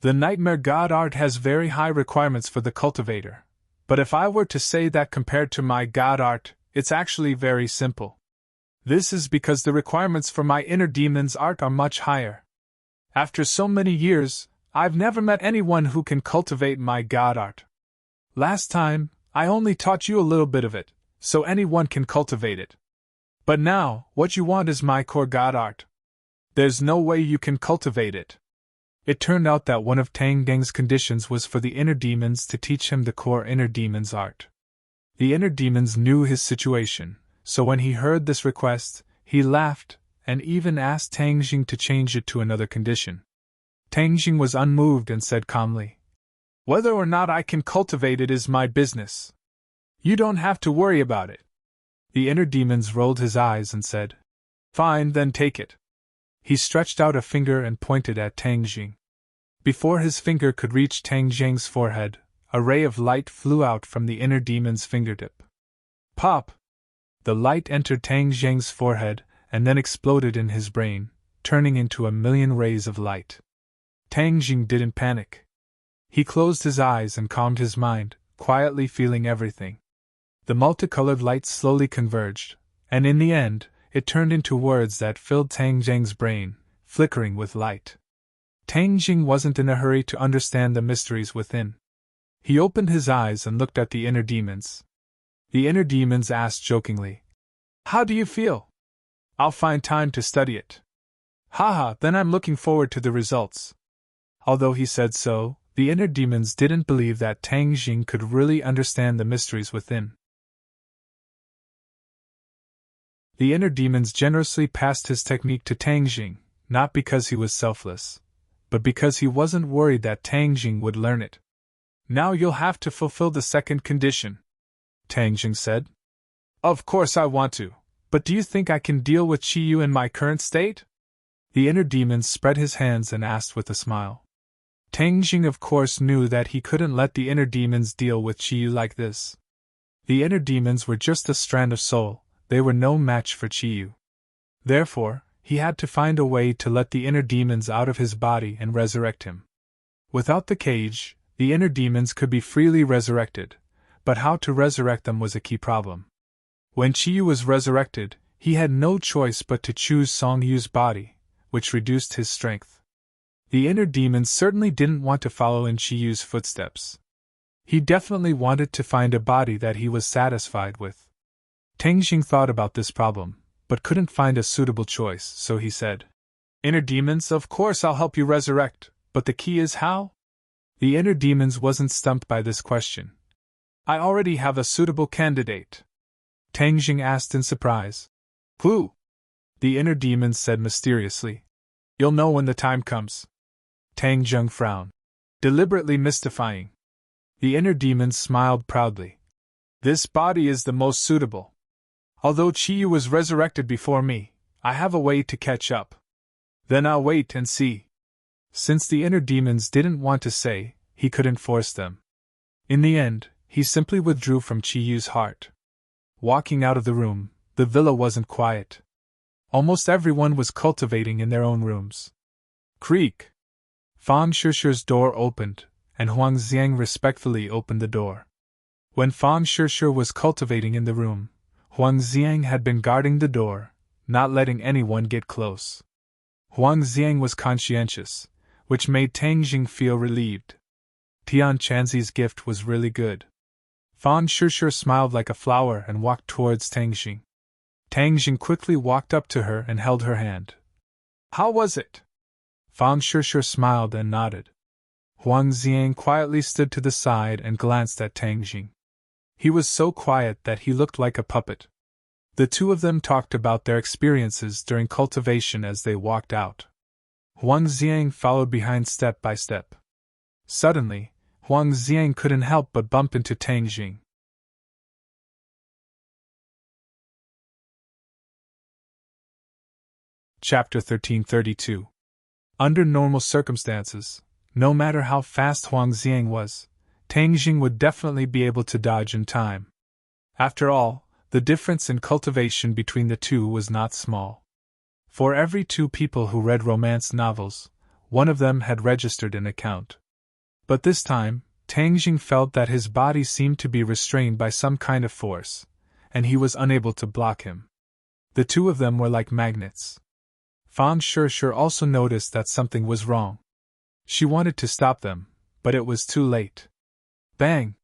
The Nightmare God art has very high requirements for the cultivator, but if I were to say that compared to my God art, it's actually very simple. This is because the requirements for my inner demon's art are much higher. After so many years, I've never met anyone who can cultivate my God art. Last time, I only taught you a little bit of it, so anyone can cultivate it. But now, what you want is my core God art. There's no way you can cultivate it." It turned out that one of Tang Jing's conditions was for the inner demons to teach him the core inner demon's art. The inner demons knew his situation, so when he heard this request, he laughed, and even asked Tang Jing to change it to another condition. Tang Jing was unmoved and said calmly, "Whether or not I can cultivate it is my business. You don't have to worry about it." The inner demons rolled his eyes and said, "Fine, then take it." He stretched out a finger and pointed at Tang Jing. Before his finger could reach Tang Jing's forehead, a ray of light flew out from the inner demon's fingertip. Pop! The light entered Tang Jing's forehead and then exploded in his brain, turning into a million rays of light. Tang Jing didn't panic. He closed his eyes and calmed his mind, quietly feeling everything. The multicolored light slowly converged, and in the end, it turned into words that filled Tang Jing's brain, flickering with light. Tang Jing wasn't in a hurry to understand the mysteries within. He opened his eyes and looked at the inner demons. The inner demons asked jokingly, "How do you feel?" "I'll find time to study it." "Haha, then I'm looking forward to the results." Although he said so, the inner demons didn't believe that Tang Jing could really understand the mysteries within. The inner demons generously passed his technique to Tang Jing, not because he was selfless, but because he wasn't worried that Tang Jing would learn it. "Now you'll have to fulfill the second condition," Tang Jing said. "Of course I want to, but do you think I can deal with Qiyu in my current state?" The inner demon spread his hands and asked with a smile. Tang Jing of course knew that he couldn't let the inner demons deal with Qiyu like this. The inner demons were just a strand of soul, they were no match for Qiyu. Therefore, he had to find a way to let the inner demons out of his body and resurrect him. Without the cage, the inner demons could be freely resurrected, but how to resurrect them was a key problem. When Qiyu was resurrected, he had no choice but to choose Song Yu's body, which reduced his strength. The inner demons certainly didn't want to follow in Qiyu's footsteps. He definitely wanted to find a body that he was satisfied with. Tang Jing thought about this problem, but couldn't find a suitable choice, so he said, "Inner demons, of course I'll help you resurrect, but the key is how?" The inner demons wasn't stumped by this question. "I already have a suitable candidate." Tang Jing asked in surprise. Who? The inner demon said mysteriously. You'll know when the time comes. Tang Jing frowned, deliberately mystifying. The inner demon smiled proudly. This body is the most suitable. Although Chiyu was resurrected before me, I have a way to catch up. Then I'll wait and see. Since the inner demons didn't want to say, he couldn't force them. In the end, he simply withdrew from Chiyu's heart. Walking out of the room, the villa wasn't quiet. Almost everyone was cultivating in their own rooms. Creak! Fang Shishi's door opened, and Huang Xiang respectfully opened the door. When Fang Shishi was cultivating in the room, Huang Xiang had been guarding the door, not letting anyone get close. Huang Xiang was conscientious, which made Tang Jing feel relieved. Tian Chanzi's gift was really good. Fang Shishi smiled like a flower and walked towards Tang Jing. Tang Jing quickly walked up to her and held her hand. How was it? Fang Shishi smiled and nodded. Huang Xiang quietly stood to the side and glanced at Tang Jing. He was so quiet that he looked like a puppet. The two of them talked about their experiences during cultivation as they walked out. Huang Xiang followed behind step by step. Suddenly, Huang Xiang couldn't help but bump into Tang Jing. Chapter 1332. Under normal circumstances, no matter how fast Huang Xiang was, Tang Jing would definitely be able to dodge in time. After all, the difference in cultivation between the two was not small. For every 2 people who read romance novels, one of them had registered an account. But this time, Tang Jing felt that his body seemed to be restrained by some kind of force, and he was unable to block him. The two of them were like magnets. Fang Shishi also noticed that something was wrong. She wanted to stop them, but it was too late. Bang!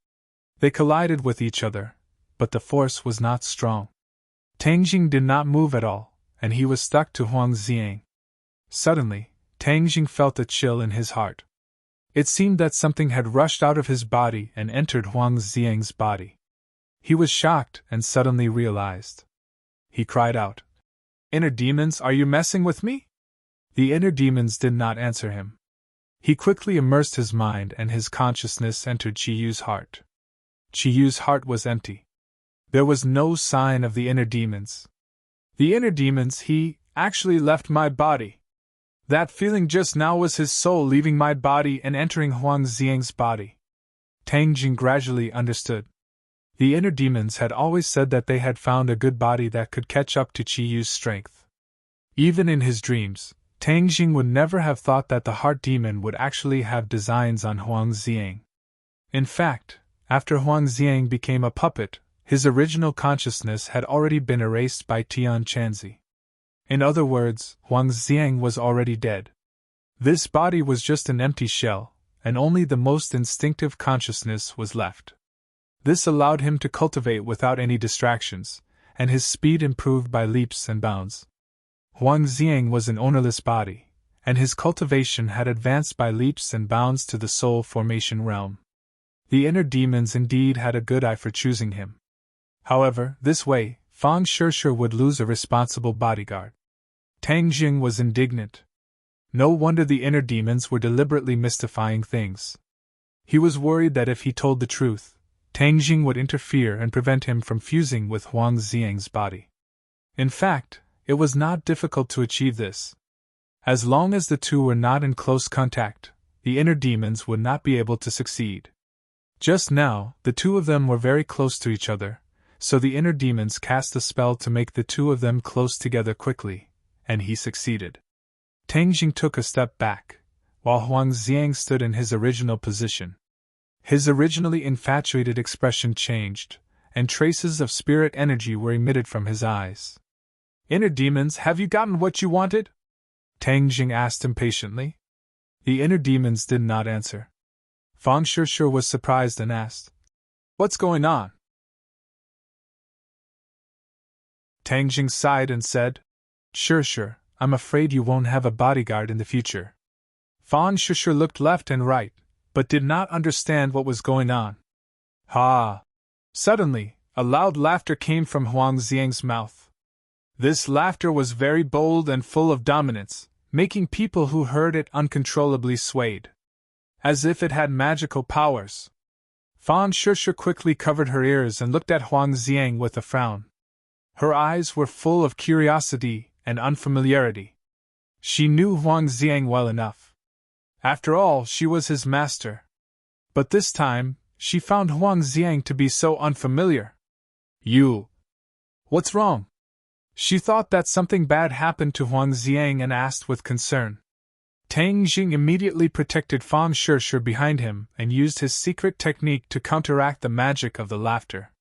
They collided with each other, but the force was not strong. Tang Jing did not move at all, and he was stuck to Huang Xiang. Suddenly, Tang Jing felt a chill in his heart. It seemed that something had rushed out of his body and entered Huang Xiang's body. He was shocked and suddenly realized. He cried out, Inner demons, are you messing with me? The inner demons did not answer him. He quickly immersed his mind and his consciousness entered Chiyu's heart. Chiyu's heart was empty. There was no sign of the inner demons. The inner demons, he actually left my body. That feeling just now was his soul leaving my body and entering Huang Xiang's body. Tang Jing gradually understood. The inner demons had always said that they had found a good body that could catch up to Chiyu's strength. Even in his dreams, Tang Jing would never have thought that the heart demon would actually have designs on Huang Xiang. In fact, after Huang Xiang became a puppet, his original consciousness had already been erased by Tian Chanzi. In other words, Huang Xiang was already dead. This body was just an empty shell, and only the most instinctive consciousness was left. This allowed him to cultivate without any distractions, and his speed improved by leaps and bounds. Huang Xiang was an ownerless body, and his cultivation had advanced by leaps and bounds to the soul formation realm. The inner demons indeed had a good eye for choosing him. However, this way, Fang Shishi would lose a responsible bodyguard. Tang Jing was indignant. No wonder the inner demons were deliberately mystifying things. He was worried that if he told the truth, Tang Jing would interfere and prevent him from fusing with Huang Xiang's body. In fact, it was not difficult to achieve this. As long as the two were not in close contact, the inner demons would not be able to succeed. Just now, the two of them were very close to each other, so the inner demons cast a spell to make the two of them close together quickly, and he succeeded. Tang Jing took a step back, while Huang Xiang stood in his original position. His originally infatuated expression changed, and traces of spirit energy were emitted from his eyes. Inner demons, have you gotten what you wanted? Tang Jing asked impatiently. The inner demons did not answer. Fang Shishi was surprised and asked, What's going on? Tang Jing sighed and said, Shishi, I'm afraid you won't have a bodyguard in the future. Fang Shishi looked left and right, but did not understand what was going on. Ha! Suddenly, A loud laughter came from Huang Xiang's mouth. This laughter was very bold and full of dominance, making people who heard it uncontrollably swayed, as if it had magical powers. Fan Shushu quickly covered her ears and looked at Huang Xiang with a frown. Her eyes were full of curiosity and unfamiliarity. She knew Huang Xiang well enough. After all, she was his master. But this time, she found Huang Xiang to be so unfamiliar. You. What's wrong? She thought that something bad happened to Huang Xiang and asked with concern. Tang Jing immediately protected Fan Shushu behind him and used his secret technique to counteract the magic of the laughter.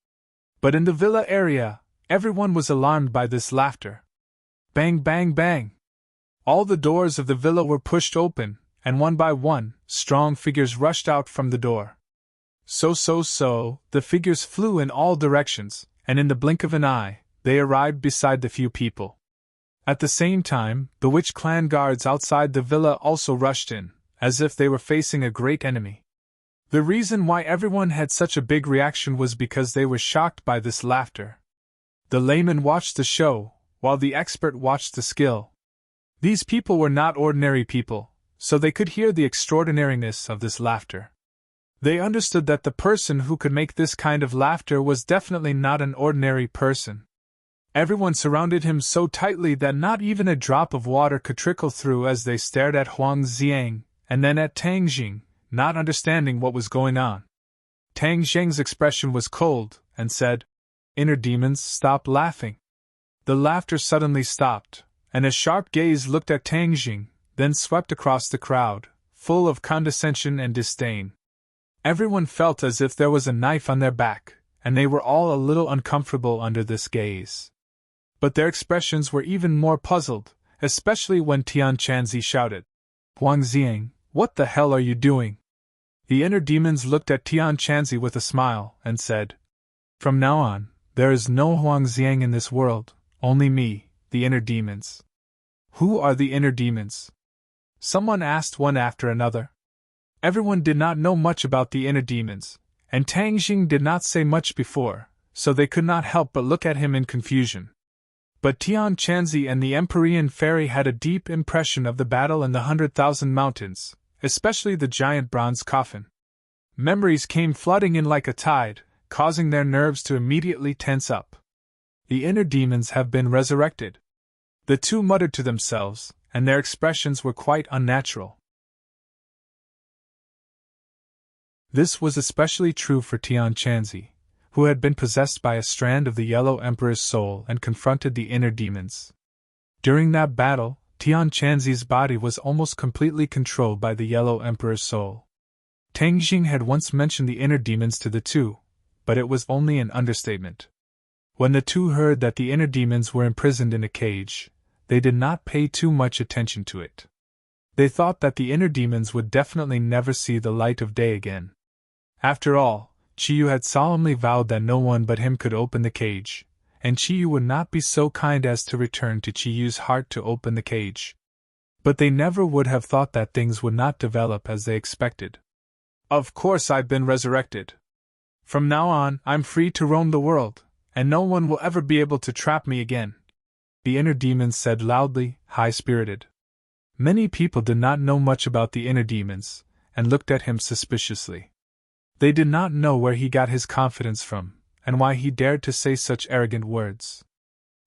But in the villa area, everyone was alarmed by this laughter. Bang, bang, bang! All the doors of the villa were pushed open, and one by one, strong figures rushed out from the door. The figures flew in all directions, and in the blink of an eye, they arrived beside the few people. At the same time, the witch clan guards outside the villa also rushed in, as if they were facing a great enemy. The reason why everyone had such a big reaction was because they were shocked by this laughter. The layman watched the show, while the expert watched the skill. These people were not ordinary people, so they could hear the extraordinariness of this laughter. They understood that the person who could make this kind of laughter was definitely not an ordinary person. Everyone surrounded him so tightly that not even a drop of water could trickle through as they stared at Huang Xiang, and then at Tang Jing, not understanding what was going on. Tang Jing's expression was cold, and said, "Inner demons, stop laughing." The laughter suddenly stopped, and a sharp gaze looked at Tang Jing, then swept across the crowd, full of condescension and disdain. Everyone felt as if there was a knife on their back, and they were all a little uncomfortable under this gaze. But their expressions were even more puzzled, especially when Tian Chanzi shouted, "Huang Xiang, what the hell are you doing?" The inner demons looked at Tian Chanzi with a smile, and said, "From now on, there is no Huang Xiang in this world, only me, the inner demons." "Who are the inner demons?" someone asked one after another. Everyone did not know much about the inner demons, and Tang Jing did not say much before, so they could not help but look at him in confusion. But Tian Chanzi and the Empyrean Fairy had a deep impression of the battle in the 100,000 mountains, especially the giant bronze coffin. Memories came flooding in like a tide, causing their nerves to immediately tense up. The inner demons have been resurrected. The two muttered to themselves, and their expressions were quite unnatural. This was especially true for Tian Chanzi, who had been possessed by a strand of the Yellow Emperor's soul and confronted the inner demons. During that battle, Tian Chanzi's body was almost completely controlled by the Yellow Emperor's soul. Tang Jing had once mentioned the inner demons to the two, but it was only an understatement. When the two heard that the inner demons were imprisoned in a cage, they did not pay too much attention to it. They thought that the inner demons would definitely never see the light of day again. After all, Chiyu had solemnly vowed that no one but him could open the cage, and Chiyu would not be so kind as to return to Chiyu's heart to open the cage. But they never would have thought that things would not develop as they expected. "Of course I've been resurrected. From now on, I'm free to roam the world, and no one will ever be able to trap me again," the inner demons said loudly, high-spirited. Many people did not know much about the inner demons, and looked at him suspiciously. They did not know where he got his confidence from, and why he dared to say such arrogant words.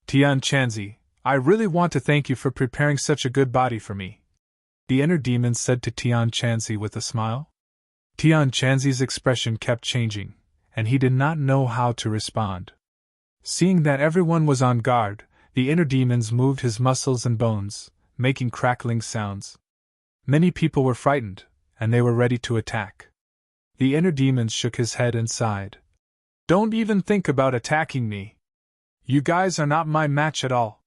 "Tian Chanzi, I really want to thank you for preparing such a good body for me," the inner demon said to Tian Chanzi with a smile. Tian Chanzi's expression kept changing, and he did not know how to respond. Seeing that everyone was on guard, the inner demons moved his muscles and bones, making crackling sounds. Many people were frightened, and they were ready to attack. The inner demons shook his head and sighed. "Don't even think about attacking me. You guys are not my match at all."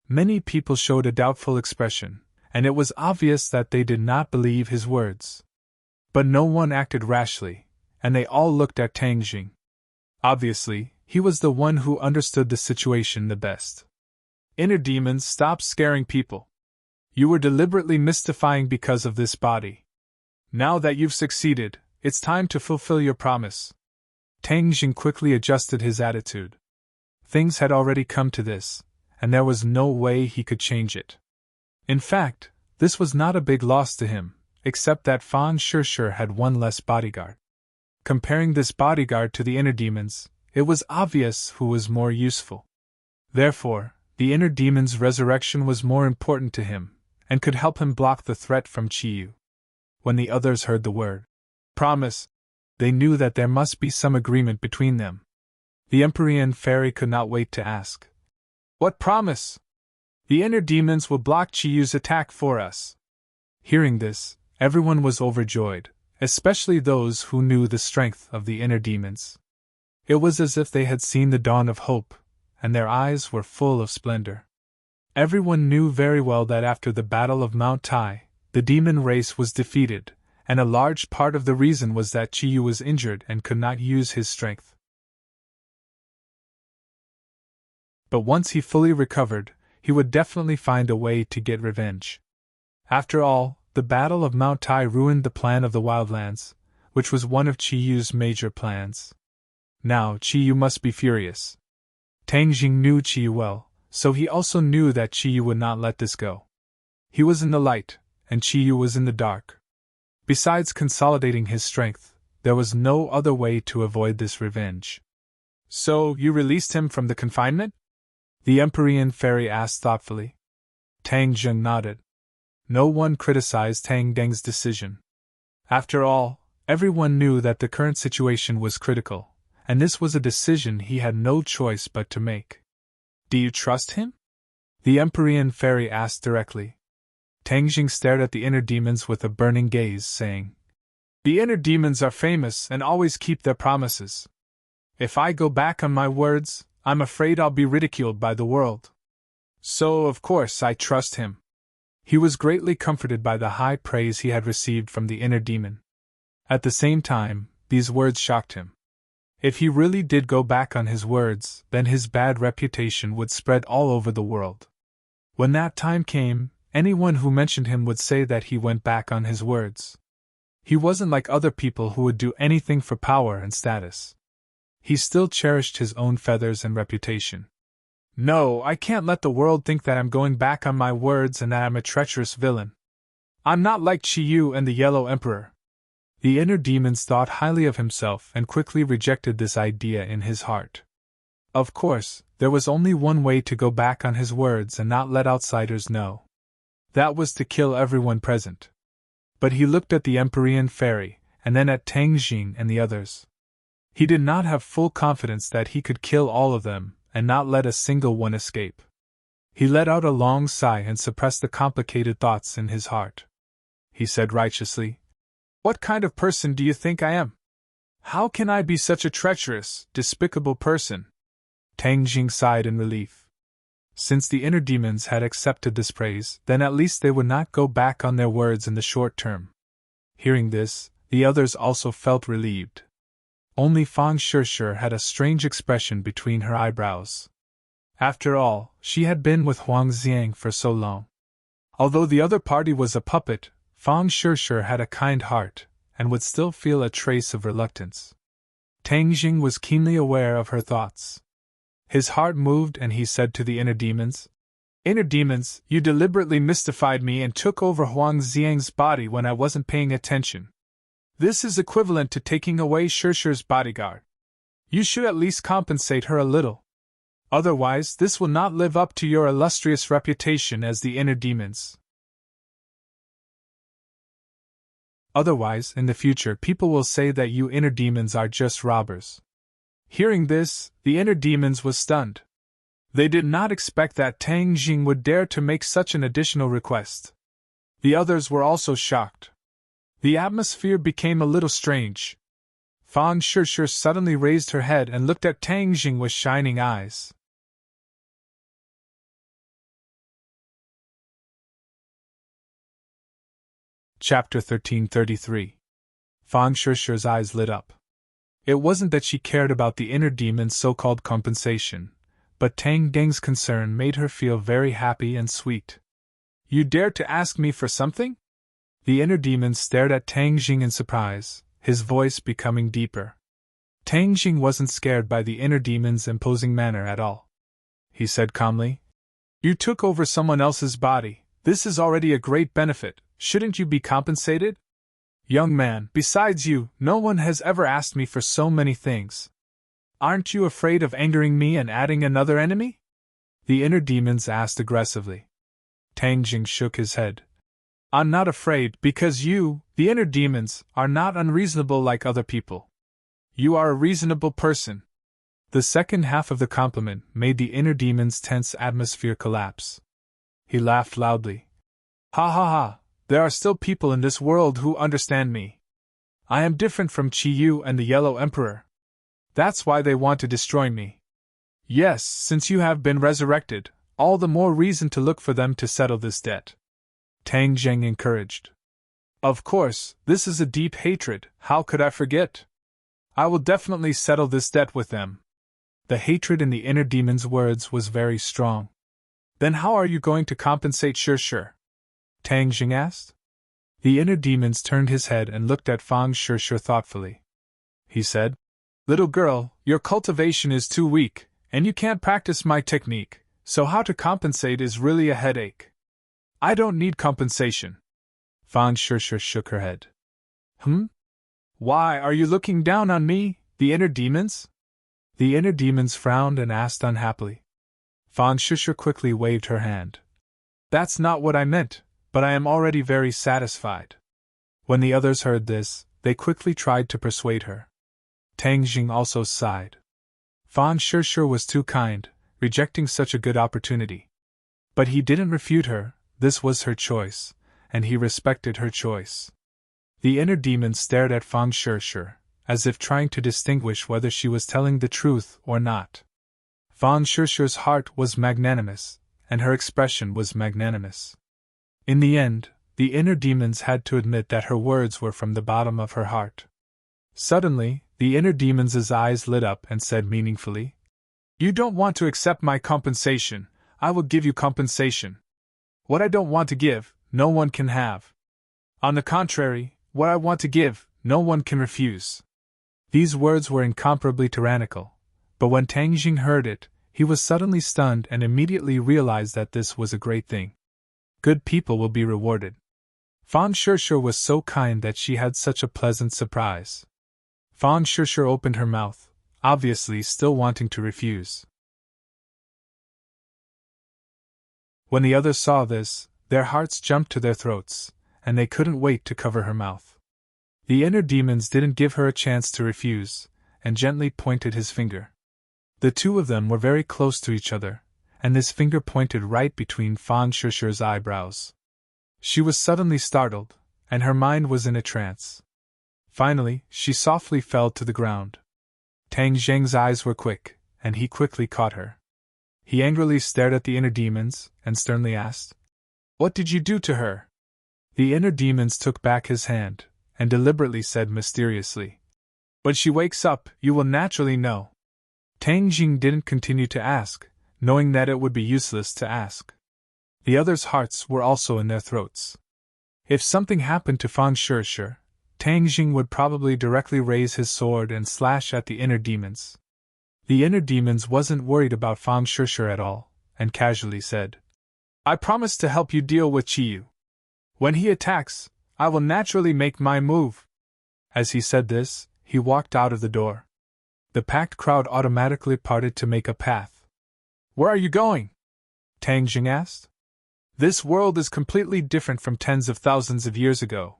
Many people showed a doubtful expression, and it was obvious that they did not believe his words. But no one acted rashly, and they all looked at Tang Jing. Obviously, he was the one who understood the situation the best. "Inner demons, stop scaring people. You were deliberately mystifying because of this body. Now that you've succeeded, it's time to fulfill your promise." Tang Jing quickly adjusted his attitude. Things had already come to this, and there was no way he could change it. In fact, this was not a big loss to him, except that Fan Shishir had one less bodyguard. Comparing this bodyguard to the inner demons, it was obvious who was more useful. Therefore, the inner demon's resurrection was more important to him, and could help him block the threat from Chiyu. When the others heard the word promise, they knew that there must be some agreement between them. The Empyrean fairy could not wait to ask, "What promise?" "The inner demons will block Chiyu's attack for us." Hearing this, everyone was overjoyed, especially those who knew the strength of the inner demons. It was as if they had seen the dawn of hope, and their eyes were full of splendor. Everyone knew very well that after the Battle of Mount Tai, the demon race was defeated, and a large part of the reason was that Chiyu was injured and could not use his strength. But once he fully recovered, he would definitely find a way to get revenge. After all, the Battle of Mount Tai ruined the plan of the Wildlands, which was one of Chiyu's major plans. Now Chiyu must be furious. Tang Jing knew Chiyu well, so he also knew that Chiyu would not let this go. He was in the light, and Chiyu was in the dark. Besides consolidating his strength, there was no other way to avoid this revenge. "So, you released him from the confinement?" the Empyrean fairy asked thoughtfully. Tang Jing nodded. No one criticized Tang Deng's decision. After all, everyone knew that the current situation was critical, and this was a decision he had no choice but to make. "Do you trust him?" the Empyrean fairy asked directly. Tang Jing stared at the inner demons with a burning gaze, saying, "The inner demons are famous and always keep their promises. If I go back on my words, I'm afraid I'll be ridiculed by the world. So, of course, I trust him." He was greatly comforted by the high praise he had received from the inner demon. At the same time, these words shocked him. If he really did go back on his words, then his bad reputation would spread all over the world. When that time came, anyone who mentioned him would say that he went back on his words. He wasn't like other people who would do anything for power and status. He still cherished his own feathers and reputation. "No, I can't let the world think that I'm going back on my words and that I'm a treacherous villain. I'm not like Chiyu and the Yellow Emperor." The inner demons thought highly of himself and quickly rejected this idea in his heart. Of course, there was only one way to go back on his words and not let outsiders know. That was to kill everyone present. But he looked at the Empyrean fairy, and then at Tang Jing and the others. He did not have full confidence that he could kill all of them, and not let a single one escape. He let out a long sigh and suppressed the complicated thoughts in his heart. He said righteously, "What kind of person do you think I am? How can I be such a treacherous, despicable person?" Tang Jing sighed in relief. Since the inner demons had accepted this praise, then at least they would not go back on their words in the short term. Hearing this, the others also felt relieved. Only Fan Shishir had a strange expression between her eyebrows. After all, she had been with Huang Xiang for so long. Although the other party was a puppet, Fan Shishir had a kind heart, and would still feel a trace of reluctance. Tang Jing was keenly aware of her thoughts. His heart moved and he said to the inner demons, "Inner demons, you deliberately mystified me and took over Huang Xiang's body when I wasn't paying attention. This is equivalent to taking away Shishir's bodyguard. You should at least compensate her a little. Otherwise, this will not live up to your illustrious reputation as the inner demons. Otherwise, in the future, people will say that you inner demons are just robbers." Hearing this, the inner demons was stunned. They did not expect that Tang Jing would dare to make such an additional request. The others were also shocked. The atmosphere became a little strange. Fan Shishir suddenly raised her head and looked at Tang Jing with shining eyes. Chapter 1333. Fan Shishir's eyes lit up. It wasn't that she cared about the inner demon's so-called compensation, but Tang Deng's concern made her feel very happy and sweet. "You dared to ask me for something?" The inner demon stared at Tang Jing in surprise, his voice becoming deeper. Tang Jing wasn't scared by the inner demon's imposing manner at all. He said calmly, "You took over someone else's body. This is already a great benefit. Shouldn't you be compensated? Young man, besides you, no one has ever asked me for so many things. Aren't you afraid of angering me and adding another enemy?" The inner demons asked aggressively. Tang Jing shook his head. "I'm not afraid because you, the inner demons, are not unreasonable like other people. You are a reasonable person." The second half of the compliment made the inner demon's tense atmosphere collapse. He laughed loudly. "Ha ha ha, there are still people in this world who understand me. I am different from Qi Yu and the Yellow Emperor. That's why they want to destroy me. Yes, since you have been resurrected, all the more reason to look for them to settle this debt," Tang Zheng encouraged. "Of course, this is a deep hatred, how could I forget? I will definitely settle this debt with them." The hatred in the inner demon's words was very strong. "Then how are you going to compensate Shir?" Tang Jing asked. The inner demons turned his head and looked at Fang Shir thoughtfully. He said, "Little girl, your cultivation is too weak, and you can't practice my technique, so how to compensate is really a headache. I don't need compensation." Fang Shir shook her head. Why are you looking down on me, the inner demons?" The inner demons frowned and asked unhappily. Fang Shir quickly waved her hand. "That's not what I meant, but I am already very satisfied." When the others heard this, they quickly tried to persuade her. Tang Jing also sighed. Fang Shir was too kind, rejecting such a good opportunity. But he didn't refute her, this was her choice, and he respected her choice. The inner demon stared at Fang Shir, as if trying to distinguish whether she was telling the truth or not. Fang Shir's heart was magnanimous, and her expression was magnanimous. In the end, the inner demons had to admit that her words were from the bottom of her heart. Suddenly, the inner demon's eyes lit up and said meaningfully, "You don't want to accept my compensation, I will give you compensation. What I don't want to give, no one can have. On the contrary, what I want to give, no one can refuse." These words were incomparably tyrannical, but when Tang Jing heard it, he was suddenly stunned and immediately realized that this was a great thing. Good people will be rewarded. Fang Shir was so kind that she had such a pleasant surprise. Fang Shir opened her mouth, obviously still wanting to refuse. When the others saw this, their hearts jumped to their throats, and they couldn't wait to cover her mouth. The inner demons didn't give her a chance to refuse, and gently pointed his finger. The two of them were very close to each other, and this finger pointed right between Fang Shir's eyebrows. She was suddenly startled, and her mind was in a trance. Finally, she softly fell to the ground. Tang Zheng's eyes were quick, and he quickly caught her. He angrily stared at the inner demons, and sternly asked, "What did you do to her?" The inner demons took back his hand, and deliberately said mysteriously, "When she wakes up, you will naturally know." Tang Jing didn't continue to ask, knowing that it would be useless to ask. The others' hearts were also in their throats. If something happened to Fang Shir, Tang Jing would probably directly raise his sword and slash at the inner demons. The inner demons wasn't worried about Fang Shir at all, and casually said, "I promise to help you deal with Qiyu. When he attacks, I will naturally make my move." As he said this, he walked out of the door. The packed crowd automatically parted to make a path. "Where are you going?" Tang Jing asked. "This world is completely different from tens of thousands of years ago.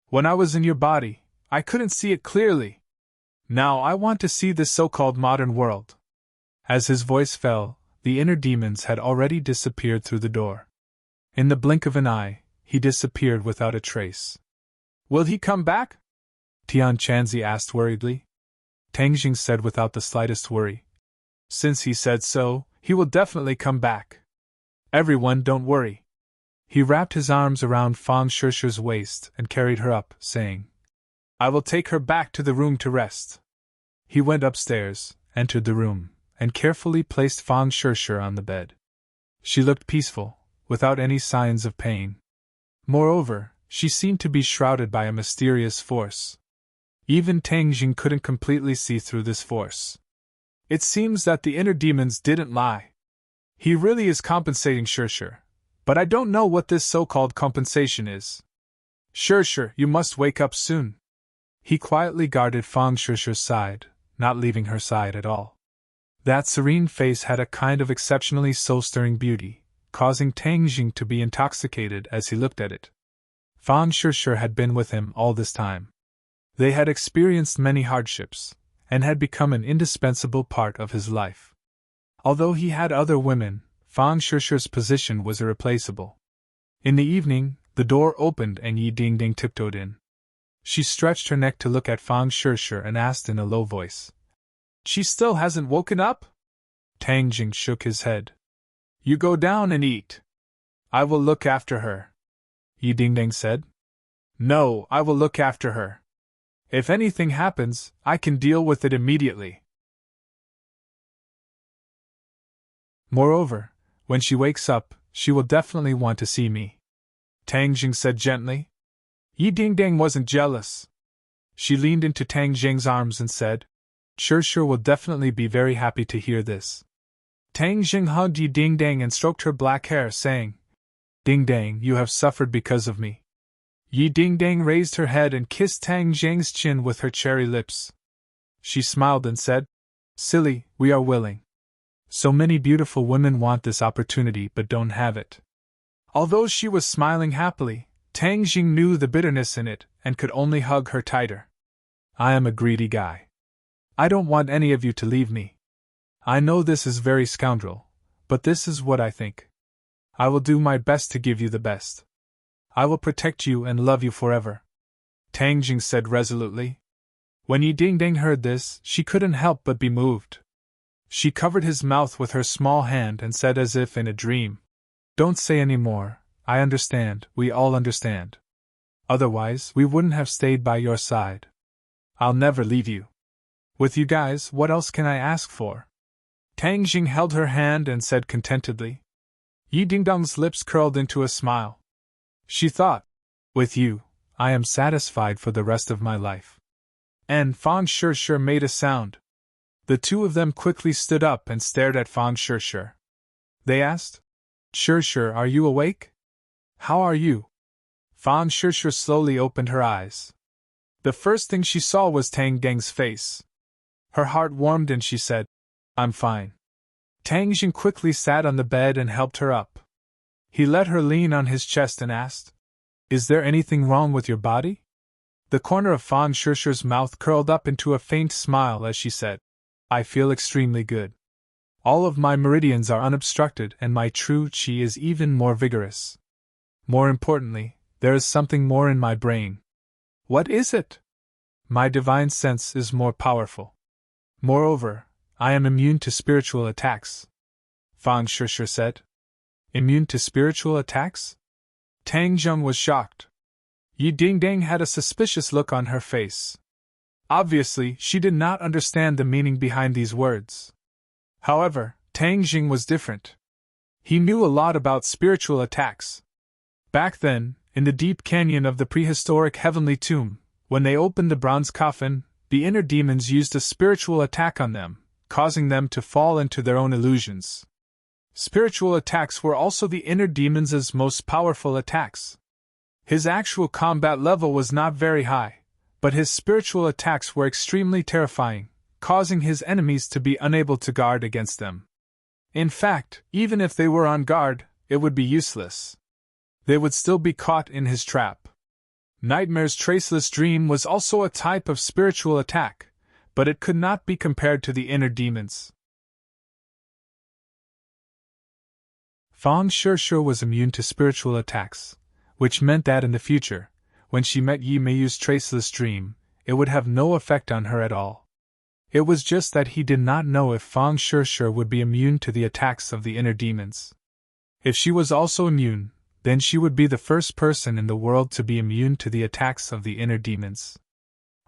When I was in your body, I couldn't see it clearly. Now I want to see this so-called modern world." As his voice fell, the inner demons had already disappeared through the door. In the blink of an eye, he disappeared without a trace. "Will he come back?" Tian Chanzi asked worriedly. Tang Jing said without the slightest worry, "Since he said so, he will definitely come back. Everyone don't worry." He wrapped his arms around Fang Shir's waist and carried her up, saying, "I will take her back to the room to rest." He went upstairs, entered the room, and carefully placed Fang Shir on the bed. She looked peaceful, without any signs of pain. Moreover, she seemed to be shrouded by a mysterious force. Even Tang Jing couldn't completely see through this force. It seems that the inner demons didn't lie. He really is compensating Sure, but I don't know what this so-called compensation is. Sure, you must wake up soon. He quietly guarded Fang Shure's side, not leaving her side at all. That serene face had a kind of exceptionally soul-stirring beauty, causing Tang Jing to be intoxicated as he looked at it. Fang Shure had been with him all this time. They had experienced many hardships, and had become an indispensable part of his life. Although he had other women, Fang Shure's position was irreplaceable. In the evening, the door opened and Yi Dingding tiptoed in. She stretched her neck to look at Fang Shure and asked in a low voice, "She still hasn't woken up?" Tang Jing shook his head. "You go down and eat. I will look after her," Yi Dingding said. "No, I will look after her. If anything happens, I can deal with it immediately. Moreover, when she wakes up, she will definitely want to see me," Tang Jing said gently. Yi Dingding wasn't jealous. She leaned into Tang Jing's arms and said, Sure will definitely be very happy to hear this." Tang Jing hugged Yi Dingding and stroked her black hair, saying, "Dingdang, you have suffered because of me." Yi Dingdang raised her head and kissed Tang Jing's chin with her cherry lips. She smiled and said, "Silly, we are willing. So many beautiful women want this opportunity but don't have it." Although she was smiling happily, Tang Jing knew the bitterness in it and could only hug her tighter. "I am a greedy guy. I don't want any of you to leave me. I know this is very scoundrel, but this is what I think. I will do my best to give you the best. I will protect you and love you forever," Tang Jing said resolutely. When Yi Dingding heard this, she couldn't help but be moved. She covered his mouth with her small hand and said as if in a dream, "Don't say any more, I understand, we all understand. Otherwise, we wouldn't have stayed by your side. I'll never leave you. With you guys, what else can I ask for?" Tang Jing held her hand and said contentedly. Yi Dingdong's lips curled into a smile. She thought, "With you, I am satisfied for the rest of my life." And Fang Shure made a sound. The two of them quickly stood up and stared at Fang Shure. They asked, Shure, are you awake? How are you?" Fang Shure slowly opened her eyes. The first thing she saw was Tang Deng's face. Her heart warmed and she said, "I'm fine." Tang Jing quickly sat on the bed and helped her up. He let her lean on his chest and asked, "Is there anything wrong with your body?" The corner of Fang Shure's mouth curled up into a faint smile as she said, "I feel extremely good. All of my meridians are unobstructed and my true qi is even more vigorous. More importantly, there is something more in my brain." "What is it?" "My divine sense is more powerful. Moreover, I am immune to spiritual attacks," Fang Shure said. "Immune to spiritual attacks?" Tang Jing was shocked. Yi Dingdang had a suspicious look on her face. Obviously, she did not understand the meaning behind these words. However, Tang Jing was different. He knew a lot about spiritual attacks. Back then, in the deep canyon of the prehistoric heavenly tomb, when they opened the bronze coffin, the inner demons used a spiritual attack on them, causing them to fall into their own illusions. Spiritual attacks were also the inner demons' most powerful attacks. His actual combat level was not very high, but his spiritual attacks were extremely terrifying, causing his enemies to be unable to guard against them. In fact, even if they were on guard, it would be useless. They would still be caught in his trap. Nightmare's traceless dream was also a type of spiritual attack, but it could not be compared to the inner demons. Fang Shure was immune to spiritual attacks, which meant that in the future, when she met Yi Meiyu's traceless dream, it would have no effect on her at all. It was just that he did not know if Fang Shure would be immune to the attacks of the inner demons. If she was also immune, then she would be the first person in the world to be immune to the attacks of the inner demons.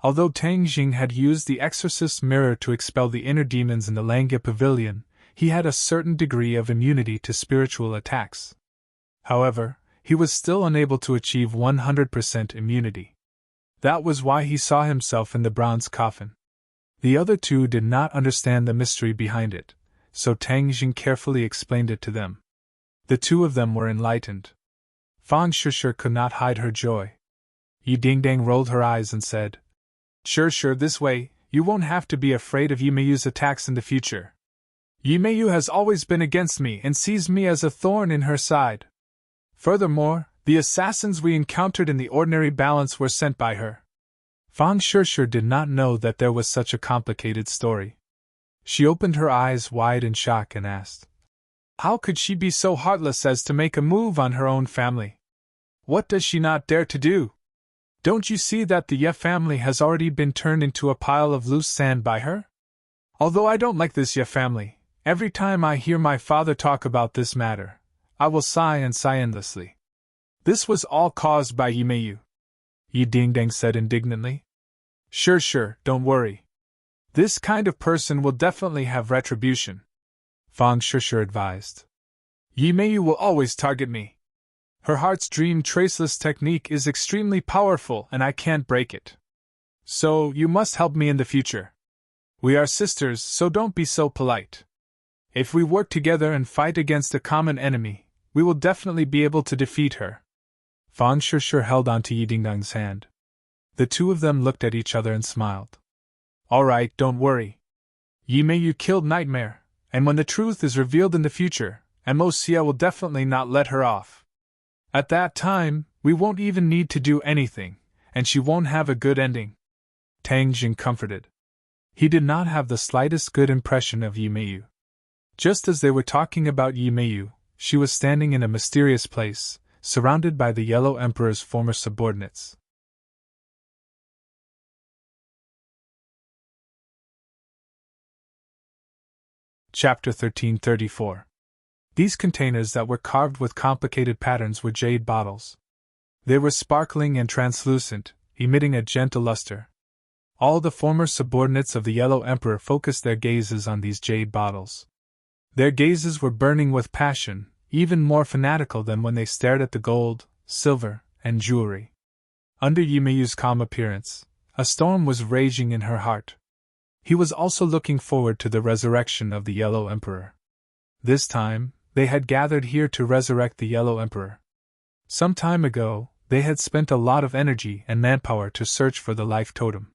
Although Tang Jing had used the exorcist's mirror to expel the inner demons in the Langya Pavilion, he had a certain degree of immunity to spiritual attacks. However, he was still unable to achieve 100% immunity. That was why he saw himself in the bronze coffin. The other two did not understand the mystery behind it, so Tang Jing carefully explained it to them. The two of them were enlightened. Fang Shishir could not hide her joy. Yi Dingdang rolled her eyes and said, Sure, this way, you won't have to be afraid of Yimei's attacks in the future. Yimei has always been against me and sees me as a thorn in her side. Furthermore, the assassins we encountered in the ordinary balance were sent by her. Fang Shishir did not know that there was such a complicated story. She opened her eyes wide in shock and asked, How could she be so heartless as to make a move on her own family? What does she not dare to do? Don't you see that the Ye family has already been turned into a pile of loose sand by her? Although I don't like this Ye family, every time I hear my father talk about this matter, I will sigh and sigh endlessly. This was all caused by Yimei, Yi Dingdang said indignantly. Sure, don't worry. This kind of person will definitely have retribution, Fang Shishir advised. Yimei will always target me. Her heart's dream traceless technique is extremely powerful and I can't break it. So, you must help me in the future. We are sisters, so don't be so polite. If we work together and fight against a common enemy, we will definitely be able to defeat her. Fang Shishir held on to Yi Dingdang's hand. The two of them looked at each other and smiled. Alright, don't worry. Yimei killed Nightmare, and when the truth is revealed in the future, Emosia will definitely not let her off. At that time, we won't even need to do anything, and she won't have a good ending. Tang Jing comforted. He did not have the slightest good impression of Yimei. Just as they were talking about Yimei, she was standing in a mysterious place, surrounded by the Yellow Emperor's former subordinates. Chapter 1334. These containers that were carved with complicated patterns were jade bottles. They were sparkling and translucent, emitting a gentle luster. All the former subordinates of the Yellow Emperor focused their gazes on these jade bottles. Their gazes were burning with passion, even more fanatical than when they stared at the gold, silver, and jewelry. Under Yimei's calm appearance, a storm was raging in her heart. He was also looking forward to the resurrection of the Yellow Emperor. This time, they had gathered here to resurrect the Yellow Emperor. Some time ago, they had spent a lot of energy and manpower to search for the life totem.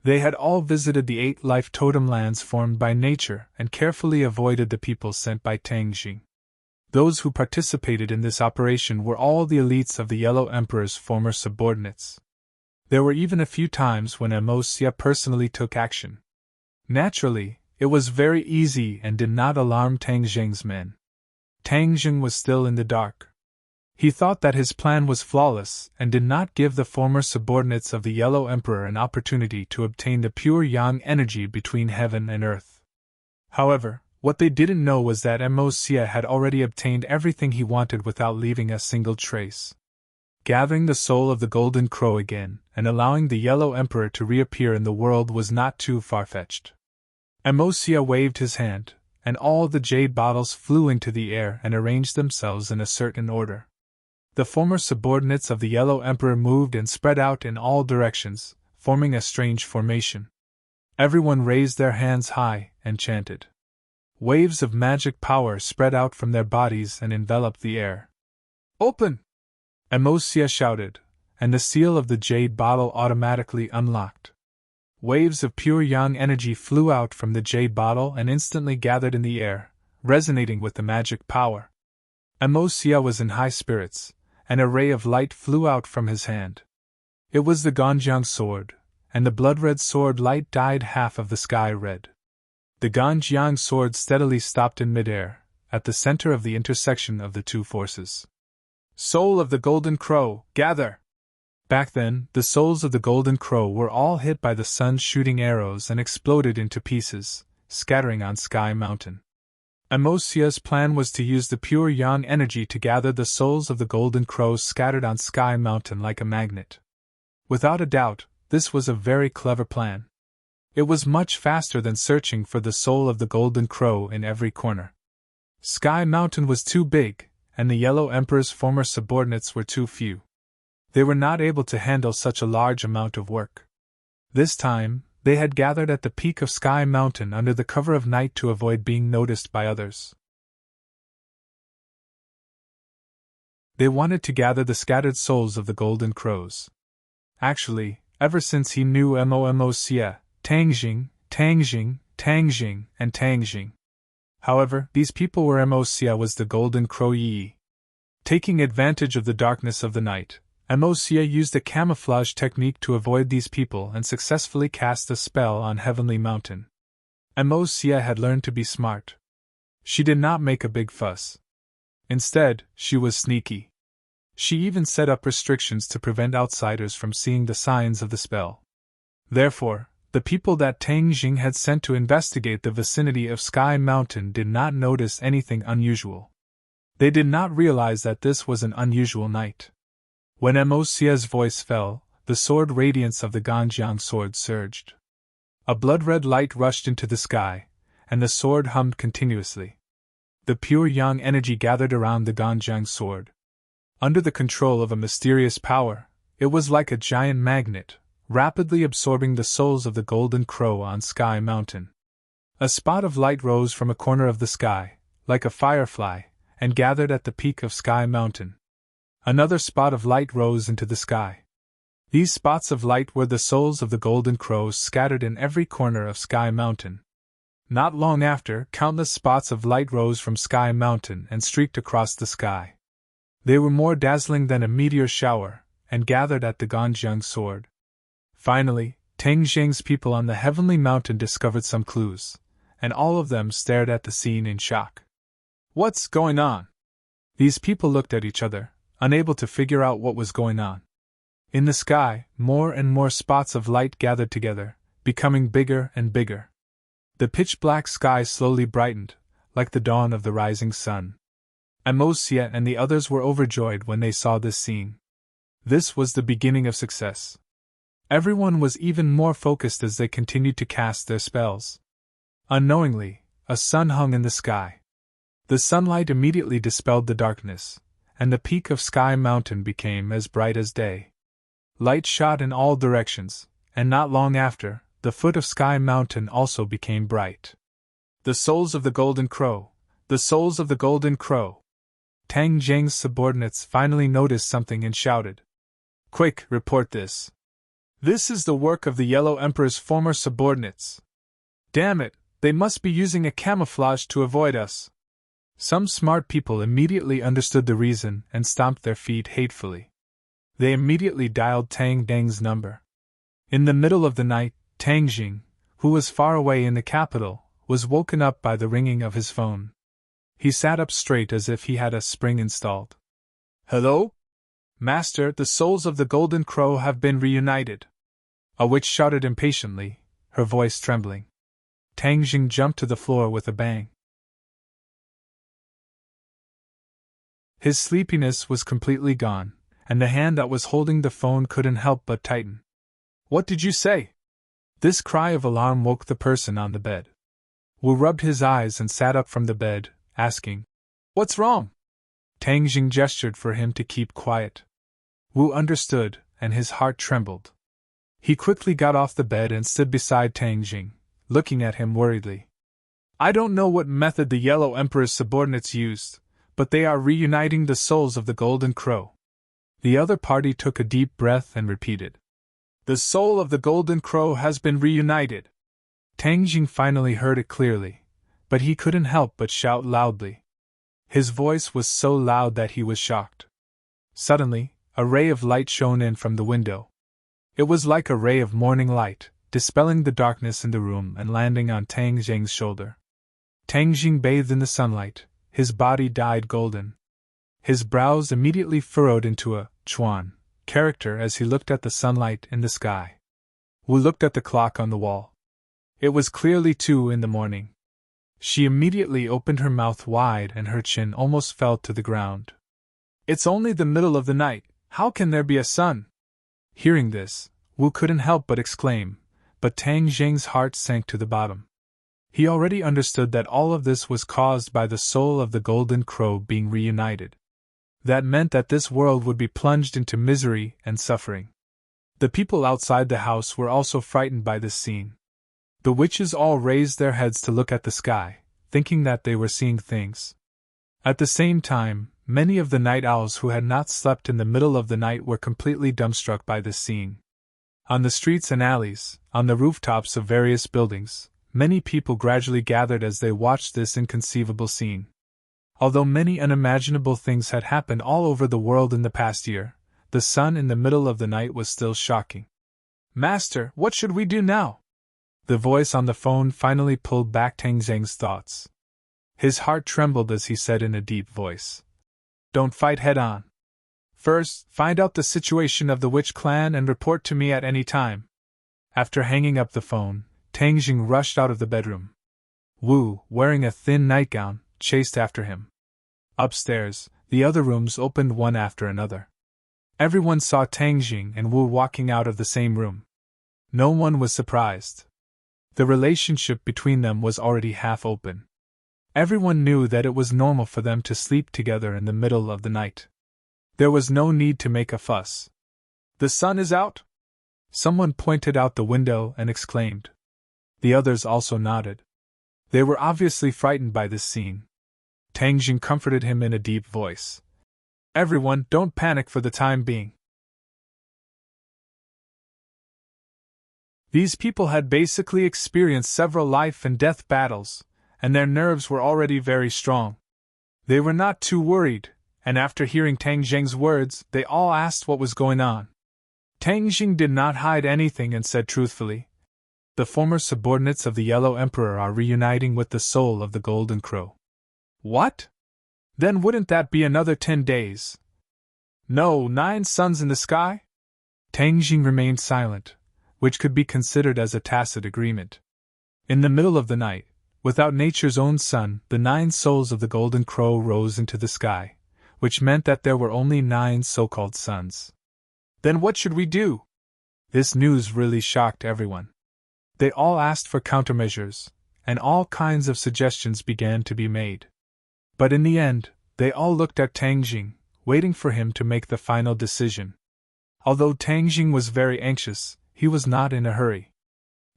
They had all visited the 8 life totem lands formed by nature and carefully avoided the people sent by Tang Jing. Those who participated in this operation were all the elites of the Yellow Emperor's former subordinates. There were even a few times when Emosia personally took action. Naturally, it was very easy and did not alarm Tang Jing's men. Tang Jing was still in the dark. He thought that his plan was flawless and did not give the former subordinates of the Yellow Emperor an opportunity to obtain the pure yang energy between heaven and earth. However, what they didn't know was that Emosia had already obtained everything he wanted without leaving a single trace. Gathering the soul of the Golden Crow again and allowing the Yellow Emperor to reappear in the world was not too far-fetched. Emosia waved his hand, and all the jade bottles flew into the air and arranged themselves in a certain order. The former subordinates of the Yellow Emperor moved and spread out in all directions, forming a strange formation. Everyone raised their hands high and chanted. Waves of magic power spread out from their bodies and enveloped the air. Open! Emosia shouted, and the seal of the jade bottle automatically unlocked. Waves of pure yang energy flew out from the jade bottle and instantly gathered in the air, resonating with the magic power. Emosia was in high spirits, and a ray of light flew out from his hand. It was the Ganjiang sword, and the blood-red sword light dyed half of the sky red. The Ganjiang sword steadily stopped in midair, at the center of the intersection of the two forces. Soul of the Golden Crow, gather! Back then, the souls of the Golden Crow were all hit by the sun's shooting arrows and exploded into pieces, scattering on Sky Mountain. Emosia's plan was to use the pure yang energy to gather the souls of the Golden Crows scattered on Sky Mountain like a magnet. Without a doubt, this was a very clever plan. It was much faster than searching for the soul of the Golden Crow in every corner. Sky Mountain was too big, and the Yellow Emperor's former subordinates were too few. They were not able to handle such a large amount of work. This time, they had gathered at the peak of Sky Mountain under the cover of night to avoid being noticed by others. They wanted to gather the scattered souls of the golden crows. Actually, ever since he knew Momoxia, Tangjing, Tangjing, Tangjing, and Tangjing. However, these people were Moxia was the golden crow Yi. Taking advantage of the darkness of the night, Moxia used a camouflage technique to avoid these people and successfully cast a spell on Heavenly Mountain. Moxia had learned to be smart. She did not make a big fuss. Instead, she was sneaky. She even set up restrictions to prevent outsiders from seeing the signs of the spell. Therefore, the people that Tangjing had sent to investigate the vicinity of Sky Mountain did not notice anything unusual. They did not realize that this was an unusual night. When Moxia's voice fell, the sword radiance of the Ganjiang sword surged. A blood-red light rushed into the sky, and the sword hummed continuously. The pure yang energy gathered around the Ganjiang sword. Under the control of a mysterious power, it was like a giant magnet, rapidly absorbing the souls of the golden crow on Sky Mountain. A spot of light rose from a corner of the sky, like a firefly, and gathered at the peak of Sky Mountain. Another spot of light rose into the sky. These spots of light were the souls of the golden crows scattered in every corner of Sky Mountain. Not long after, countless spots of light rose from Sky Mountain and streaked across the sky. They were more dazzling than a meteor shower, and gathered at the Ganjiang sword. Finally, Tangjing's people on the Heavenly Mountain discovered some clues, and all of them stared at the scene in shock. What's going on? These people looked at each other, unable to figure out what was going on. In the sky, more and more spots of light gathered together, becoming bigger and bigger. The pitch-black sky slowly brightened, like the dawn of the rising sun. Moxia and the others were overjoyed when they saw this scene. This was the beginning of success. Everyone was even more focused as they continued to cast their spells. Unknowingly, a sun hung in the sky. The sunlight immediately dispelled the darkness, and the peak of Sky Mountain became as bright as day. Light shot in all directions, and not long after, the foot of Sky Mountain also became bright. The souls of the golden crow! The souls of the golden crow! Tangjing's subordinates finally noticed something and shouted. Quick, report this. This is the work of the Yellow Emperor's former subordinates. Damn it, they must be using a camouflage to avoid us. Some smart people immediately understood the reason and stomped their feet hatefully. They immediately dialed Tang Deng's number. In the middle of the night, Tangjing, who was far away in the capital, was woken up by the ringing of his phone. He sat up straight as if he had a spring installed. Hello? Master, the souls of the golden crow have been reunited. A witch shouted impatiently, her voice trembling. Tangjing jumped to the floor with a bang. His sleepiness was completely gone, and the hand that was holding the phone couldn't help but tighten. What did you say? This cry of alarm woke the person on the bed. Wu rubbed his eyes and sat up from the bed, asking, What's wrong? Tangjing gestured for him to keep quiet. Wu understood, and his heart trembled. He quickly got off the bed and stood beside Tangjing, looking at him worriedly. I don't know what method the Yellow Emperor's subordinates used, but they are reuniting the souls of the golden crow. The other party took a deep breath and repeated. The soul of the golden crow has been reunited. Tangjing finally heard it clearly, but he couldn't help but shout loudly. His voice was so loud that he was shocked. Suddenly, a ray of light shone in from the window. It was like a ray of morning light, dispelling the darkness in the room and landing on Tangjing's shoulder. Tangjing bathed in the sunlight, his body dyed golden. His brows immediately furrowed into a chuan character as he looked at the sunlight in the sky. Wu looked at the clock on the wall. It was clearly 2 a.m. She immediately opened her mouth wide and her chin almost fell to the ground. It's only the middle of the night, how can there be a sun? Hearing this, Wu couldn't help but exclaim, but Tangjing's heart sank to the bottom. He already understood that all of this was caused by the soul of the golden crow being reunited. That meant that this world would be plunged into misery and suffering. The people outside the house were also frightened by this scene. The witches all raised their heads to look at the sky, thinking that they were seeing things. At the same time, many of the night owls who had not slept in the middle of the night were completely dumbstruck by this scene. On the streets and alleys, on the rooftops of various buildings, many people gradually gathered as they watched this inconceivable scene. Although many unimaginable things had happened all over the world in the past year, the sun in the middle of the night was still shocking. "Master, what should we do now?" The voice on the phone finally pulled back Tang Zheng's thoughts. His heart trembled as he said in a deep voice, "Don't fight head-on. First, find out the situation of the witch clan and report to me at any time." After hanging up the phone, Tang Jing rushed out of the bedroom. Wu, wearing a thin nightgown, chased after him. Upstairs, the other rooms opened one after another. Everyone saw Tang Jing and Wu walking out of the same room. No one was surprised. The relationship between them was already half open. Everyone knew that it was normal for them to sleep together in the middle of the night. There was no need to make a fuss. "The sun is out?" Someone pointed out the window and exclaimed. The others also nodded. They were obviously frightened by this scene. Tang Jing comforted him in a deep voice. "Everyone, don't panic for the time being. These people had basically experienced several life and death battles, and their nerves were already very strong. They were not too worried, and after hearing Tang Jing's words, they all asked what was going on. Tang Jing did not hide anything and said truthfully, "The former subordinates of the Yellow Emperor are reuniting with the soul of the Golden Crow." "What? Then wouldn't that be another 10 days? No 9 suns in the sky?" Tang Jing remained silent, which could be considered as a tacit agreement. In the middle of the night, without nature's own sun, the 9 souls of the Golden Crow rose into the sky, which meant that there were only 9 so-called suns. "Then what should we do?" This news really shocked everyone. They all asked for countermeasures, and all kinds of suggestions began to be made. But in the end, they all looked at Tang Jing, waiting for him to make the final decision. Although Tang Jing was very anxious, he was not in a hurry.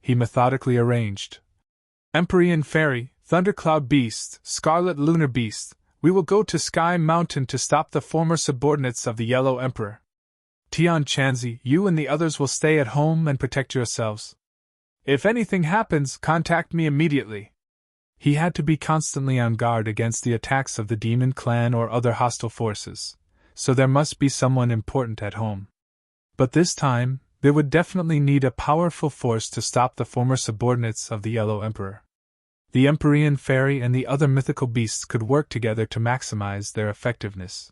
He methodically arranged. "Empyrean Fairy, Thundercloud Beast, Scarlet Lunar Beast, we will go to Sky Mountain to stop the former subordinates of the Yellow Emperor. Tian Chanzi, you and the others will stay at home and protect yourselves. If anything happens, contact me immediately." He had to be constantly on guard against the attacks of the Demon Clan or other hostile forces, so there must be someone important at home. But this time, they would definitely need a powerful force to stop the former subordinates of the Yellow Emperor. The Empyrean Fairy and the other mythical beasts could work together to maximize their effectiveness.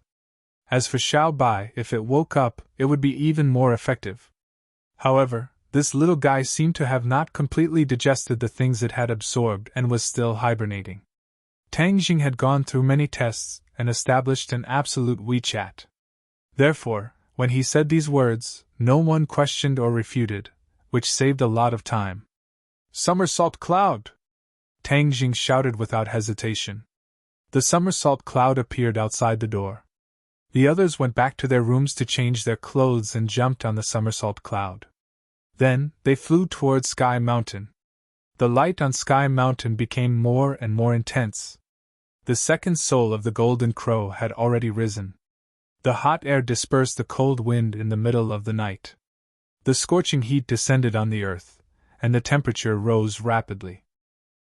As for Xiao Bai, if it woke up, it would be even more effective. However, this little guy seemed to have not completely digested the things it had absorbed and was still hibernating. Tang Jing had gone through many tests and established an absolute WeChat. Therefore, when he said these words, no one questioned or refuted, which saved a lot of time. "Somersault Cloud!" Tang Jing shouted without hesitation. The somersault cloud appeared outside the door. The others went back to their rooms to change their clothes and jumped on the somersault cloud. Then, they flew toward Sky Mountain. The light on Sky Mountain became more and more intense. The second soul of the Golden Crow had already risen. The hot air dispersed the cold wind in the middle of the night. The scorching heat descended on the earth, and the temperature rose rapidly.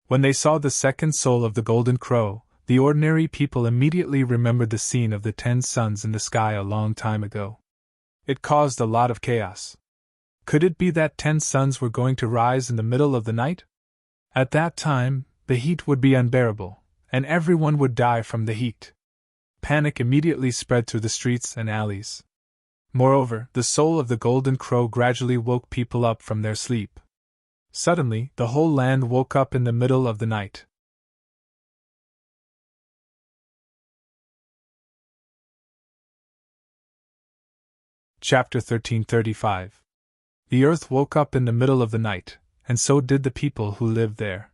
When they saw the second soul of the Golden Crow, the ordinary people immediately remembered the scene of the 10 suns in the sky a long time ago. It caused a lot of chaos. Could it be that 10 suns were going to rise in the middle of the night? At that time, the heat would be unbearable, and everyone would die from the heat. Panic immediately spread through the streets and alleys. Moreover, the soul of the Golden Crow gradually woke people up from their sleep. Suddenly, the whole land woke up in the middle of the night. Chapter 1335. The earth woke up in the middle of the night, and so did the people who lived there.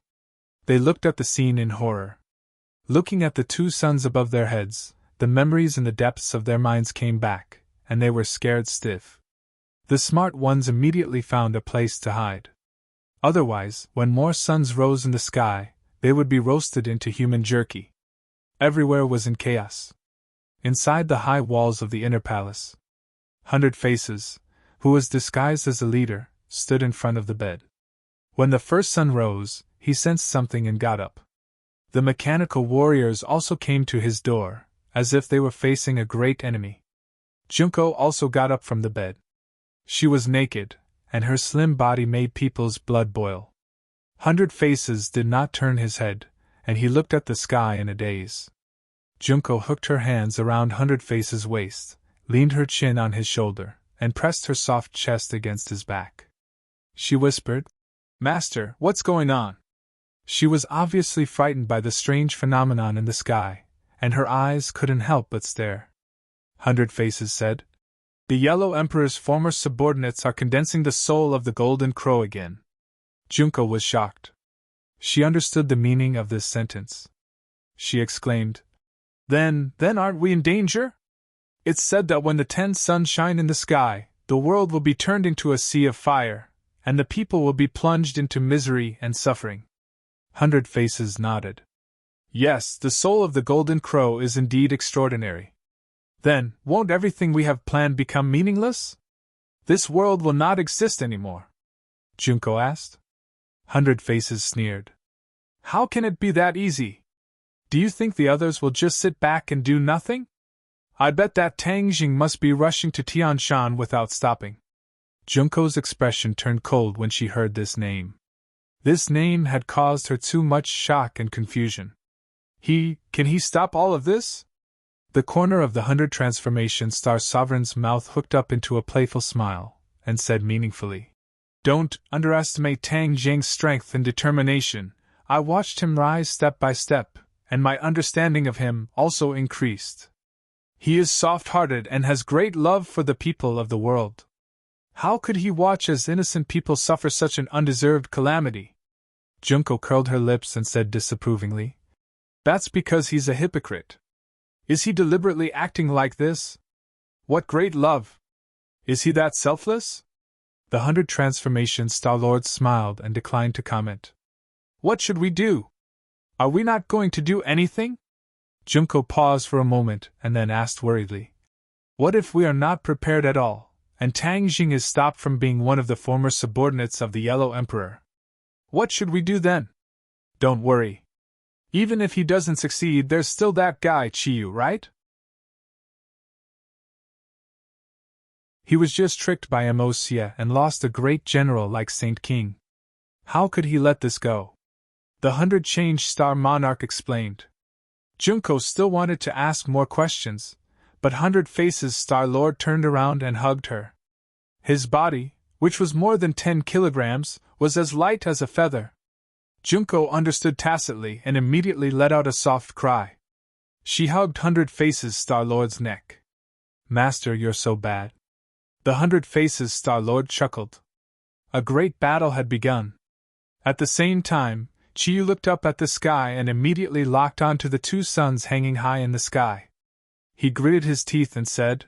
They looked at the scene in horror. Looking at the 2 suns above their heads, the memories in the depths of their minds came back, and they were scared stiff. The smart ones immediately found a place to hide. Otherwise, when more suns rose in the sky, they would be roasted into human jerky. Everywhere was in chaos. Inside the high walls of the inner palace, 100 Faces, who was disguised as a leader, stood in front of the bed. When the first sun rose, he sensed something and got up. The mechanical warriors also came to his door, as if they were facing a great enemy. Junko also got up from the bed. She was naked, and her slim body made people's blood boil. 100 Faces did not turn his head, and he looked at the sky in a daze. Junko hooked her hands around 100 Faces' waist, leaned her chin on his shoulder, and pressed her soft chest against his back. She whispered, "Master, what's going on?" She was obviously frightened by the strange phenomenon in the sky, and her eyes couldn't help but stare. 100 Faces said, "The Yellow Emperor's former subordinates are condensing the soul of the Golden Crow again." Junko was shocked. She understood the meaning of this sentence. She exclaimed, Then aren't we in danger? It's said that when the 10 suns shine in the sky, the world will be turned into a sea of fire, and the people will be plunged into misery and suffering." 100 Faces nodded. "Yes, the soul of the Golden Crow is indeed extraordinary. Then, won't everything we have planned become meaningless? This world will not exist anymore?" Junko asked. 100 Faces sneered. "How can it be that easy? Do you think the others will just sit back and do nothing? I bet that Tang Jing must be rushing to Tianshan without stopping." Junko's expression turned cold when she heard this name. This name had caused her too much shock and confusion. Can he stop all of this? The corner of the 100 Transformation Star Sovereign's mouth hooked up into a playful smile, and said meaningfully, "Don't underestimate Tang Jing's strength and determination. I watched him rise step by step, and my understanding of him also increased. He is soft-hearted and has great love for the people of the world. How could he watch as innocent people suffer such an undeserved calamity?" Junko curled her lips and said disapprovingly, "That's because he's a hypocrite. Is he deliberately acting like this? What great love! Is he that selfless?" The 100 Transformation Star Lords smiled and declined to comment. "What should we do? Are we not going to do anything?" Junko paused for a moment and then asked worriedly, "What if we are not prepared at all, and Tang Jing is stopped from being one of the former subordinates of the Yellow Emperor? What should we do then?" "Don't worry. Even if he doesn't succeed, there's still that guy Chiyu, right? He was just tricked by Emosia and lost a great general like Saint King. How could he let this go?" The 100 Change Star Monarch explained. Junko still wanted to ask more questions, but 100 Faces Star Lord turned around and hugged her. His body, which was more than 10 kilograms, was as light as a feather. Junko understood tacitly and immediately let out a soft cry. She hugged 100 Faces Star Lord's neck. "Master, you're so bad." The 100 Faces Star Lord chuckled. A great battle had begun. At the same time, Chiyu looked up at the sky and immediately locked onto the 2 suns hanging high in the sky. He gritted his teeth and said,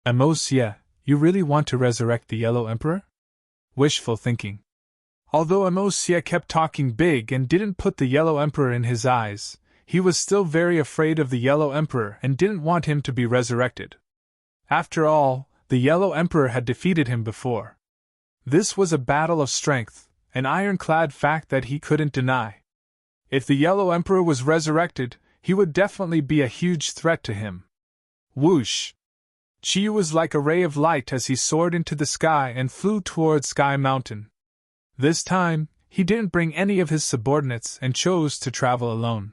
"Emosia, you really want to resurrect the Yellow Emperor?" Wishful thinking. Although Emosia kept talking big and didn't put the Yellow Emperor in his eyes, he was still very afraid of the Yellow Emperor and didn't want him to be resurrected. After all, the Yellow Emperor had defeated him before. This was a battle of strength, an ironclad fact that he couldn't deny. If the Yellow Emperor was resurrected, he would definitely be a huge threat to him. Whoosh! Chiyu was like a ray of light as he soared into the sky and flew toward Sky Mountain. This time, he didn't bring any of his subordinates and chose to travel alone.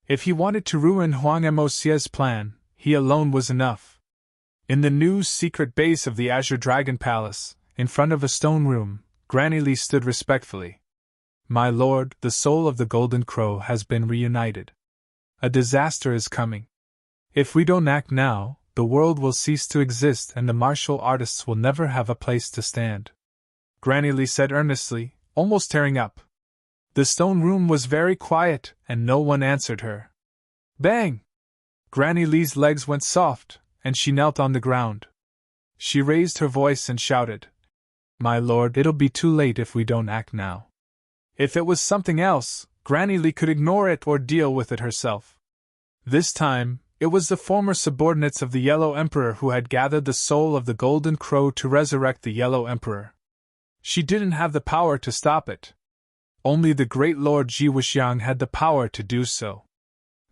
If he wanted to ruin Huang Emosia's plan, he alone was enough. In the new secret base of the Azure Dragon Palace, in front of a stone room, Granny Lee stood respectfully. "My lord, the soul of the Golden Crow has been reunited. A disaster is coming. If we don't act now, the world will cease to exist and the martial artists will never have a place to stand," Granny Lee said earnestly, almost tearing up. The stone room was very quiet, and no one answered her. Bang! Granny Lee's legs went soft, and she knelt on the ground. She raised her voice and shouted, "My lord, it'll be too late if we don't act now." If it was something else, Granny Lee could ignore it or deal with it herself. This time, it was the former subordinates of the Yellow Emperor who had gathered the soul of the Golden Crow to resurrect the Yellow Emperor. She didn't have the power to stop it. Only the great Lord Ji Wuxiang had the power to do so.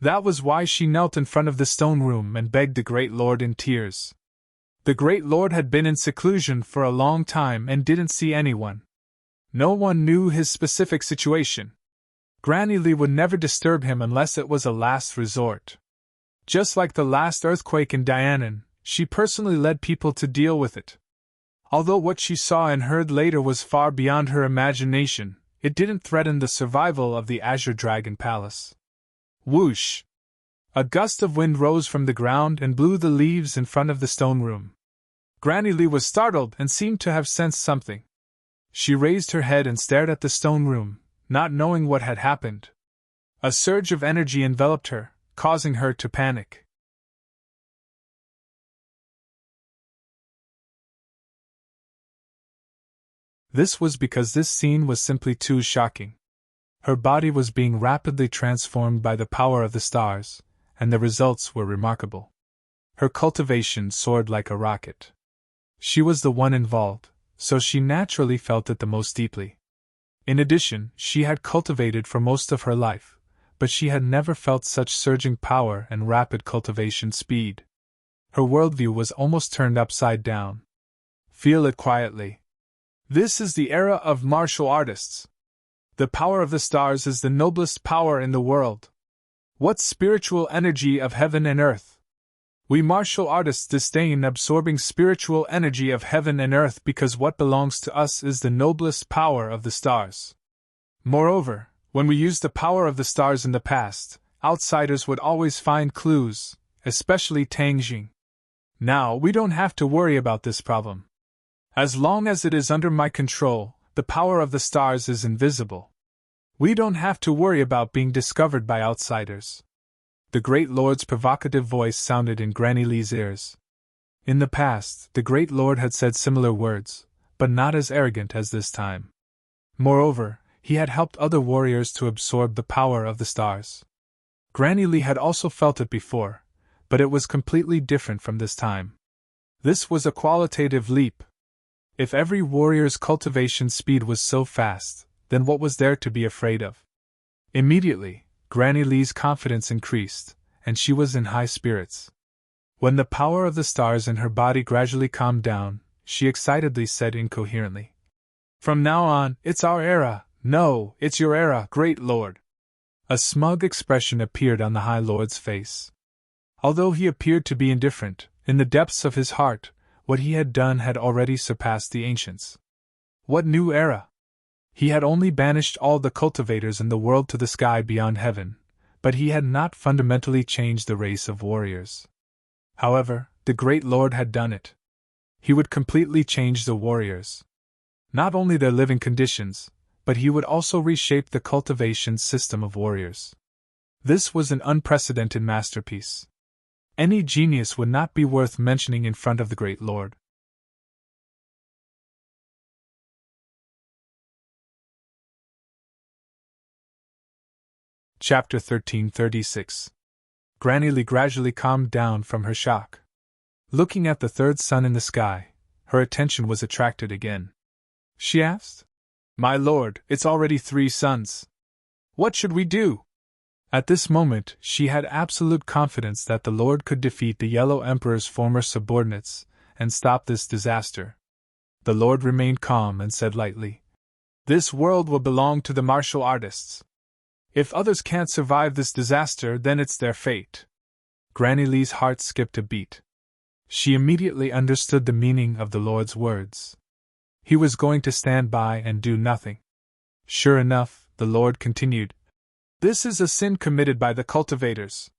That was why she knelt in front of the stone room and begged the great lord in tears. The great lord had been in seclusion for a long time and didn't see anyone. No one knew his specific situation. Granny Lee would never disturb him unless it was a last resort. Just like the last earthquake in Dianan, she personally led people to deal with it. Although what she saw and heard later was far beyond her imagination, it didn't threaten the survival of the Azure Dragon Palace. Whoosh! A gust of wind rose from the ground and blew the leaves in front of the stone room. Granny Lee was startled and seemed to have sensed something. She raised her head and stared at the stone room, not knowing what had happened. A surge of energy enveloped her, causing her to panic. This was because this scene was simply too shocking. Her body was being rapidly transformed by the power of the stars, and the results were remarkable. Her cultivation soared like a rocket. She was the one involved, so she naturally felt it the most deeply. In addition, she had cultivated for most of her life, but she had never felt such surging power and rapid cultivation speed. Her worldview was almost turned upside down. Feel it quietly. This is the era of martial artists. The power of the stars is the noblest power in the world. What spiritual energy of heaven and earth! We martial artists disdain absorbing spiritual energy of heaven and earth because what belongs to us is the noblest power of the stars. Moreover, when we used the power of the stars in the past, outsiders would always find clues, especially Tang Jing. Now we don't have to worry about this problem. As long as it is under my control, the power of the stars is invisible. We don't have to worry about being discovered by outsiders. The Great Lord's provocative voice sounded in Granny Lee's ears. In the past, the Great Lord had said similar words, but not as arrogant as this time. Moreover, he had helped other warriors to absorb the power of the stars. Granny Lee had also felt it before, but it was completely different from this time. This was a qualitative leap. If every warrior's cultivation speed was so fast, then what was there to be afraid of? Immediately, Granny Lee's confidence increased, and she was in high spirits. When the power of the stars in her body gradually calmed down, she excitedly said incoherently, "From now on, it's our era. No, it's your era, Great Lord." A smug expression appeared on the High Lord's face. Although he appeared to be indifferent, in the depths of his heart, what he had done had already surpassed the ancients. What new era? He had only banished all the cultivators in the world to the sky beyond heaven, but he had not fundamentally changed the race of warriors. However, the Great Lord had done it. He would completely change the warriors. Not only their living conditions, but he would also reshape the cultivation system of warriors. This was an unprecedented masterpiece. Any genius would not be worth mentioning in front of the Great Lord. Chapter 1336. Granny Lee gradually calmed down from her shock. Looking at the third sun in the sky, her attention was attracted again. She asked, "My lord, it's already 3 suns. What should we do?" At this moment, she had absolute confidence that the Lord could defeat the Yellow Emperor's former subordinates and stop this disaster. The Lord remained calm and said lightly, "This world will belong to the martial artists. If others can't survive this disaster, then it's their fate." Granny Lee's heart skipped a beat. She immediately understood the meaning of the Lord's words. He was going to stand by and do nothing. Sure enough, the Lord continued, "This is a sin committed by the cultivators.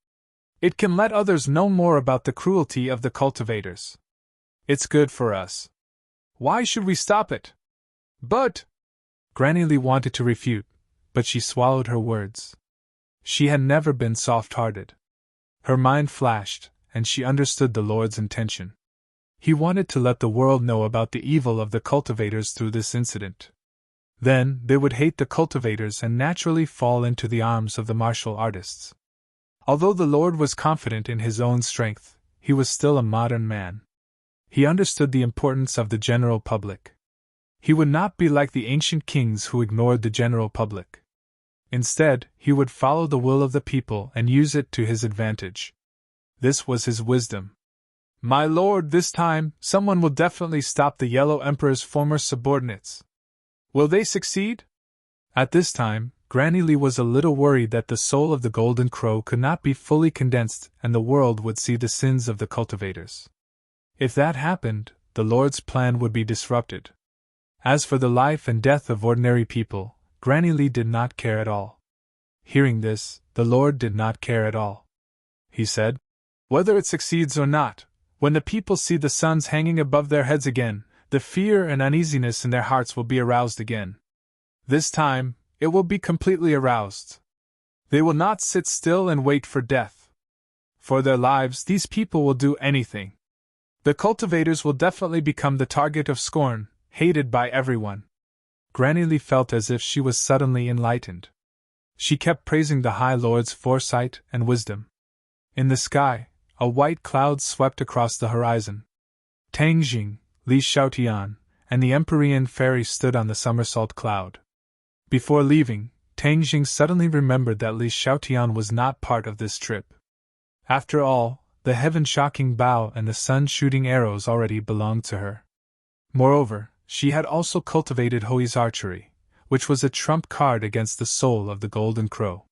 It can let others know more about the cruelty of the cultivators. It's good for us. Why should we stop it?" "But," Granny Lee wanted to refute, but she swallowed her words. She had never been soft-hearted. Her mind flashed, and she understood the Lord's intention. He wanted to let the world know about the evil of the cultivators through this incident. Then, they would hate the cultivators and naturally fall into the arms of the martial artists. Although the Lord was confident in his own strength, he was still a modern man. He understood the importance of the general public. He would not be like the ancient kings who ignored the general public. Instead, he would follow the will of the people and use it to his advantage. This was his wisdom. My lord, this time, someone will definitely stop the Yellow Emperor's former subordinates. Will they succeed? At this time, Granny Lee was a little worried that the soul of the Golden Crow could not be fully condensed and the world would see the sins of the cultivators. If that happened, the Lord's plan would be disrupted. As for the life and death of ordinary people, Granny Lee did not care at all. Hearing this, the Lord did not care at all. He said, "Whether it succeeds or not, when the people see the suns hanging above their heads again, the fear and uneasiness in their hearts will be aroused again. This time, it will be completely aroused. They will not sit still and wait for death. For their lives, these people will do anything. The cultivators will definitely become the target of scorn, hated by everyone." Granny Lee felt as if she was suddenly enlightened. She kept praising the High Lord's foresight and wisdom. In the sky, a white cloud swept across the horizon. Tang Jing, Li Xiaotian, and the Empyrean fairy stood on the somersault cloud. Before leaving, Tang Jing suddenly remembered that Li Xiaotian was not part of this trip. After all, the heaven-shocking bow and the sun-shooting arrows already belonged to her. Moreover, she had also cultivated Hoi's archery, which was a trump card against the soul of the Golden Crow.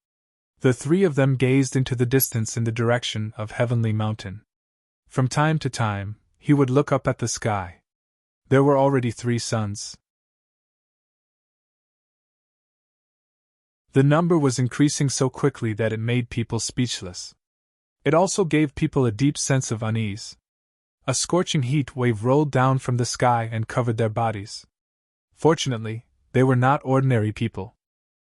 The three of them gazed into the distance in the direction of Heavenly Mountain. From time to time, he would look up at the sky. There were already 3 suns. The number was increasing so quickly that it made people speechless. It also gave people a deep sense of unease. A scorching heat wave rolled down from the sky and covered their bodies. Fortunately, they were not ordinary people.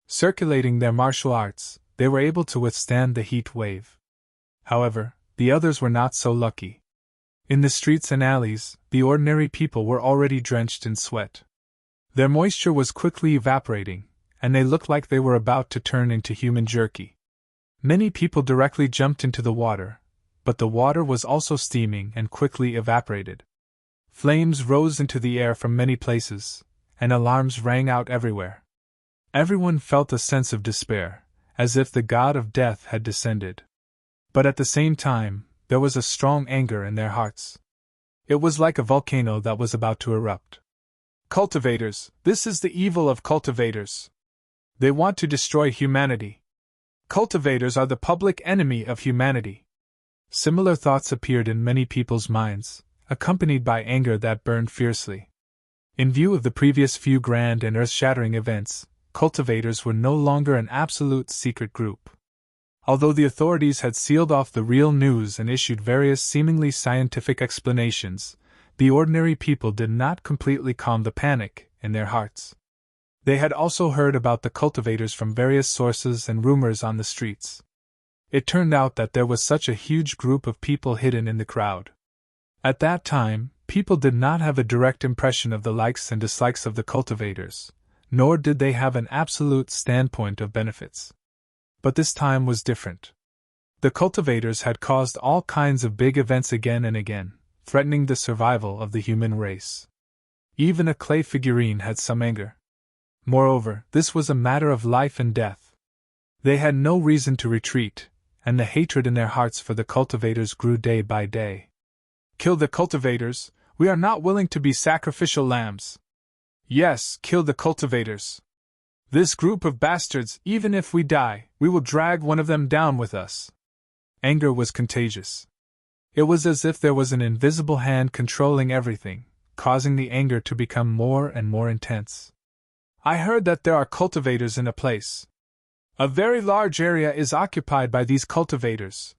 Circulating their martial arts, they were able to withstand the heat wave. However, the others were not so lucky. In the streets and alleys, the ordinary people were already drenched in sweat. Their moisture was quickly evaporating, and they looked like they were about to turn into human jerky. Many people directly jumped into the water, but the water was also steaming and quickly evaporated. Flames rose into the air from many places, and alarms rang out everywhere. Everyone felt a sense of despair, as if the god of death had descended. But at the same time, there was a strong anger in their hearts. It was like a volcano that was about to erupt. Cultivators, this is the evil of cultivators. They want to destroy humanity. Cultivators are the public enemy of humanity. Similar thoughts appeared in many people's minds, accompanied by anger that burned fiercely. In view of the previous few grand and earth-shattering events, cultivators were no longer an absolute secret group. Although the authorities had sealed off the real news and issued various seemingly scientific explanations, the ordinary people did not completely calm the panic in their hearts. They had also heard about the cultivators from various sources and rumors on the streets. It turned out that there was such a huge group of people hidden in the crowd. At that time, people did not have a direct impression of the likes and dislikes of the cultivators, nor did they have an absolute standpoint of benefits. But this time was different. The cultivators had caused all kinds of big events again and again, threatening the survival of the human race. Even a clay figurine had some anger. Moreover, this was a matter of life and death. They had no reason to retreat, and the hatred in their hearts for the cultivators grew day by day. Kill the cultivators, we are not willing to be sacrificial lambs. Yes, kill the cultivators. This group of bastards, even if we die, we will drag one of them down with us. Anger was contagious. It was as if there was an invisible hand controlling everything, causing the anger to become more and more intense. I heard that there are cultivators in a place. A very large area is occupied by these cultivators.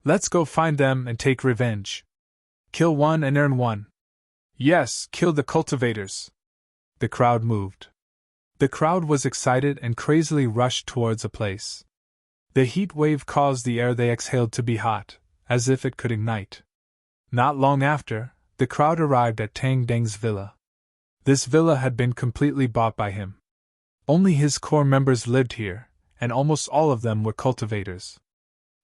Let's go find them and take revenge. Kill one and earn one. Yes, kill the cultivators. The crowd moved. The crowd was excited and crazily rushed towards a place. The heat wave caused the air they exhaled to be hot, as if it could ignite. Not long after, the crowd arrived at Tang Deng's villa. This villa had been completely bought by him. Only his core members lived here, and almost all of them were cultivators.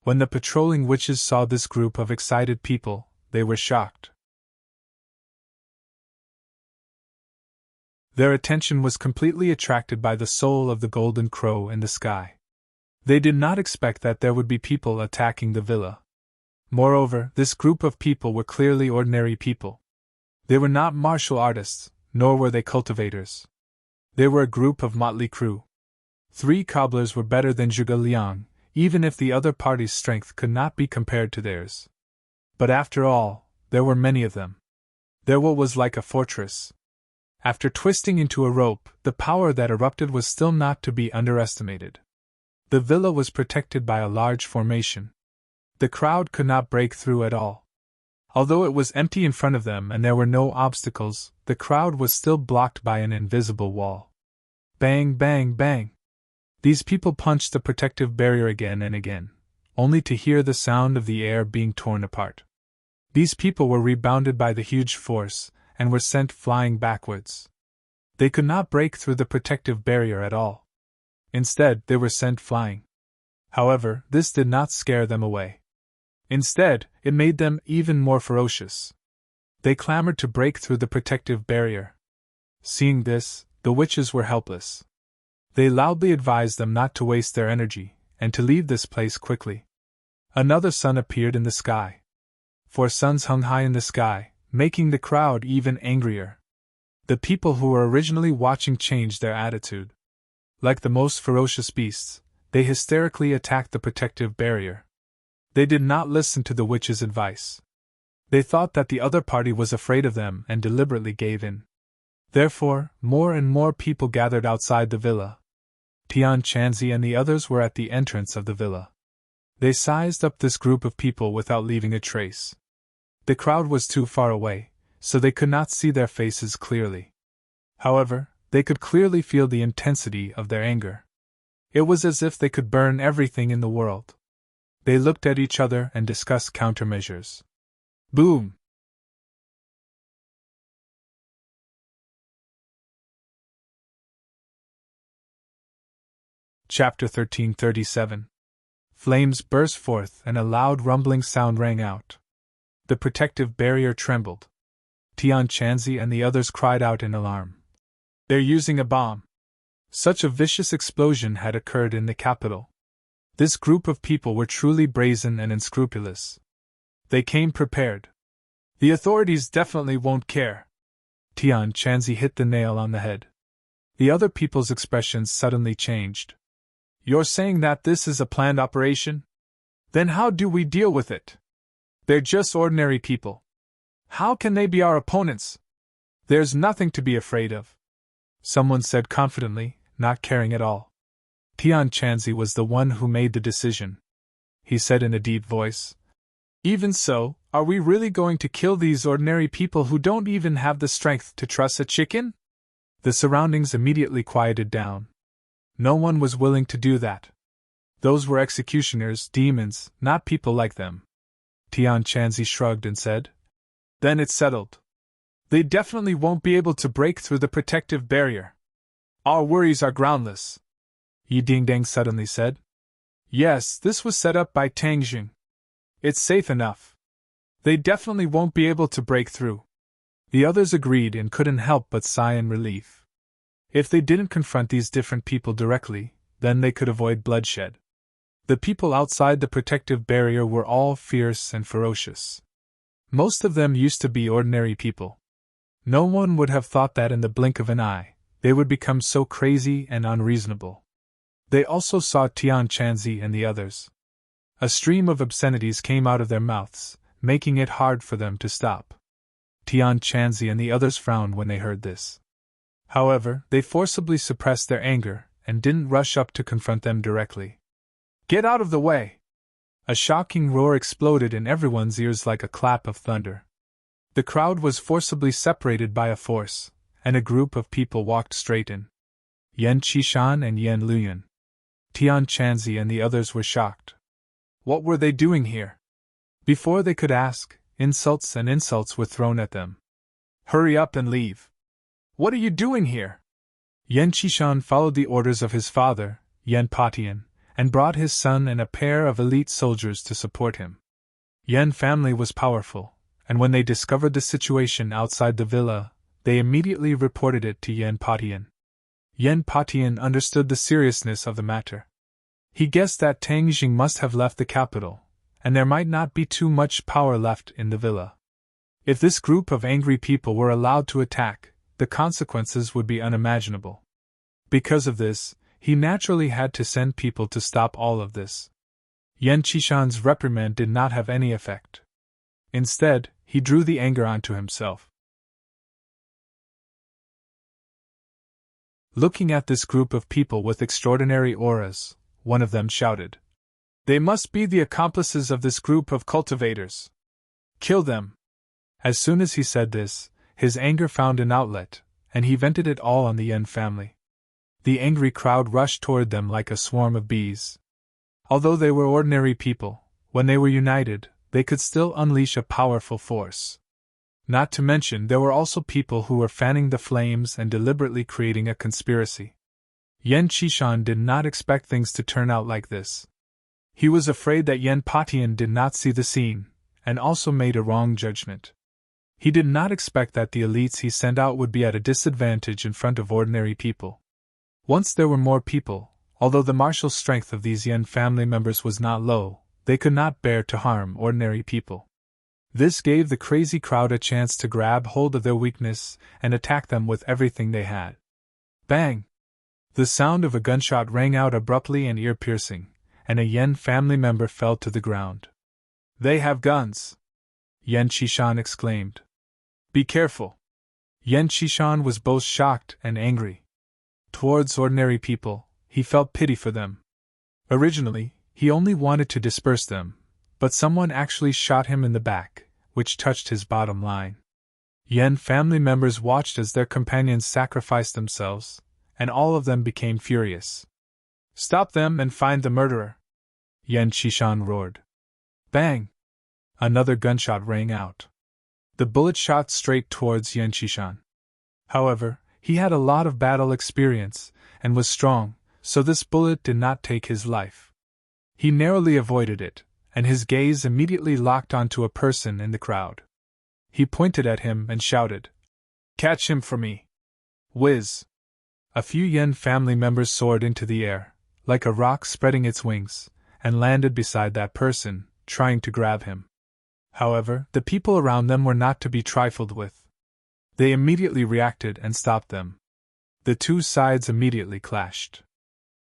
When the patrolling witches saw this group of excited people, they were shocked. Their attention was completely attracted by the soul of the golden crow in the sky. They did not expect that there would be people attacking the villa. Moreover, this group of people were clearly ordinary people. They were not martial artists, nor were they cultivators. They were a group of motley crew. 3 cobblers were better than Zhuge Liang, even if the other party's strength could not be compared to theirs. But after all, there were many of them. Their will was like a fortress. After twisting into a rope, the power that erupted was still not to be underestimated. The villa was protected by a large formation. The crowd could not break through at all. Although it was empty in front of them and there were no obstacles, the crowd was still blocked by an invisible wall. Bang, bang, bang. These people punched the protective barrier again and again, only to hear the sound of the air being torn apart. These people were rebounded by the huge force, and were sent flying backwards. They could not break through the protective barrier at all. Instead, they were sent flying. However, this did not scare them away. Instead, it made them even more ferocious. They clamored to break through the protective barrier. Seeing this, the witches were helpless. They loudly advised them not to waste their energy, and to leave this place quickly. Another sun appeared in the sky. 4 suns hung high in the sky, making the crowd even angrier. The people who were originally watching changed their attitude. Like the most ferocious beasts, they hysterically attacked the protective barrier. They did not listen to the witch's advice. They thought that the other party was afraid of them and deliberately gave in. Therefore, more and more people gathered outside the villa. Tian Chanzi and the others were at the entrance of the villa. They sized up this group of people without leaving a trace. The crowd was too far away, so they could not see their faces clearly. However, they could clearly feel the intensity of their anger. It was as if they could burn everything in the world. They looked at each other and discussed countermeasures. Boom! Chapter 1337. Flames burst forth and a loud rumbling sound rang out. The protective barrier trembled. Tian Chanzi and the others cried out in alarm. They're using a bomb. Such a vicious explosion had occurred in the capital. This group of people were truly brazen and unscrupulous. They came prepared. The authorities definitely won't care. Tian Chanzi hit the nail on the head. The other people's expressions suddenly changed. You're saying that this is a planned operation? Then how do we deal with it? They're just ordinary people. How can they be our opponents? There's nothing to be afraid of. Someone said confidently, not caring at all. Tian Chanzi was the one who made the decision. He said in a deep voice, Even so, are we really going to kill these ordinary people who don't even have the strength to truss a chicken? The surroundings immediately quieted down. No one was willing to do that. Those were executioners, demons, not people like them. Tian Chanzi shrugged and said, Then it's settled. They definitely won't be able to break through the protective barrier. Our worries are groundless. Yi Dingdang suddenly said. Yes, this was set up by Tang Jing. It's safe enough. They definitely won't be able to break through. The others agreed and couldn't help but sigh in relief. If they didn't confront these different people directly, then they could avoid bloodshed. The people outside the protective barrier were all fierce and ferocious. Most of them used to be ordinary people. No one would have thought that in the blink of an eye, they would become so crazy and unreasonable. They also saw Tian Chanzi and the others. A stream of obscenities came out of their mouths, making it hard for them to stop. Tian Chanzi and the others frowned when they heard this. However, they forcibly suppressed their anger and didn't rush up to confront them directly. Get out of the way! A shocking roar exploded in everyone's ears like a clap of thunder. The crowd was forcibly separated by a force, and a group of people walked straight in. Yan Qishan and Yan Luyan. Tian Chanzi and the others were shocked. What were they doing here? Before they could ask, insults were thrown at them. Hurry up and leave. What are you doing here? Yan Qishan followed the orders of his father, Yan Patian, and brought his son and a pair of elite soldiers to support him. Yan family was powerful, and when they discovered the situation outside the villa, they immediately reported it to Yan Patian. Yan Patian understood the seriousness of the matter. He guessed that Tang Jing must have left the capital, and there might not be too much power left in the villa. If this group of angry people were allowed to attack, the consequences would be unimaginable. Because of this, he naturally had to send people to stop all of this. Yan Qishan's reprimand did not have any effect. Instead, he drew the anger onto himself. Looking at this group of people with extraordinary auras, one of them shouted, "They must be the accomplices of this group of cultivators. Kill them!" As soon as he said this, his anger found an outlet, and he vented it all on the Yan family. The angry crowd rushed toward them like a swarm of bees. Although they were ordinary people, when they were united, they could still unleash a powerful force. Not to mention, there were also people who were fanning the flames and deliberately creating a conspiracy. Yan Qishan did not expect things to turn out like this. He was afraid that Yan Patian did not see the scene, and also made a wrong judgment. He did not expect that the elites he sent out would be at a disadvantage in front of ordinary people. Once there were more people, although the martial strength of these Yan family members was not low, they could not bear to harm ordinary people. This gave the crazy crowd a chance to grab hold of their weakness and attack them with everything they had. Bang! The sound of a gunshot rang out abruptly and ear-piercing, and a Yan family member fell to the ground. "They have guns!" Yan Qishan exclaimed. "Be careful!" Yan Qishan was both shocked and angry. Towards ordinary people, he felt pity for them. Originally, he only wanted to disperse them, but someone actually shot him in the back, which touched his bottom line. Yan family members watched as their companions sacrificed themselves, and all of them became furious. "Stop them and find the murderer!" Yan Qishan roared. Bang! Another gunshot rang out. The bullet shot straight towards Yan Qishan. However, he had a lot of battle experience, and was strong, so this bullet did not take his life. He narrowly avoided it, and his gaze immediately locked onto a person in the crowd. He pointed at him and shouted, "Catch him for me!" Whiz! A few Yan family members soared into the air, like a rock spreading its wings, and landed beside that person, trying to grab him. However, the people around them were not to be trifled with. They immediately reacted and stopped them. The two sides immediately clashed.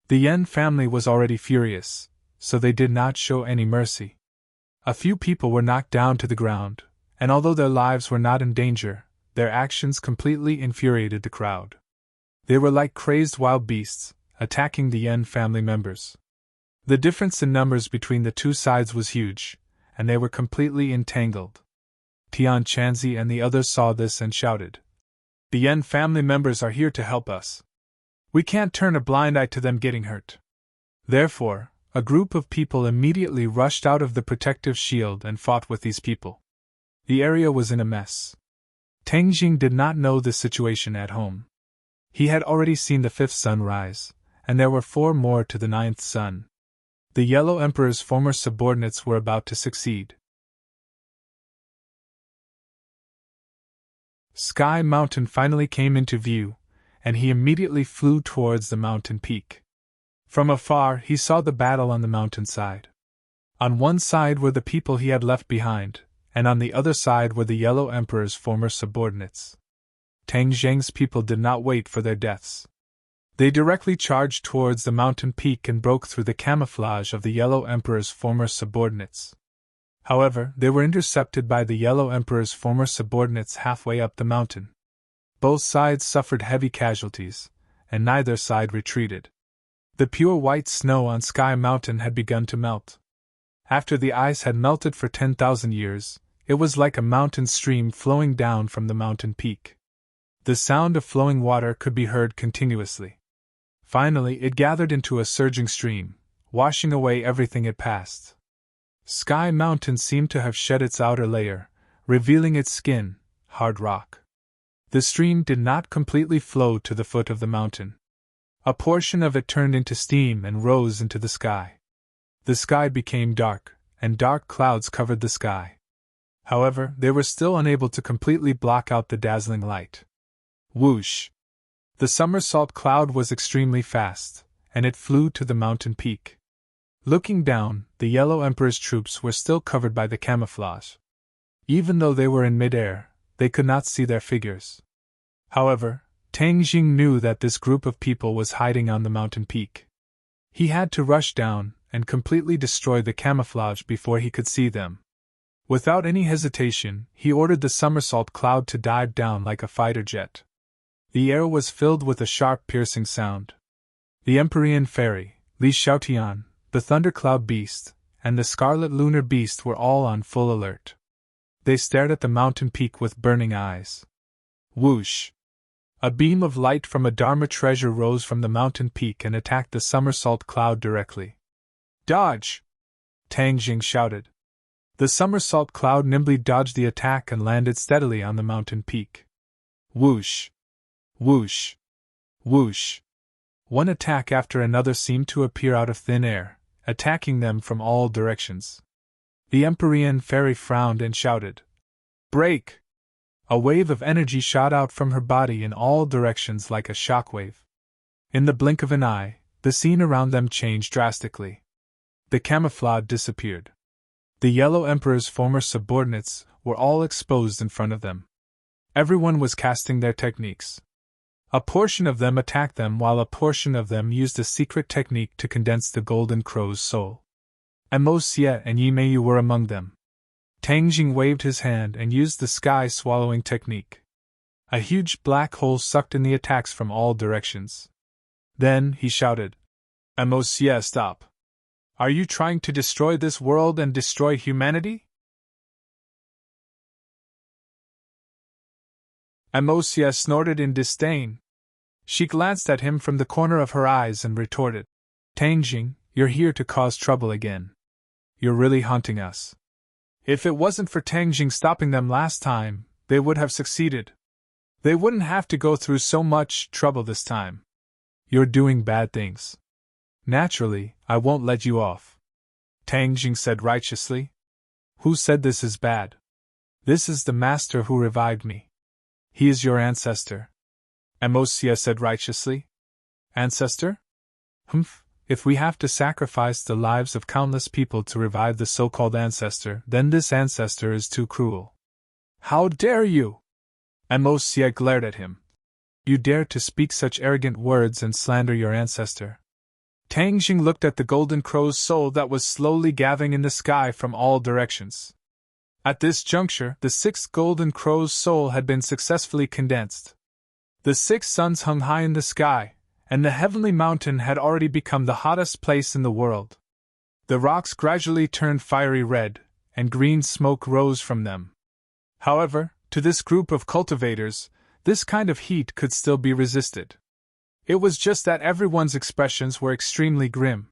The Yan family was already furious, so they did not show any mercy. A few people were knocked down to the ground, and although their lives were not in danger, their actions completely infuriated the crowd. They were like crazed wild beasts, attacking the Yan family members. The difference in numbers between the two sides was huge, and they were completely entangled. Tian Chanzi and the others saw this and shouted, "The Yan family members are here to help us. We can't turn a blind eye to them getting hurt." Therefore, a group of people immediately rushed out of the protective shield and fought with these people. The area was in a mess. Tang Jing did not know the situation at home. He had already seen the 5th sun rise, and there were 4 more to the 9th sun. The Yellow Emperor's former subordinates were about to succeed. Sky Mountain finally came into view, and he immediately flew towards the mountain peak. From afar, he saw the battle on the mountainside. On one side were the people he had left behind, and on the other side were the Yellow Emperor's former subordinates. Tang Zheng's people did not wait for their deaths. They directly charged towards the mountain peak and broke through the camouflage of the Yellow Emperor's former subordinates. However, they were intercepted by the Yellow Emperor's former subordinates halfway up the mountain. Both sides suffered heavy casualties, and neither side retreated. The pure white snow on Sky Mountain had begun to melt. After the ice had melted for 10,000 years, it was like a mountain stream flowing down from the mountain peak. The sound of flowing water could be heard continuously. Finally, it gathered into a surging stream, washing away everything it passed. Sky Mountain seemed to have shed its outer layer, revealing its skin, hard rock. The stream did not completely flow to the foot of the mountain. A portion of it turned into steam and rose into the sky. The sky became dark, and dark clouds covered the sky. However, they were still unable to completely block out the dazzling light. Whoosh! The somersault cloud was extremely fast, and it flew to the mountain peak. Looking down, the Yellow Emperor's troops were still covered by the camouflage. Even though they were in midair, they could not see their figures. However, Tang Jing knew that this group of people was hiding on the mountain peak. He had to rush down and completely destroy the camouflage before he could see them. Without any hesitation, he ordered the somersault cloud to dive down like a fighter jet. The air was filled with a sharp piercing sound. The Empyrean Fairy, Li Xiaotian, the Thundercloud Beast, and the Scarlet Lunar Beast were all on full alert. They stared at the mountain peak with burning eyes. Whoosh! A beam of light from a Dharma treasure rose from the mountain peak and attacked the somersault cloud directly. Dodge! Tang Jing shouted. The somersault cloud nimbly dodged the attack and landed steadily on the mountain peak. Whoosh! Whoosh! Whoosh! One attack after another seemed to appear out of thin air, attacking them from all directions. The Empyrean Fairy frowned and shouted, "Break!" A wave of energy shot out from her body in all directions like a shockwave. In the blink of an eye, the scene around them changed drastically. The camouflage disappeared. The Yellow Emperor's former subordinates were all exposed in front of them. Everyone was casting their techniques. A portion of them attacked them while a portion of them used a secret technique to condense the Golden Crow's soul. Mo Xie and Yi Meiyu were among them. Tang Jing waved his hand and used the sky-swallowing technique. A huge black hole sucked in the attacks from all directions. Then he shouted, "Mo Xie, stop! Are you trying to destroy this world and destroy humanity?" Mo Xie snorted in disdain. She glanced at him from the corner of her eyes and retorted, "Tang Jing, you're here to cause trouble again. You're really haunting us. If it wasn't for Tang Jing stopping them last time, they would have succeeded. They wouldn't have to go through so much trouble this time. You're doing bad things. Naturally, I won't let you off." Tang Jing said righteously. "Who said this is bad? This is the master who revived me. He is your ancestor." Mo Xie said righteously. "Ancestor? Humph. If we have to sacrifice the lives of countless people to revive the so-called ancestor, then this ancestor is too cruel." "How dare you?" Mo Xie glared at him. "You dare to speak such arrogant words and slander your ancestor." Tang Jing looked at the Golden Crow's soul that was slowly gathering in the sky from all directions. At this juncture, the sixth Golden Crow's soul had been successfully condensed. The 6 suns hung high in the sky, and the heavenly mountain had already become the hottest place in the world. The rocks gradually turned fiery red, and green smoke rose from them. However, to this group of cultivators, this kind of heat could still be resisted. It was just that everyone's expressions were extremely grim.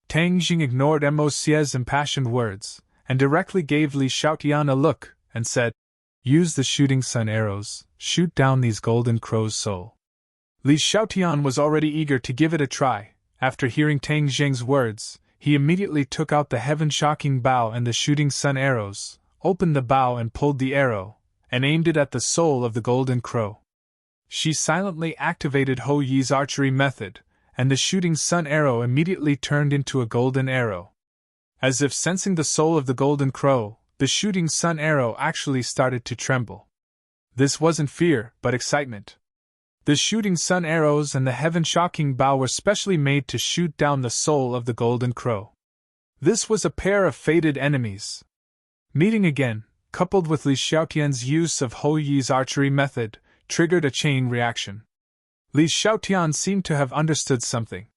Tang Jing ignored Mo Xie's impassioned words, and directly gave Li Xiaotian a look, and said, "Use the shooting sun arrows, shoot down these Golden Crow's soul." Li Xiaotian was already eager to give it a try. After hearing Tang Jing's words, he immediately took out the heaven-shocking bow and the shooting sun arrows, opened the bow and pulled the arrow, and aimed it at the soul of the Golden Crow. She silently activated Ho Yi's archery method, and the shooting sun arrow immediately turned into a golden arrow. As if sensing the soul of the Golden Crow, the shooting sun arrow actually started to tremble. This wasn't fear, but excitement. The shooting sun arrows and the heaven-shocking bow were specially made to shoot down the soul of the Golden Crow. This was a pair of fated enemies. Meeting again, coupled with Li Xiaotian's use of Ho Yi's archery method, triggered a chain reaction. Li Xiaotian seemed to have understood something.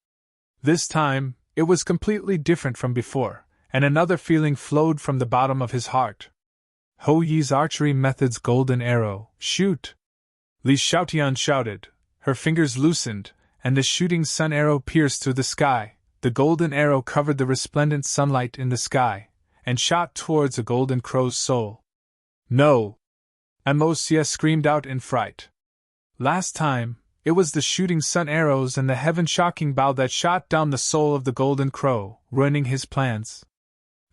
This time, it was completely different from before, and another feeling flowed from the bottom of his heart. Ho Yi's archery method's golden arrow, shoot! Li Xiaotian shouted, her fingers loosened, and the shooting sun arrow pierced through the sky. The golden arrow covered the resplendent sunlight in the sky, and shot towards a golden crow's soul. No! Amosia screamed out in fright. Last time, it was the shooting sun arrows and the heaven-shocking bow that shot down the soul of the golden crow, ruining his plans.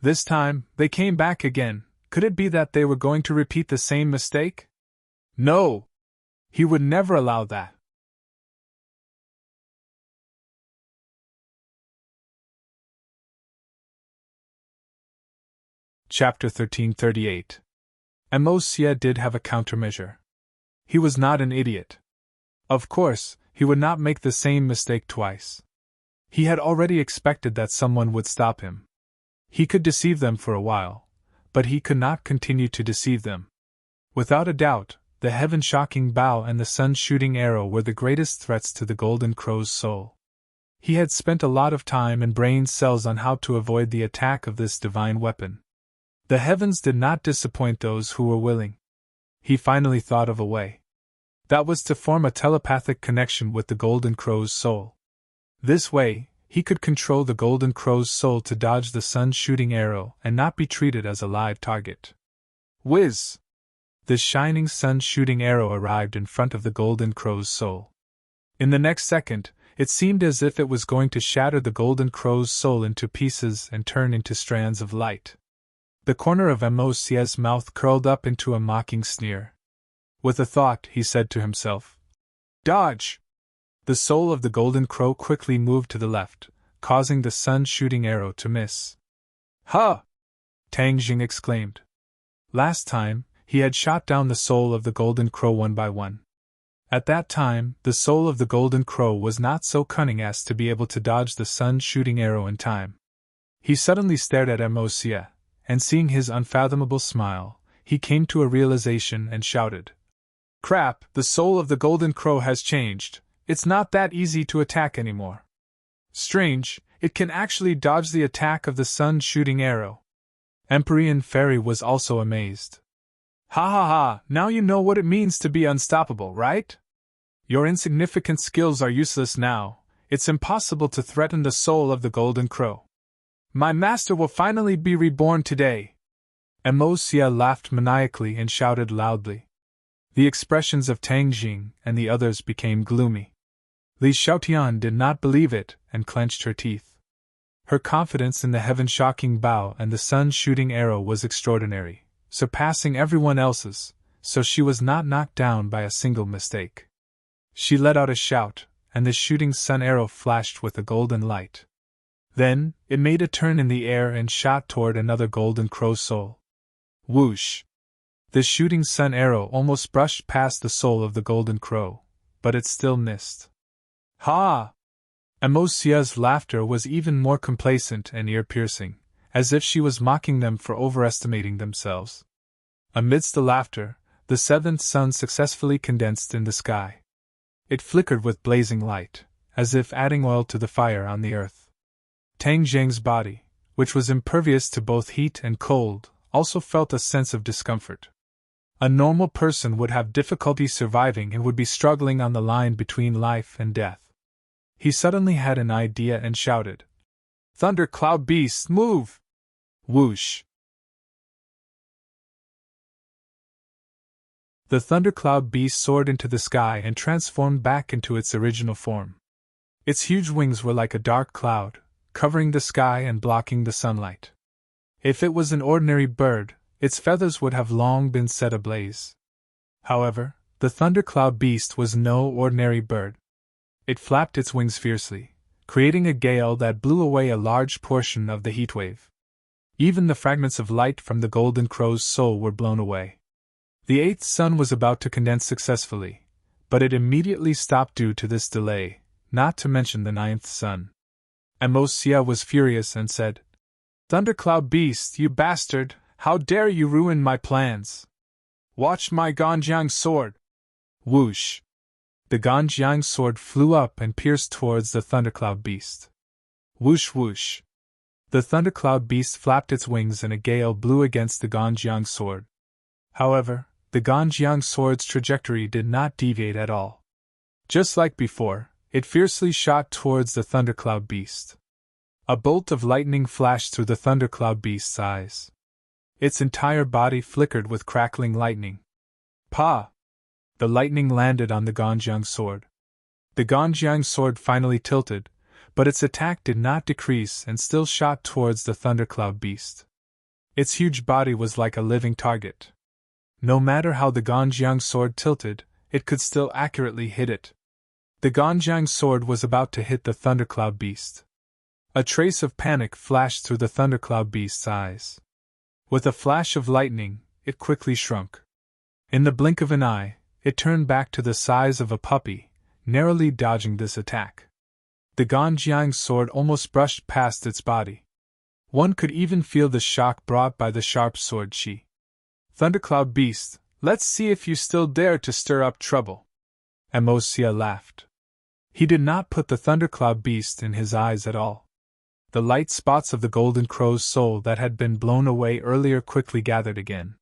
This time, they came back again. Could it be that they were going to repeat the same mistake? No! He would never allow that. Chapter 1338. Amosia did have a countermeasure. He was not an idiot. Of course, he would not make the same mistake twice. He had already expected that someone would stop him. He could deceive them for a while, but he could not continue to deceive them. Without a doubt, the heaven-shocking bow and the sun-shooting arrow were the greatest threats to the golden crow's soul. He had spent a lot of time and brain cells on how to avoid the attack of this divine weapon. The heavens did not disappoint those who were willing. He finally thought of a way. That was to form a telepathic connection with the golden crow's soul. This way, he could control the golden crow's soul to dodge the sun-shooting arrow and not be treated as a live target. Whiz! The shining sun-shooting arrow arrived in front of the golden crow's soul. In the next second, it seemed as if it was going to shatter the golden crow's soul into pieces and turn into strands of light. The corner of Amosia's mouth curled up into a mocking sneer. With a thought, he said to himself, "Dodge!" The soul of the golden crow quickly moved to the left, causing the sun-shooting arrow to miss. "Ha!" Tang Jing exclaimed. Last time, he had shot down the soul of the golden crow one by one. At that time, the soul of the golden crow was not so cunning as to be able to dodge the sun-shooting arrow in time. He suddenly stared at Amosia, and seeing his unfathomable smile, he came to a realization and shouted, "Crap, the soul of the golden crow has changed. It's not that easy to attack anymore. Strange, it can actually dodge the attack of the sun-shooting arrow." Empyrean Fairy was also amazed. "Ha ha ha, now you know what it means to be unstoppable, right? Your insignificant skills are useless now. It's impossible to threaten the soul of the golden crow. My master will finally be reborn today." Amosia laughed maniacally and shouted loudly. The expressions of Tang Jing and the others became gloomy. Li Xiaotian did not believe it and clenched her teeth. Her confidence in the heaven-shocking bow and the sun-shooting arrow was extraordinary, surpassing everyone else's, so she was not knocked down by a single mistake. She let out a shout, and the shooting sun arrow flashed with a golden light. Then, it made a turn in the air and shot toward another golden crow soul. Whoosh! The shooting sun arrow almost brushed past the soul of the golden crow, but it still missed. Ha! Amosia's laughter was even more complacent and ear-piercing, as if she was mocking them for overestimating themselves. Amidst the laughter, the seventh sun successfully condensed in the sky. It flickered with blazing light, as if adding oil to the fire on the earth. Tang Jing's body, which was impervious to both heat and cold, also felt a sense of discomfort. A normal person would have difficulty surviving and would be struggling on the line between life and death. He suddenly had an idea and shouted, "Thundercloud beast, move!" Whoosh! The thundercloud beast soared into the sky and transformed back into its original form. Its huge wings were like a dark cloud, covering the sky and blocking the sunlight. If it was an ordinary bird, its feathers would have long been set ablaze. However, the thundercloud beast was no ordinary bird. It flapped its wings fiercely, creating a gale that blew away a large portion of the heat wave. Even the fragments of light from the golden crow's soul were blown away. The eighth sun was about to condense successfully, but it immediately stopped due to this delay, not to mention the ninth sun. Amosia was furious and said, "Thundercloud beast, you bastard, how dare you ruin my plans? Watch my Ganjiang sword!" Whoosh! The Ganjiang sword flew up and pierced towards the thundercloud beast. Whoosh whoosh! The thundercloud beast flapped its wings and a gale blew against the Ganjiang sword. However, the Ganjiang sword's trajectory did not deviate at all. Just like before, It fiercely shot towards the thundercloud beast. A bolt of lightning flashed through the thundercloud beast's eyes. Its entire body flickered with crackling lightning. Pa! The lightning landed on the Ganjiang sword. The Ganjiang sword finally tilted, but its attack did not decrease and still shot towards the thundercloud beast. Its huge body was like a living target. No matter how the Ganjiang sword tilted, it could still accurately hit it. The Ganjiang sword was about to hit the thundercloud beast. A trace of panic flashed through the thundercloud beast's eyes. With a flash of lightning, it quickly shrunk. In the blink of an eye, it turned back to the size of a puppy, narrowly dodging this attack. The Ganjiang sword almost brushed past its body. One could even feel the shock brought by the sharp sword chi. Thundercloud beast, let's see if you still dare to stir up trouble. Amosia laughed. He did not put the thundercloud beast in his eyes at all. The light spots of the golden crow's soul that had been blown away earlier quickly gathered again.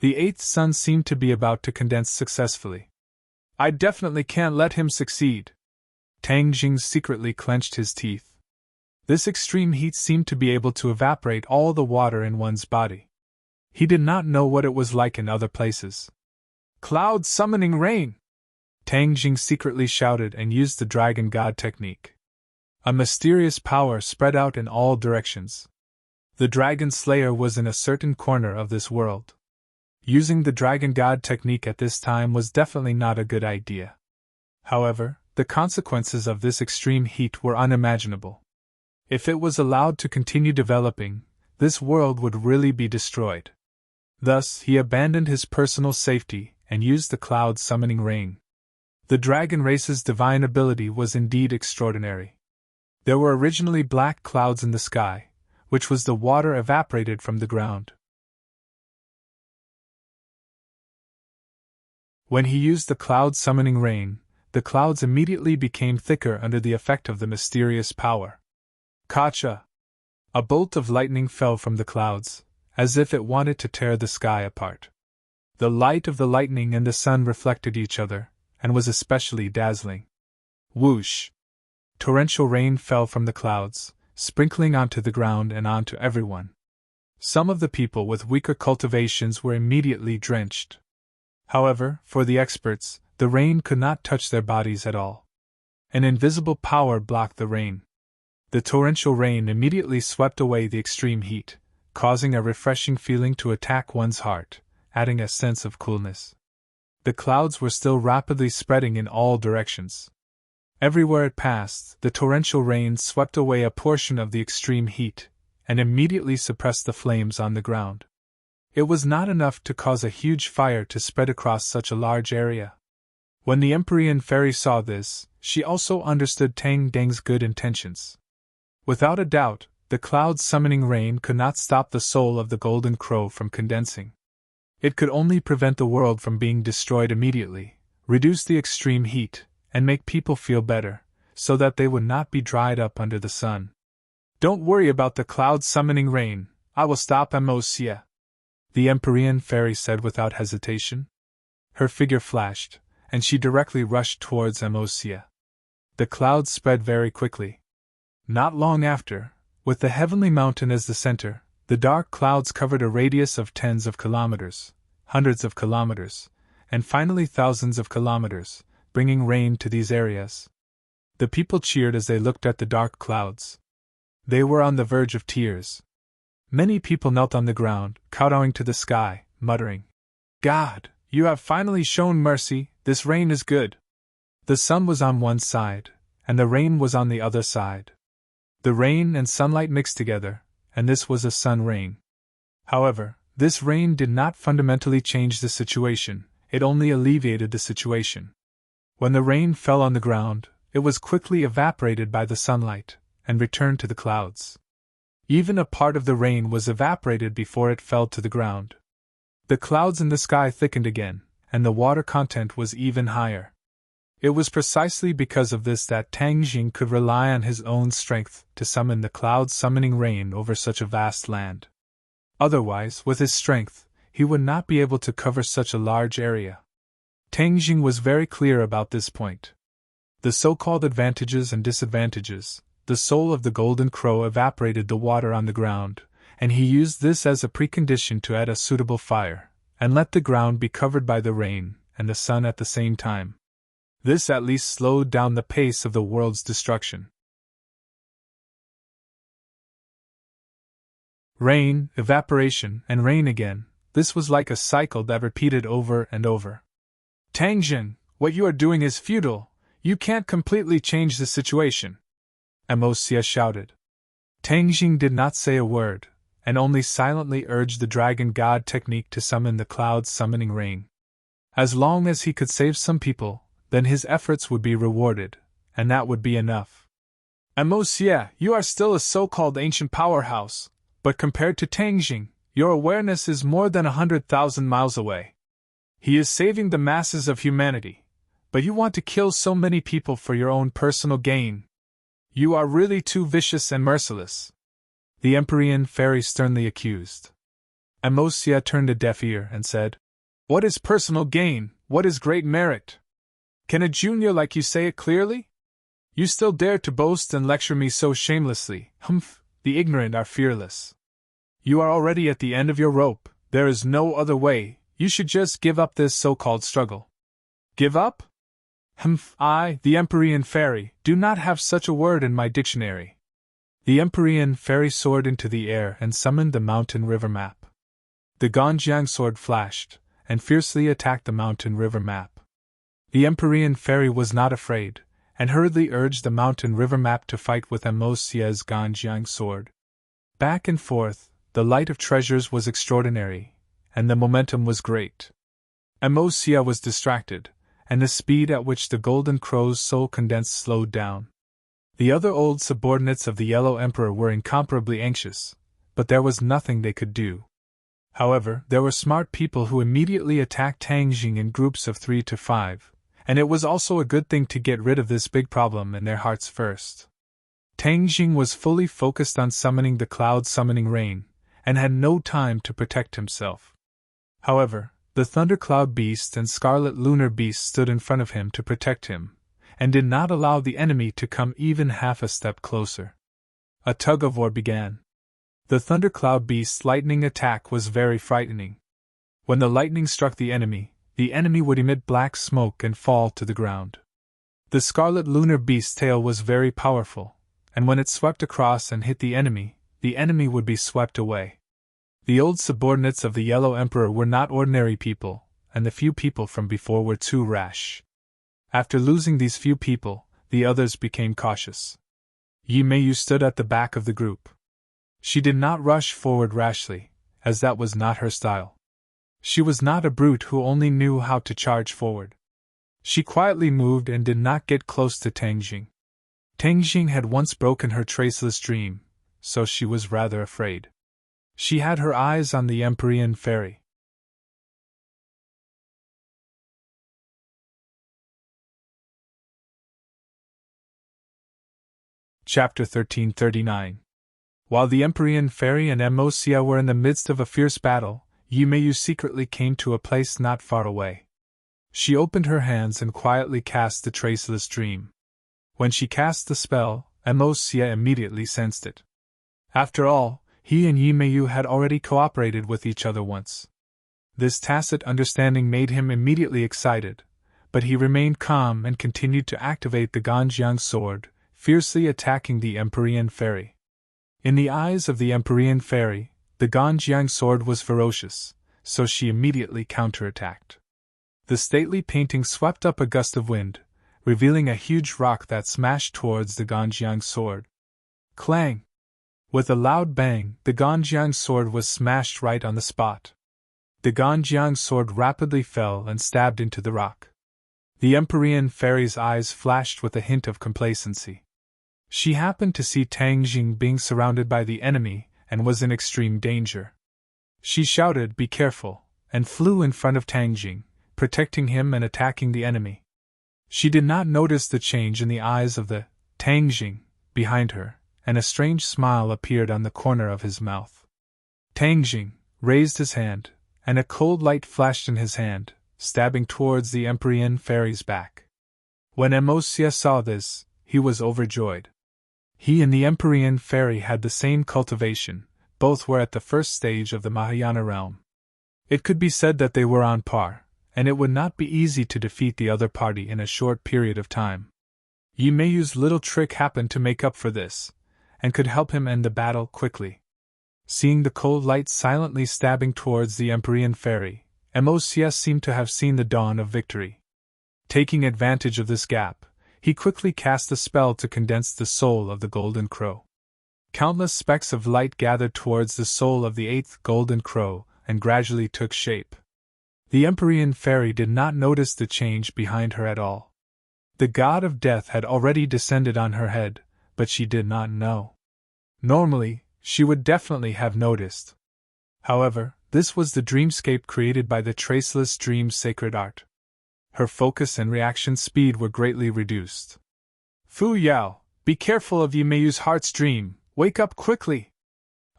The eighth sun seemed to be about to condense successfully. I definitely can't let him succeed. Tang Jing secretly clenched his teeth. This extreme heat seemed to be able to evaporate all the water in one's body. He did not know what it was like in other places. Cloud summoning rain! Tang Jing secretly shouted and used the dragon god technique. A mysterious power spread out in all directions. The dragon slayer was in a certain corner of this world. Using the dragon god technique at this time was definitely not a good idea. However, the consequences of this extreme heat were unimaginable. If it was allowed to continue developing, this world would really be destroyed. Thus, he abandoned his personal safety and used the cloud summoning rain. The dragon race's divine ability was indeed extraordinary. There were originally black clouds in the sky, which was the water evaporated from the ground. When he used the cloud summoning rain, the clouds immediately became thicker under the effect of the mysterious power. Kacha! A bolt of lightning fell from the clouds, as if it wanted to tear the sky apart. The light of the lightning and the sun reflected each other, and was especially dazzling. Whoosh! Torrential rain fell from the clouds, sprinkling onto the ground and onto everyone. Some of the people with weaker cultivations were immediately drenched. However, for the experts, the rain could not touch their bodies at all. An invisible power blocked the rain. The torrential rain immediately swept away the extreme heat, causing a refreshing feeling to attack one's heart, adding a sense of coolness. The clouds were still rapidly spreading in all directions. Everywhere it passed, the torrential rain swept away a portion of the extreme heat, and immediately suppressed the flames on the ground. It was not enough to cause a huge fire to spread across such a large area. When the Empyrean fairy saw this, she also understood Tang Deng's good intentions. Without a doubt, the cloud summoning rain could not stop the soul of the golden crow from condensing. It could only prevent the world from being destroyed immediately, reduce the extreme heat, and make people feel better, so that they would not be dried up under the sun. Don't worry about the cloud summoning rain, I will stop Amosia, the Empyrean fairy said without hesitation. Her figure flashed, and she directly rushed towards Amosia. The clouds spread very quickly. Not long after, with the heavenly mountain as the center, the dark clouds covered a radius of tens of kilometers, hundreds of kilometers, and finally thousands of kilometers, bringing rain to these areas. The people cheered as they looked at the dark clouds. They were on the verge of tears. Many people knelt on the ground, kowtowing to the sky, muttering, God, you have finally shown mercy, this rain is good. The sun was on one side, and the rain was on the other side. The rain and sunlight mixed together, and this was a sun rain. However, this rain did not fundamentally change the situation, it only alleviated the situation. When the rain fell on the ground, it was quickly evaporated by the sunlight, and returned to the clouds. Even a part of the rain was evaporated before it fell to the ground. The clouds in the sky thickened again, and the water content was even higher. It was precisely because of this that Tang Jing could rely on his own strength to summon the cloud-summoning rain over such a vast land. Otherwise, with his strength, he would not be able to cover such a large area. Tang Jing was very clear about this point. The so-called advantages and disadvantages. The soul of the golden crow evaporated the water on the ground, and he used this as a precondition to add a suitable fire, and let the ground be covered by the rain and the sun at the same time. This at least slowed down the pace of the world's destruction. Rain, evaporation, and rain again. This was like a cycle that repeated over and over. Tangjin, what you are doing is futile. You can't completely change the situation, Amosia shouted. Tangjin did not say a word, and only silently urged the dragon god technique to summon the clouds summoning rain. As long as he could save some people, then his efforts would be rewarded, and that would be enough. Amosia, you are still a so-called ancient powerhouse, but compared to Tangjin, your awareness is more than 100,000 miles away. He is saving the masses of humanity, but you want to kill so many people for your own personal gain. You are really too vicious and merciless, the Empyrean fairy sternly accused. Amosia turned a deaf ear and said, What is personal gain? What is great merit? Can a junior like you say it clearly? You still dare to boast and lecture me so shamelessly. Humph, the ignorant are fearless. You are already at the end of your rope, there is no other way, you should just give up this so-called struggle. Give up? Humph, I, the Empyrean fairy, do not have such a word in my dictionary. The Empyrean fairy soared into the air and summoned the mountain river map. The Ganjiang sword flashed, and fiercely attacked the mountain river map. The Empyrean fairy was not afraid, and hurriedly urged the mountain river map to fight with Amosia's Ganjiang sword. Back and forth, the light of treasures was extraordinary, and the momentum was great. Amosia was distracted, and the speed at which the golden crow's soul condensed slowed down. The other old subordinates of the Yellow Emperor were incomparably anxious, but there was nothing they could do. However, there were smart people who immediately attacked Tangjin in groups of 3 to 5, and it was also a good thing to get rid of this big problem in their hearts first. Tangjin was fully focused on summoning the cloud summoning rain, and had no time to protect himself. However, the Thundercloud Beast and Scarlet Lunar Beast stood in front of him to protect him, and did not allow the enemy to come even half a step closer. A tug-of-war began. The Thundercloud Beast's lightning attack was very frightening. When the lightning struck the enemy would emit black smoke and fall to the ground. The Scarlet Lunar Beast's tail was very powerful, and when it swept across and hit the enemy would be swept away. The old subordinates of the Yellow Emperor were not ordinary people, and the few people from before were too rash. After losing these few people, the others became cautious. Yi Meiyu stood at the back of the group. She did not rush forward rashly, as that was not her style. She was not a brute who only knew how to charge forward. She quietly moved and did not get close to Tangjin. Tangjin had once broken her traceless dream, so she was rather afraid. She had her eyes on the Empyrean fairy. Chapter 1339. While the Empyrean fairy and Amosia were in the midst of a fierce battle, Yi Meiyu secretly came to a place not far away. She opened her hands and quietly cast the traceless dream. When she cast the spell, Amosia immediately sensed it. After all, he and Yi Meiyu had already cooperated with each other once. This tacit understanding made him immediately excited, but he remained calm and continued to activate the Ganjiang sword, fiercely attacking the Empyrean fairy. In the eyes of the Empyrean fairy, the Ganjiang sword was ferocious, so she immediately counterattacked. The stately painting swept up a gust of wind, revealing a huge rock that smashed towards the Ganjiang sword. Clang! With a loud bang, the Ganjiang sword was smashed right on the spot. The Ganjiang sword rapidly fell and stabbed into the rock. The Empyrean fairy's eyes flashed with a hint of complacency. She happened to see Tangjin being surrounded by the enemy and was in extreme danger. She shouted, "Be careful," and flew in front of Tangjin, protecting him and attacking the enemy. She did not notice the change in the eyes of the Tangjin behind her, and a strange smile appeared on the corner of his mouth. Tangjin raised his hand, and a cold light flashed in his hand, stabbing towards the Empyrean fairy's back. When Emosia saw this, he was overjoyed. He and the Empyrean fairy had the same cultivation, both were at the first stage of the Mahayana realm. It could be said that they were on par, and it would not be easy to defeat the other party in a short period of time. Yimei's little trick happened to make up for this, and could help him end the battle quickly. Seeing the cold light silently stabbing towards the Empyrean fairy, Emosia seemed to have seen the dawn of victory. Taking advantage of this gap, he quickly cast a spell to condense the soul of the golden crow. Countless specks of light gathered towards the soul of the eighth golden crow and gradually took shape. The Empyrean fairy did not notice the change behind her at all. The god of death had already descended on her head, but she did not know. Normally, she would definitely have noticed. However, this was the dreamscape created by the traceless dream's sacred art. Her focus and reaction speed were greatly reduced. Fu Yao, be careful of Yimei's heart's dream, wake up quickly!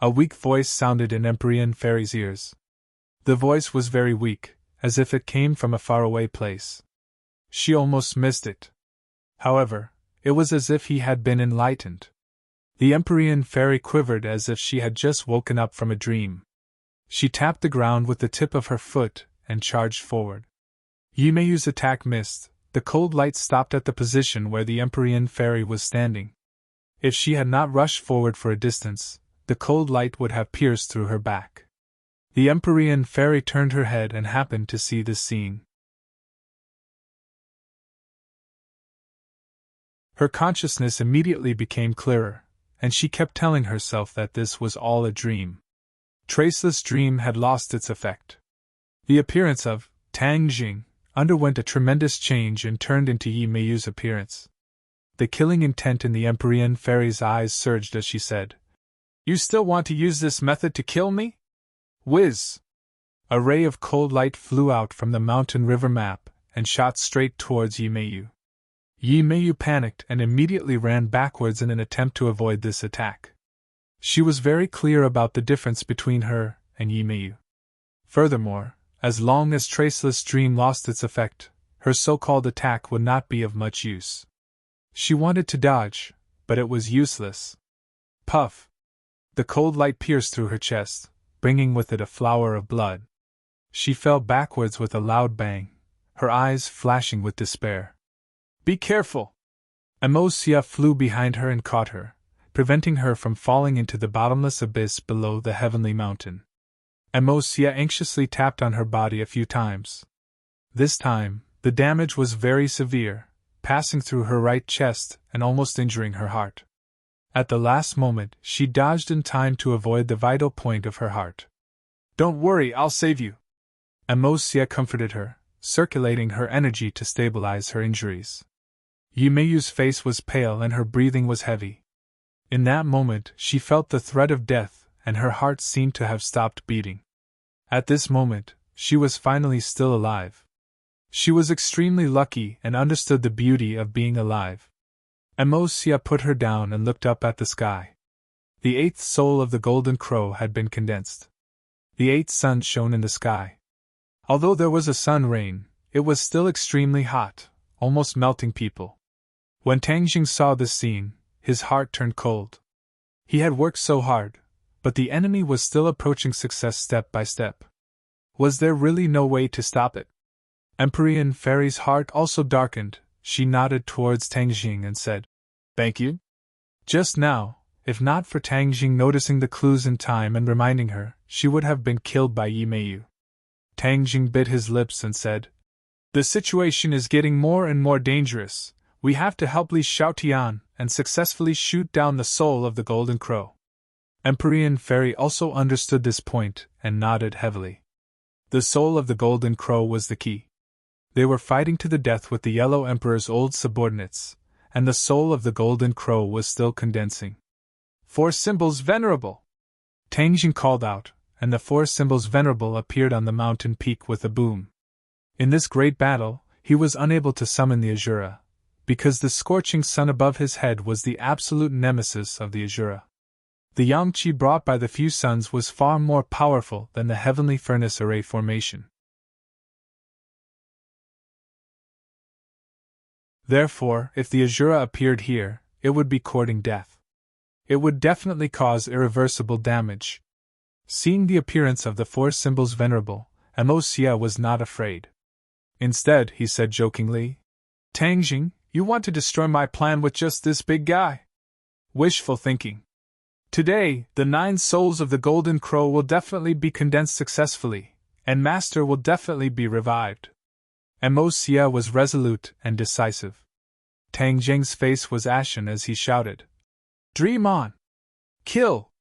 A weak voice sounded in Empyrean fairy's ears. The voice was very weak, as if it came from a faraway place. She almost missed it. However, it was as if he had been enlightened. The Empyrean fairy quivered as if she had just woken up from a dream. She tapped the ground with the tip of her foot and charged forward. Yimei's attack missed. The cold light stopped at the position where the Empyrean fairy was standing. If she had not rushed forward for a distance, the cold light would have pierced through her back. The Empyrean fairy turned her head and happened to see this scene. Her consciousness immediately became clearer, and she kept telling herself that this was all a dream. Traceless dream had lost its effect. The appearance of Tang Jing underwent a tremendous change and turned into Yimei's appearance. The killing intent in the Empyrean fairy's eyes surged as she said, "You still want to use this method to kill me?" Whiz! A ray of cold light flew out from the mountain river map and shot straight towards Yimei. Yimei panicked and immediately ran backwards in an attempt to avoid this attack. She was very clear about the difference between her and Yimei. Furthermore, as long as Traceless Dream lost its effect, her so-called attack would not be of much use. She wanted to dodge, but it was useless. Puff! The cold light pierced through her chest, bringing with it a flower of blood. She fell backwards with a loud bang, her eyes flashing with despair. "Be careful!" Emosia flew behind her and caught her, preventing her from falling into the bottomless abyss below the heavenly mountain. Emosia anxiously tapped on her body a few times. This time, the damage was very severe, passing through her right chest and almost injuring her heart. At the last moment, she dodged in time to avoid the vital point of her heart. "Don't worry, I'll save you." Emosia comforted her, circulating her energy to stabilize her injuries. Yimei's face was pale and her breathing was heavy. In that moment, she felt the threat of death, and her heart seemed to have stopped beating. At this moment, she was finally still alive. She was extremely lucky and understood the beauty of being alive. Emosia put her down and looked up at the sky. The eighth soul of the golden crow had been condensed. The eighth sun shone in the sky. Although there was a sun rain, it was still extremely hot, almost melting people. When Tangjing saw this scene, his heart turned cold. He had worked so hard, but the enemy was still approaching success step by step. Was there really no way to stop it? Empyrean Fairy's heart also darkened. She nodded towards Tangjing and said, "Thank you." Just now, if not for Tangjing noticing the clues in time and reminding her, she would have been killed by Yimei. Tangjing bit his lips and said, "The situation is getting more and more dangerous. We have to help Li Xiaotian and successfully shoot down the soul of the golden crow." Empyrean Fairy also understood this point and nodded heavily. The soul of the golden crow was the key. They were fighting to the death with the Yellow Emperor's old subordinates, and the soul of the golden crow was still condensing. "Four symbols venerable!" Tangjing called out, and the four symbols venerable appeared on the mountain peak with a boom. In this great battle, he was unable to summon the Azura, because the scorching sun above his head was the absolute nemesis of the Azura. The Yangqi brought by the few suns was far more powerful than the heavenly furnace array formation. Therefore, if the Azura appeared here, it would be courting death. It would definitely cause irreversible damage. Seeing the appearance of the four symbols venerable, Amosia was not afraid. Instead, he said jokingly, "Tangjing, you want to destroy my plan with just this big guy? Wishful thinking. Today, the 9 souls of the Golden Crow will definitely be condensed successfully, and Master will definitely be revived." Amosia was resolute and decisive. Tang Jing's face was ashen as he shouted, "Dream on! Kill!"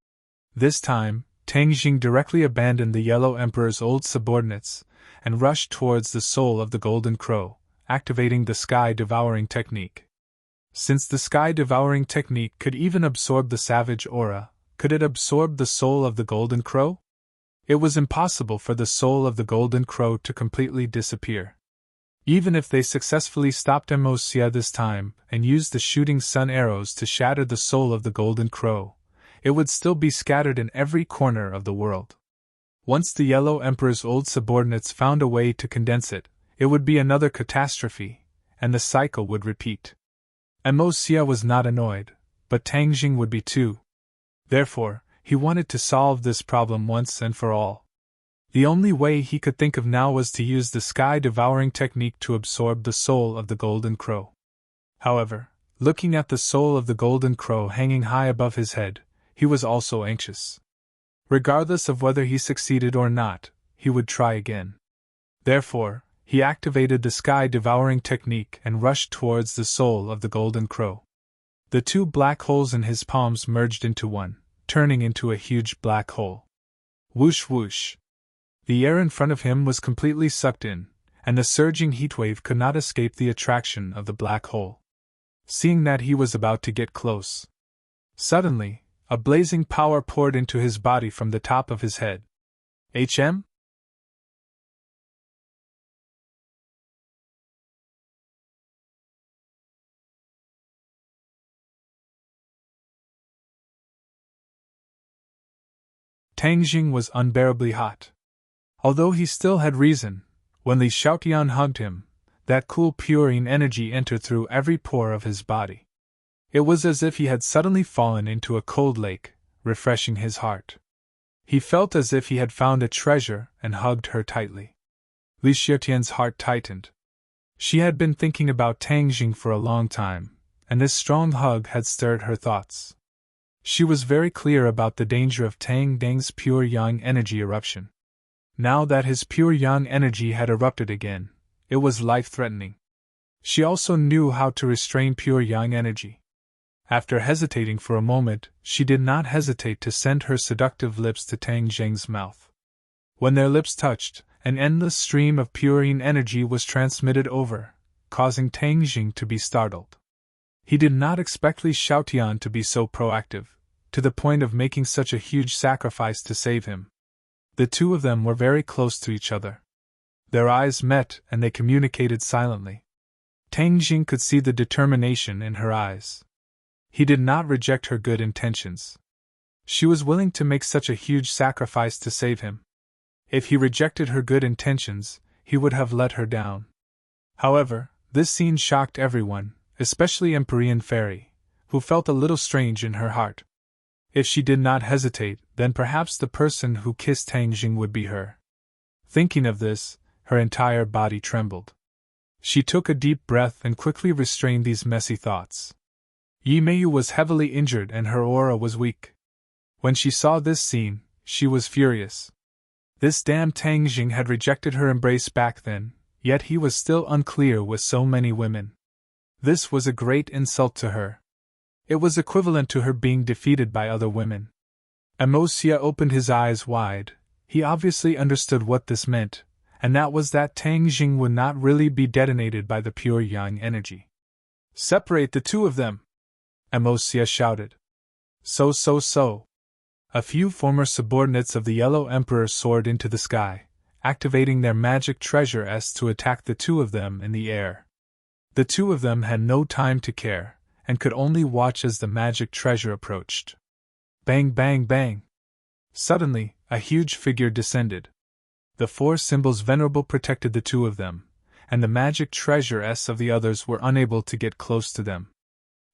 This time, Tang Jing directly abandoned the Yellow Emperor's old subordinates and rushed towards the soul of the Golden Crow, activating the sky-devouring technique. Since the sky-devouring technique could even absorb the savage aura, could it absorb the soul of the Golden Crow? It was impossible for the soul of the Golden Crow to completely disappear. Even if they successfully stopped Amosia this time and used the shooting sun arrows to shatter the soul of the Golden Crow, it would still be scattered in every corner of the world. Once the Yellow Emperor's old subordinates found a way to condense it, it would be another catastrophe, and the cycle would repeat. Amosia was not annoyed, but Tang Jing would be too. Therefore, he wanted to solve this problem once and for all. The only way he could think of now was to use the sky-devouring technique to absorb the soul of the Golden Crow. However, looking at the soul of the Golden Crow hanging high above his head, he was also anxious. Regardless of whether he succeeded or not, he would try again. Therefore, he activated the sky-devouring technique and rushed towards the soul of the Golden Crow. The 2 black holes in his palms merged into one, turning into a huge black hole. Whoosh whoosh. The air in front of him was completely sucked in, and the surging heatwave could not escape the attraction of the black hole. Seeing that he was about to get close, suddenly, a blazing power poured into his body from the top of his head. HM? Tang Jing was unbearably hot. Although he still had reason, when Li Xiaotian hugged him, that cool purine energy entered through every pore of his body. It was as if he had suddenly fallen into a cold lake, refreshing his heart. He felt as if he had found a treasure and hugged her tightly. Li Xiaotian's heart tightened. She had been thinking about Tang Jing for a long time, and this strong hug had stirred her thoughts. She was very clear about the danger of Tang Deng's pure yang energy eruption. Now that his pure yang energy had erupted again, it was life-threatening. She also knew how to restrain pure yang energy. After hesitating for a moment, she did not hesitate to send her seductive lips to Tang Jing's mouth. When their lips touched, an endless stream of purine energy was transmitted over, causing Tang Jing to be startled. He did not expect Li Xiaotian to be so proactive, to the point of making such a huge sacrifice to save him. The 2 of them were very close to each other. Their eyes met and they communicated silently. Tang Jing could see the determination in her eyes. He did not reject her good intentions. She was willing to make such a huge sacrifice to save him. If he rejected her good intentions, he would have let her down. However, this scene shocked everyone, especially Empyrean Fairy, who felt a little strange in her heart. If she did not hesitate, then perhaps the person who kissed Tang Jing would be her. Thinking of this, her entire body trembled. She took a deep breath and quickly restrained these messy thoughts. Yi Meiyu was heavily injured and her aura was weak. When she saw this scene, she was furious. This damn Tang Jing had rejected her embrace back then, yet he was still unclear with so many women. This was a great insult to her. It was equivalent to her being defeated by other women. Amosia opened his eyes wide. He obviously understood what this meant, and that was that Tang Jing would not really be detonated by the pure yang energy. "Separate the 2 of them!" Amosia shouted. So. A few former subordinates of the Yellow Emperor soared into the sky, activating their magic treasure S to attack the 2 of them in the air. The 2 of them had no time to care, and could only watch as the magic treasure approached. Bang bang bang! Suddenly, a huge figure descended. The 4 symbols venerable protected the 2 of them, and the magic treasures of the others were unable to get close to them.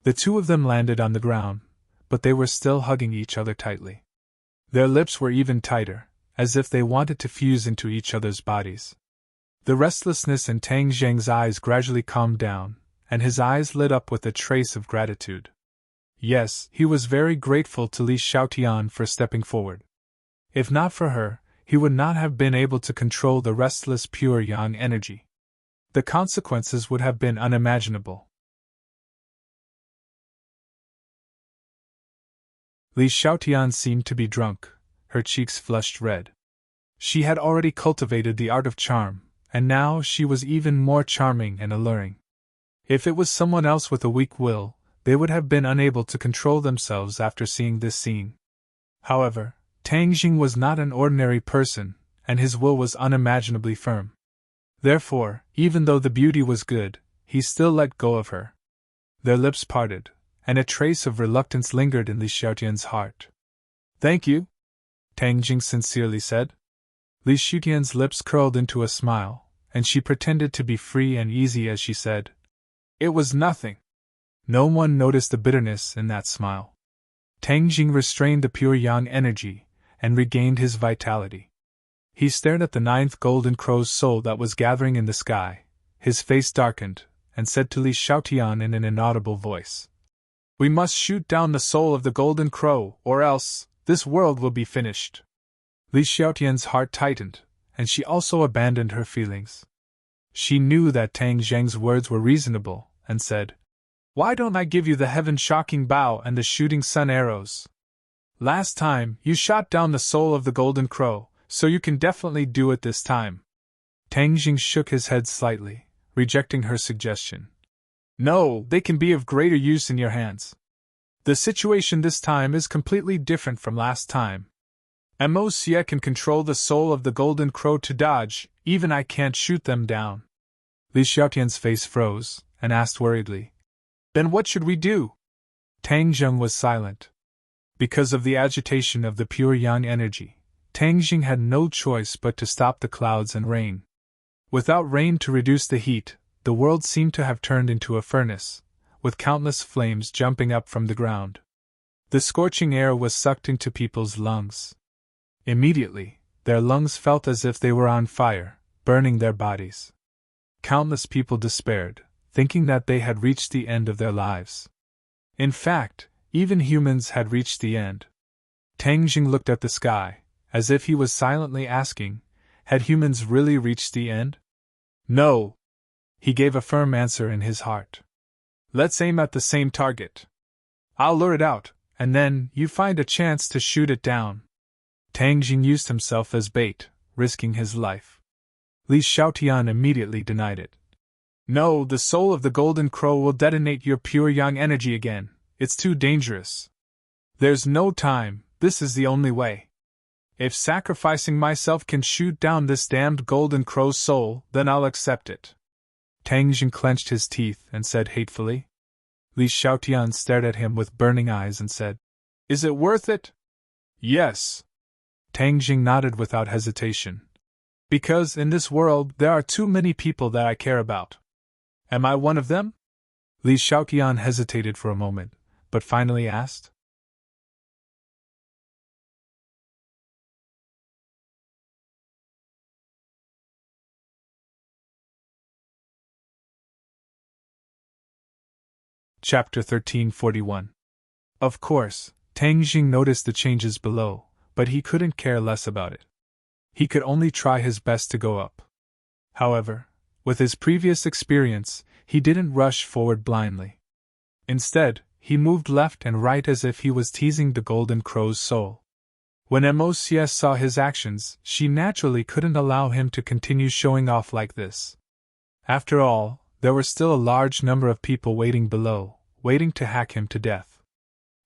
The two of them landed on the ground, but they were still hugging each other tightly. Their lips were even tighter, as if they wanted to fuse into each other's bodies. The restlessness in Tang Zheng's eyes gradually calmed down, and his eyes lit up with a trace of gratitude. Yes, he was very grateful to Li Xiaotian for stepping forward. If not for her, he would not have been able to control the restless pure yang energy. The consequences would have been unimaginable. Li Xiaotian seemed to be drunk, her cheeks flushed red. She had already cultivated the art of charm, and now she was even more charming and alluring. If it was someone else with a weak will, they would have been unable to control themselves after seeing this scene. However, Tang Jing was not an ordinary person, and his will was unimaginably firm. Therefore, even though the beauty was good, he still let go of her. Their lips parted, and a trace of reluctance lingered in Li Xiaotian's heart. "Thank you," Tang Jing sincerely said. Li Xiaotian's lips curled into a smile, and she pretended to be free and easy as she said, "It was nothing." No one noticed the bitterness in that smile. Tang Jing restrained the pure yang energy, and regained his vitality. He stared at the ninth golden crow's soul that was gathering in the sky, his face darkened, and said to Li Xiaotian in an inaudible voice, "We must shoot down the soul of the golden crow, or else this world will be finished." Li Xiaotian's heart tightened, and she also abandoned her feelings. She knew that Tang Zheng's words were reasonable, and said, "Why don't I give you the heaven-shocking bow and the shooting sun arrows? Last time, you shot down the soul of the golden crow, so you can definitely do it this time." Tang Jing shook his head slightly, rejecting her suggestion. "No, they can be of greater use in your hands. The situation this time is completely different from last time. Mo Xie can control the soul of the golden crow to dodge, even I can't shoot them down." Li Xiaotian's face froze, and asked worriedly, "Then what should we do?" Tang Jing was silent. Because of the agitation of the pure yang energy, Tang Jing had no choice but to stop the clouds and rain. Without rain to reduce the heat, the world seemed to have turned into a furnace, with countless flames jumping up from the ground. The scorching air was sucked into people's lungs. Immediately, their lungs felt as if they were on fire, burning their bodies. Countless people despaired, thinking that they had reached the end of their lives. In fact, even humans had reached the end. Tang Jing looked at the sky, as if he was silently asking, had humans really reached the end? "No," he gave a firm answer in his heart. "Let's aim at the same target. I'll lure it out, and then you find a chance to shoot it down." Tang Jing used himself as bait, risking his life. Li Xiaotian immediately denied it. "No, the soul of the golden crow will detonate your pure yang energy again. It's too dangerous. There's no time, this is the only way. If sacrificing myself can shoot down this damned golden crow's soul, then I'll accept it." Tang Jing clenched his teeth and said hatefully. Li Xiaotian stared at him with burning eyes and said, "Is it worth it?" "Yes." Tang Jing nodded without hesitation. "Because in this world there are too many people that I care about. Am I one of them?" Li Xiaotian hesitated for a moment, but finally asked. Chapter 1341. Of course, Tang Jing noticed the changes below, but he couldn't care less about it. He could only try his best to go up. However, with his previous experience, he didn't rush forward blindly. Instead, he moved left and right as if he was teasing the golden crow's soul. When Mo Xie saw his actions, she naturally couldn't allow him to continue showing off like this. After all, there were still a large number of people waiting below, waiting to hack him to death.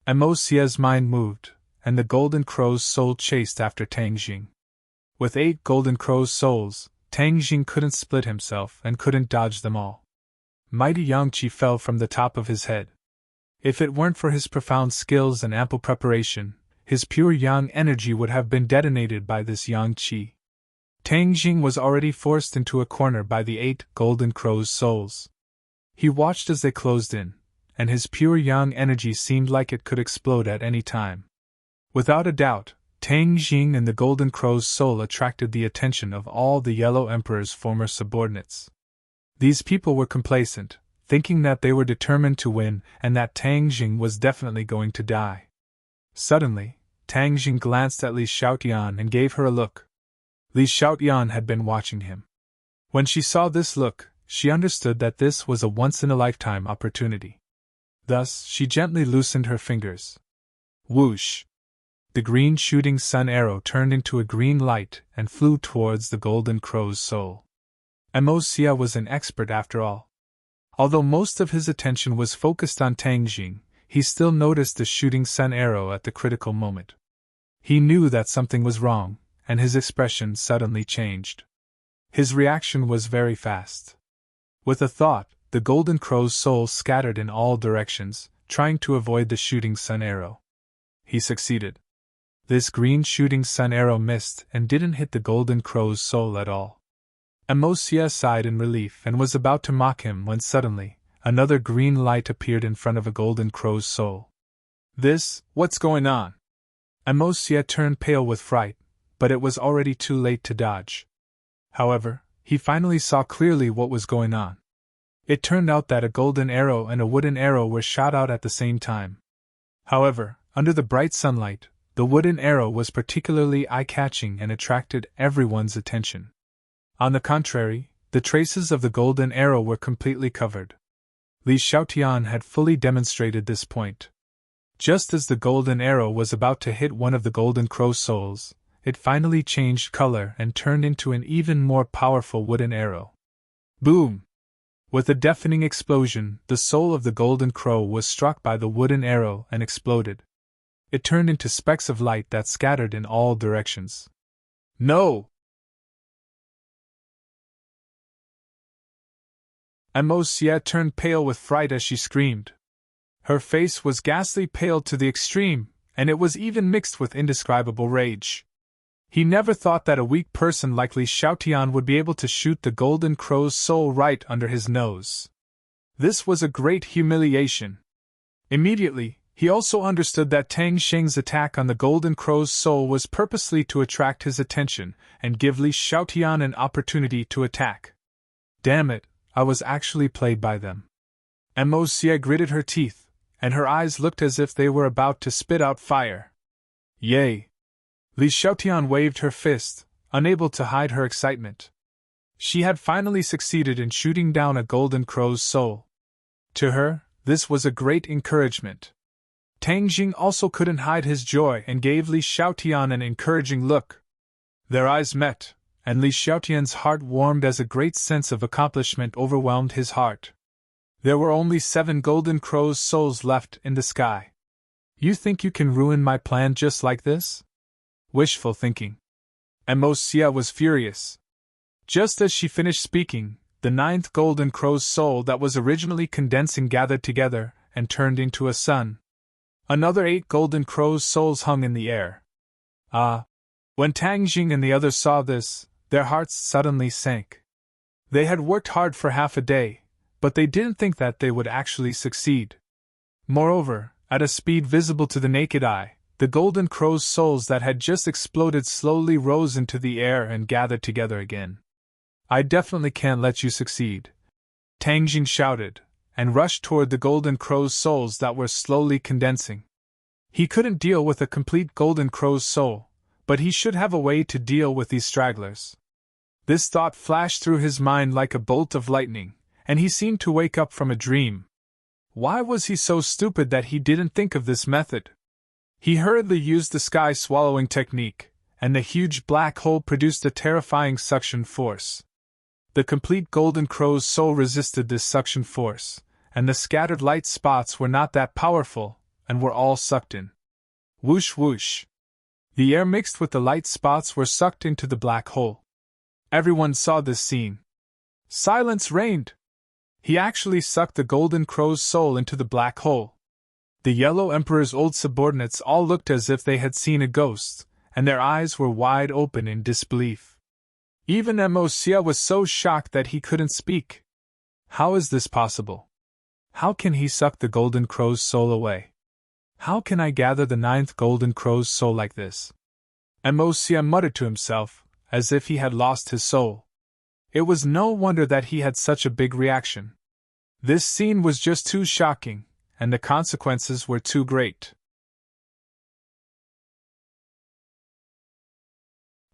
Mo Xie's mind moved, and the golden crow's soul chased after Tang Jing. With 8 golden crow's souls, Tang Jing couldn't split himself and couldn't dodge them all. Mighty Yang Qi fell from the top of his head. If it weren't for his profound skills and ample preparation, his pure yang energy would have been detonated by this Yang Qi. Tang Jing was already forced into a corner by the 8 Golden Crow's souls. He watched as they closed in, and his pure yang energy seemed like it could explode at any time. Without a doubt, Tang Jing and the Golden Crow's soul attracted the attention of all the Yellow Emperor's former subordinates. These people were complacent, thinking that they were determined to win and that Tang Jing was definitely going to die. Suddenly, Tang Jing glanced at Li Xiaotian and gave her a look. Li Xiaotian had been watching him. When she saw this look, she understood that this was a once-in-a-lifetime opportunity. Thus, she gently loosened her fingers. Whoosh! The green shooting sun arrow turned into a green light and flew towards the Golden Crow's soul. Mo Xia was an expert after all. Although most of his attention was focused on Tang Jing, he still noticed the shooting sun arrow at the critical moment. He knew that something was wrong, and his expression suddenly changed. His reaction was very fast. With a thought, the Golden Crow's soul scattered in all directions, trying to avoid the shooting sun arrow. He succeeded. This green shooting sun arrow missed and didn't hit the Golden Crow's soul at all. Mo Xia sighed in relief and was about to mock him when suddenly, another green light appeared in front of a Golden Crow's soul. What's going on? Mo Xia turned pale with fright, but it was already too late to dodge. However, he finally saw clearly what was going on. It turned out that a golden arrow and a wooden arrow were shot out at the same time. However, under the bright sunlight, the wooden arrow was particularly eye-catching and attracted everyone's attention. On the contrary, the traces of the golden arrow were completely covered. Li Xiaotian had fully demonstrated this point. Just as the golden arrow was about to hit one of the Golden Crow souls, it finally changed color and turned into an even more powerful wooden arrow. Boom! With a deafening explosion, the soul of the Golden Crow was struck by the wooden arrow and exploded. It turned into specks of light that scattered in all directions. No! Mo Xia turned pale with fright as she screamed. Her face was ghastly pale to the extreme, and it was even mixed with indescribable rage. He never thought that a weak person like Li Xiaotian would be able to shoot the Golden Crow's soul right under his nose. This was a great humiliation. Immediately, he also understood that Tang Xing's attack on the Golden Crow's soul was purposely to attract his attention and give Li Xiaotian an opportunity to attack. Damn it, I was actually played by them. Mo Xia gritted her teeth, and her eyes looked as if they were about to spit out fire. Yay! Li Xiaotian waved her fist, unable to hide her excitement. She had finally succeeded in shooting down a Golden Crow's soul. To her, this was a great encouragement. Tang Jing also couldn't hide his joy and gave Li Xiaotian an encouraging look. Their eyes met, and Li Xiaotian's heart warmed as a great sense of accomplishment overwhelmed his heart. There were only 7 Golden Crow's souls left in the sky. You think you can ruin my plan just like this? Wishful thinking. Mo Xia was furious. Just as she finished speaking, the 9th Golden Crow's soul that was originally condensing gathered together and turned into a sun. Another 8 Golden Crow's souls hung in the air. When Tang Jing and the others saw this, their hearts suddenly sank. They had worked hard for half a day, but they didn't think that they would actually succeed. Moreover, at a speed visible to the naked eye, the Golden Crow's souls that had just exploded slowly rose into the air and gathered together again. I definitely can't let you succeed, Tang Jing shouted, and rushed toward the Golden Crow's souls that were slowly condensing. He couldn't deal with a complete Golden Crow's soul, but he should have a way to deal with these stragglers. This thought flashed through his mind like a bolt of lightning, and he seemed to wake up from a dream. Why was he so stupid that he didn't think of this method? He hurriedly used the sky-swallowing technique, and the huge black hole produced a terrifying suction force. The complete Golden Crow's soul resisted this suction force, and the scattered light spots were not that powerful, and were all sucked in. Whoosh whoosh! The air mixed with the light spots were sucked into the black hole. Everyone saw this scene. Silence reigned! He actually sucked the Golden Crow's soul into the black hole. The Yellow Emperor's old subordinates all looked as if they had seen a ghost, and their eyes were wide open in disbelief. Even Emosia was so shocked that he couldn't speak. How is this possible? How can he suck the Golden Crow's soul away? How can I gather the 9th Golden Crow's soul like this? Emosia muttered to himself, as if he had lost his soul. It was no wonder that he had such a big reaction. This scene was just too shocking, and the consequences were too great.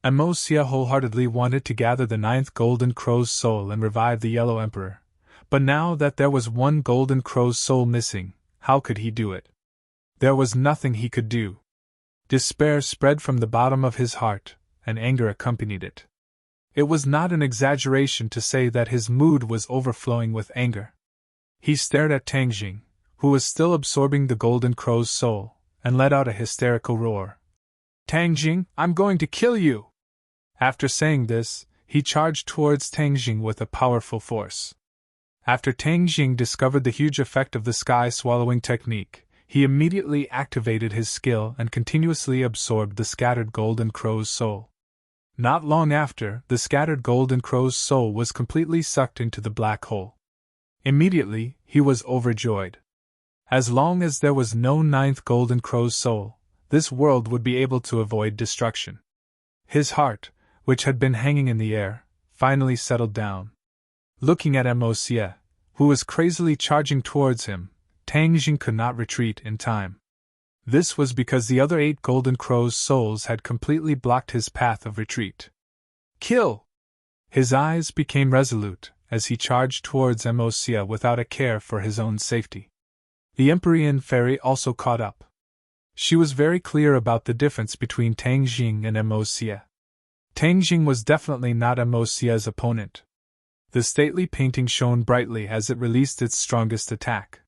Emosia wholeheartedly wanted to gather the 9th Golden Crow's soul and revive the Yellow Emperor, but now that there was one Golden Crow's soul missing, how could he do it? There was nothing he could do. Despair spread from the bottom of his heart, and anger accompanied it. It was not an exaggeration to say that his mood was overflowing with anger. He stared at Tang Jing, who was still absorbing the Golden Crow's soul, and let out a hysterical roar. "Tang Jing, I'm going to kill you!" After saying this, he charged towards Tang Jing with a powerful force. After Tang Jing discovered the huge effect of the sky-swallowing technique, he immediately activated his skill and continuously absorbed the scattered Golden Crow's soul. Not long after, the scattered Golden Crow's soul was completely sucked into the black hole. Immediately, he was overjoyed. As long as there was no 9th Golden Crow's soul, this world would be able to avoid destruction. His heart, which had been hanging in the air, finally settled down. Looking at Emosia, who was crazily charging towards him, Tang Jing could not retreat in time. This was because the other 8 Golden Crow's souls had completely blocked his path of retreat. "Kill!" His eyes became resolute as he charged towards Emosia without a care for his own safety. The Empyrean fairy also caught up. She was very clear about the difference between Tang Jing and Emosia. Tang Jing was definitely not Emosia's opponent. The stately painting shone brightly as it released its strongest attack.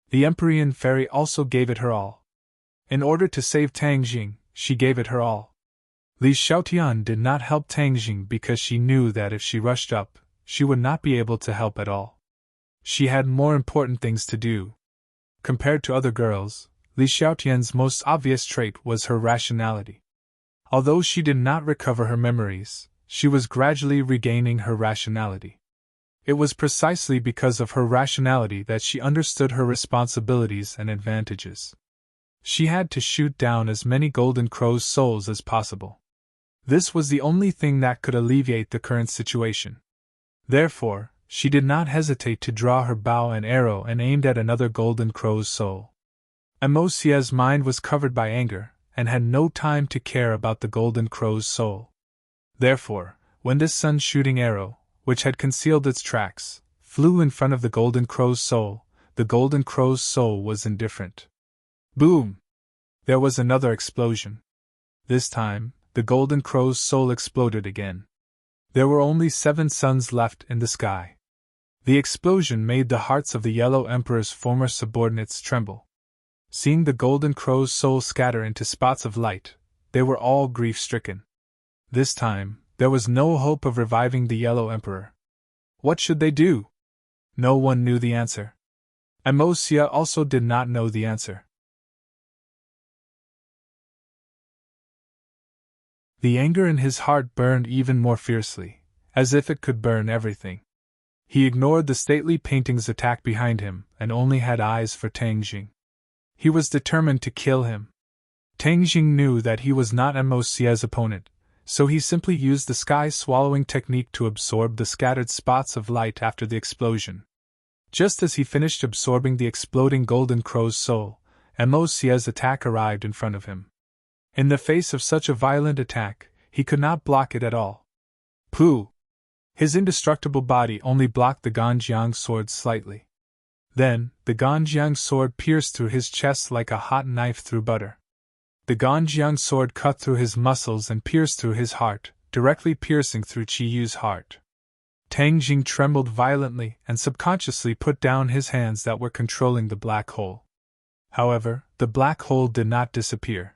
The Empyrean fairy also gave it her all. In order to save Tang Jing, she gave it her all. Li Xiaotian did not help Tang Jing because she knew that if she rushed up, she would not be able to help at all. She had more important things to do. Compared to other girls, Li Xiaotian's most obvious trait was her rationality. Although she did not recover her memories, she was gradually regaining her rationality. It was precisely because of her rationality that she understood her responsibilities and advantages. She had to shoot down as many Golden Crow's souls as possible. This was the only thing that could alleviate the current situation. Therefore, she did not hesitate to draw her bow and arrow and aimed at another Golden Crow's soul. Emosia's mind was covered by anger, and had no time to care about the Golden Crow's soul. Therefore, when this sun-shooting arrow, which had concealed its tracks, flew in front of the Golden Crow's soul, the Golden Crow's soul was indifferent. Boom! There was another explosion. This time, the Golden Crow's soul exploded again. There were only 7 suns left in the sky. The explosion made the hearts of the Yellow Emperor's former subordinates tremble. Seeing the Golden Crow's soul scatter into spots of light, they were all grief-stricken. This time, there was no hope of reviving the Yellow Emperor. What should they do? No one knew the answer. Emosia also did not know the answer. The anger in his heart burned even more fiercely, as if it could burn everything. He ignored the stately painting's attack behind him and only had eyes for Tang Jing. He was determined to kill him. Tang Jing knew that he was not Emosia's opponent, so he simply used the sky-swallowing technique to absorb the scattered spots of light after the explosion. Just as he finished absorbing the exploding Golden Crow's soul, Emosia's attack arrived in front of him. In the face of such a violent attack, he could not block it at all. Pooh! His indestructible body only blocked the Ganjiang sword slightly. Then, the Ganjiang sword pierced through his chest like a hot knife through butter. The Ganjiang sword cut through his muscles and pierced through his heart, directly piercing through Qiyu's heart. Tang Jing trembled violently and subconsciously put down his hands that were controlling the black hole. However, the black hole did not disappear.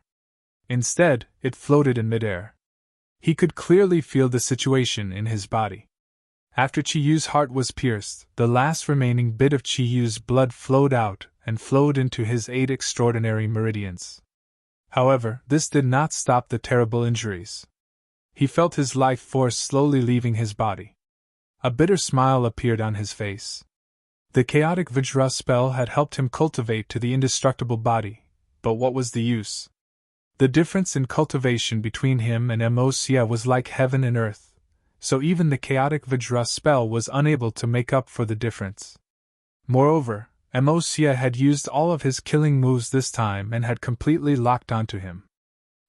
Instead, it floated in midair. He could clearly feel the situation in his body. After Qiyu's heart was pierced, the last remaining bit of Qiyu's blood flowed out and flowed into his 8 extraordinary meridians. However, this did not stop the terrible injuries. He felt his life force slowly leaving his body. A bitter smile appeared on his face. The chaotic Vajra spell had helped him cultivate to the indestructible body, but what was the use? The difference in cultivation between him and Emosia was like heaven and earth, so even the chaotic Vajra spell was unable to make up for the difference. Moreover, Emosia had used all of his killing moves this time and had completely locked onto him.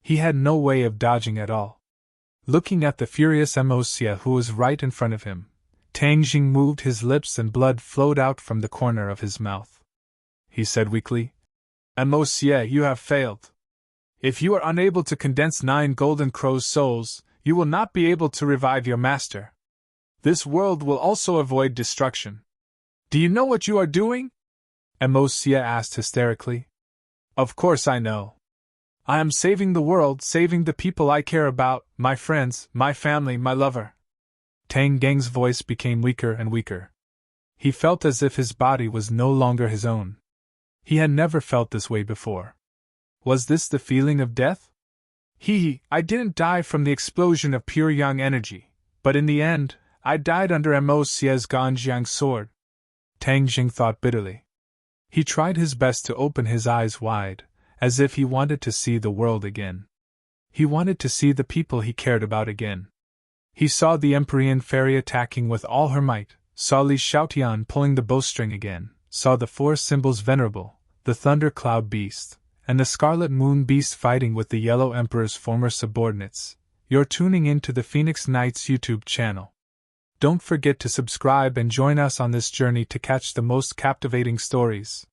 He had no way of dodging at all. Looking at the furious Emosia who was right in front of him, Tang Jing moved his lips and blood flowed out from the corner of his mouth. He said weakly, "Emosia, you have failed. If you are unable to condense 9 golden crow's souls, you will not be able to revive your master. This world will also avoid destruction. Do you know what you are doing?" Emosia asked hysterically. "Of course I know. I am saving the world, saving the people I care about, my friends, my family, my lover." Tang Geng's voice became weaker and weaker. He felt as if his body was no longer his own. He had never felt this way before. Was this the feeling of death? I didn't die from the explosion of pure yang energy, but in the end, I died under Emosia's Ganjiang sword. Tang Jing thought bitterly. He tried his best to open his eyes wide, as if he wanted to see the world again. He wanted to see the people he cared about again. He saw the Empyrean fairy attacking with all her might, saw Li Xiaotian pulling the bowstring again, saw the 4 symbols venerable, the Thunder Cloud Beast, and the Scarlet Moon Beast fighting with the Yellow Emperor's former subordinates. You're tuning in to the Phoenix Knights YouTube channel. Don't forget to subscribe and join us on this journey to catch the most captivating stories.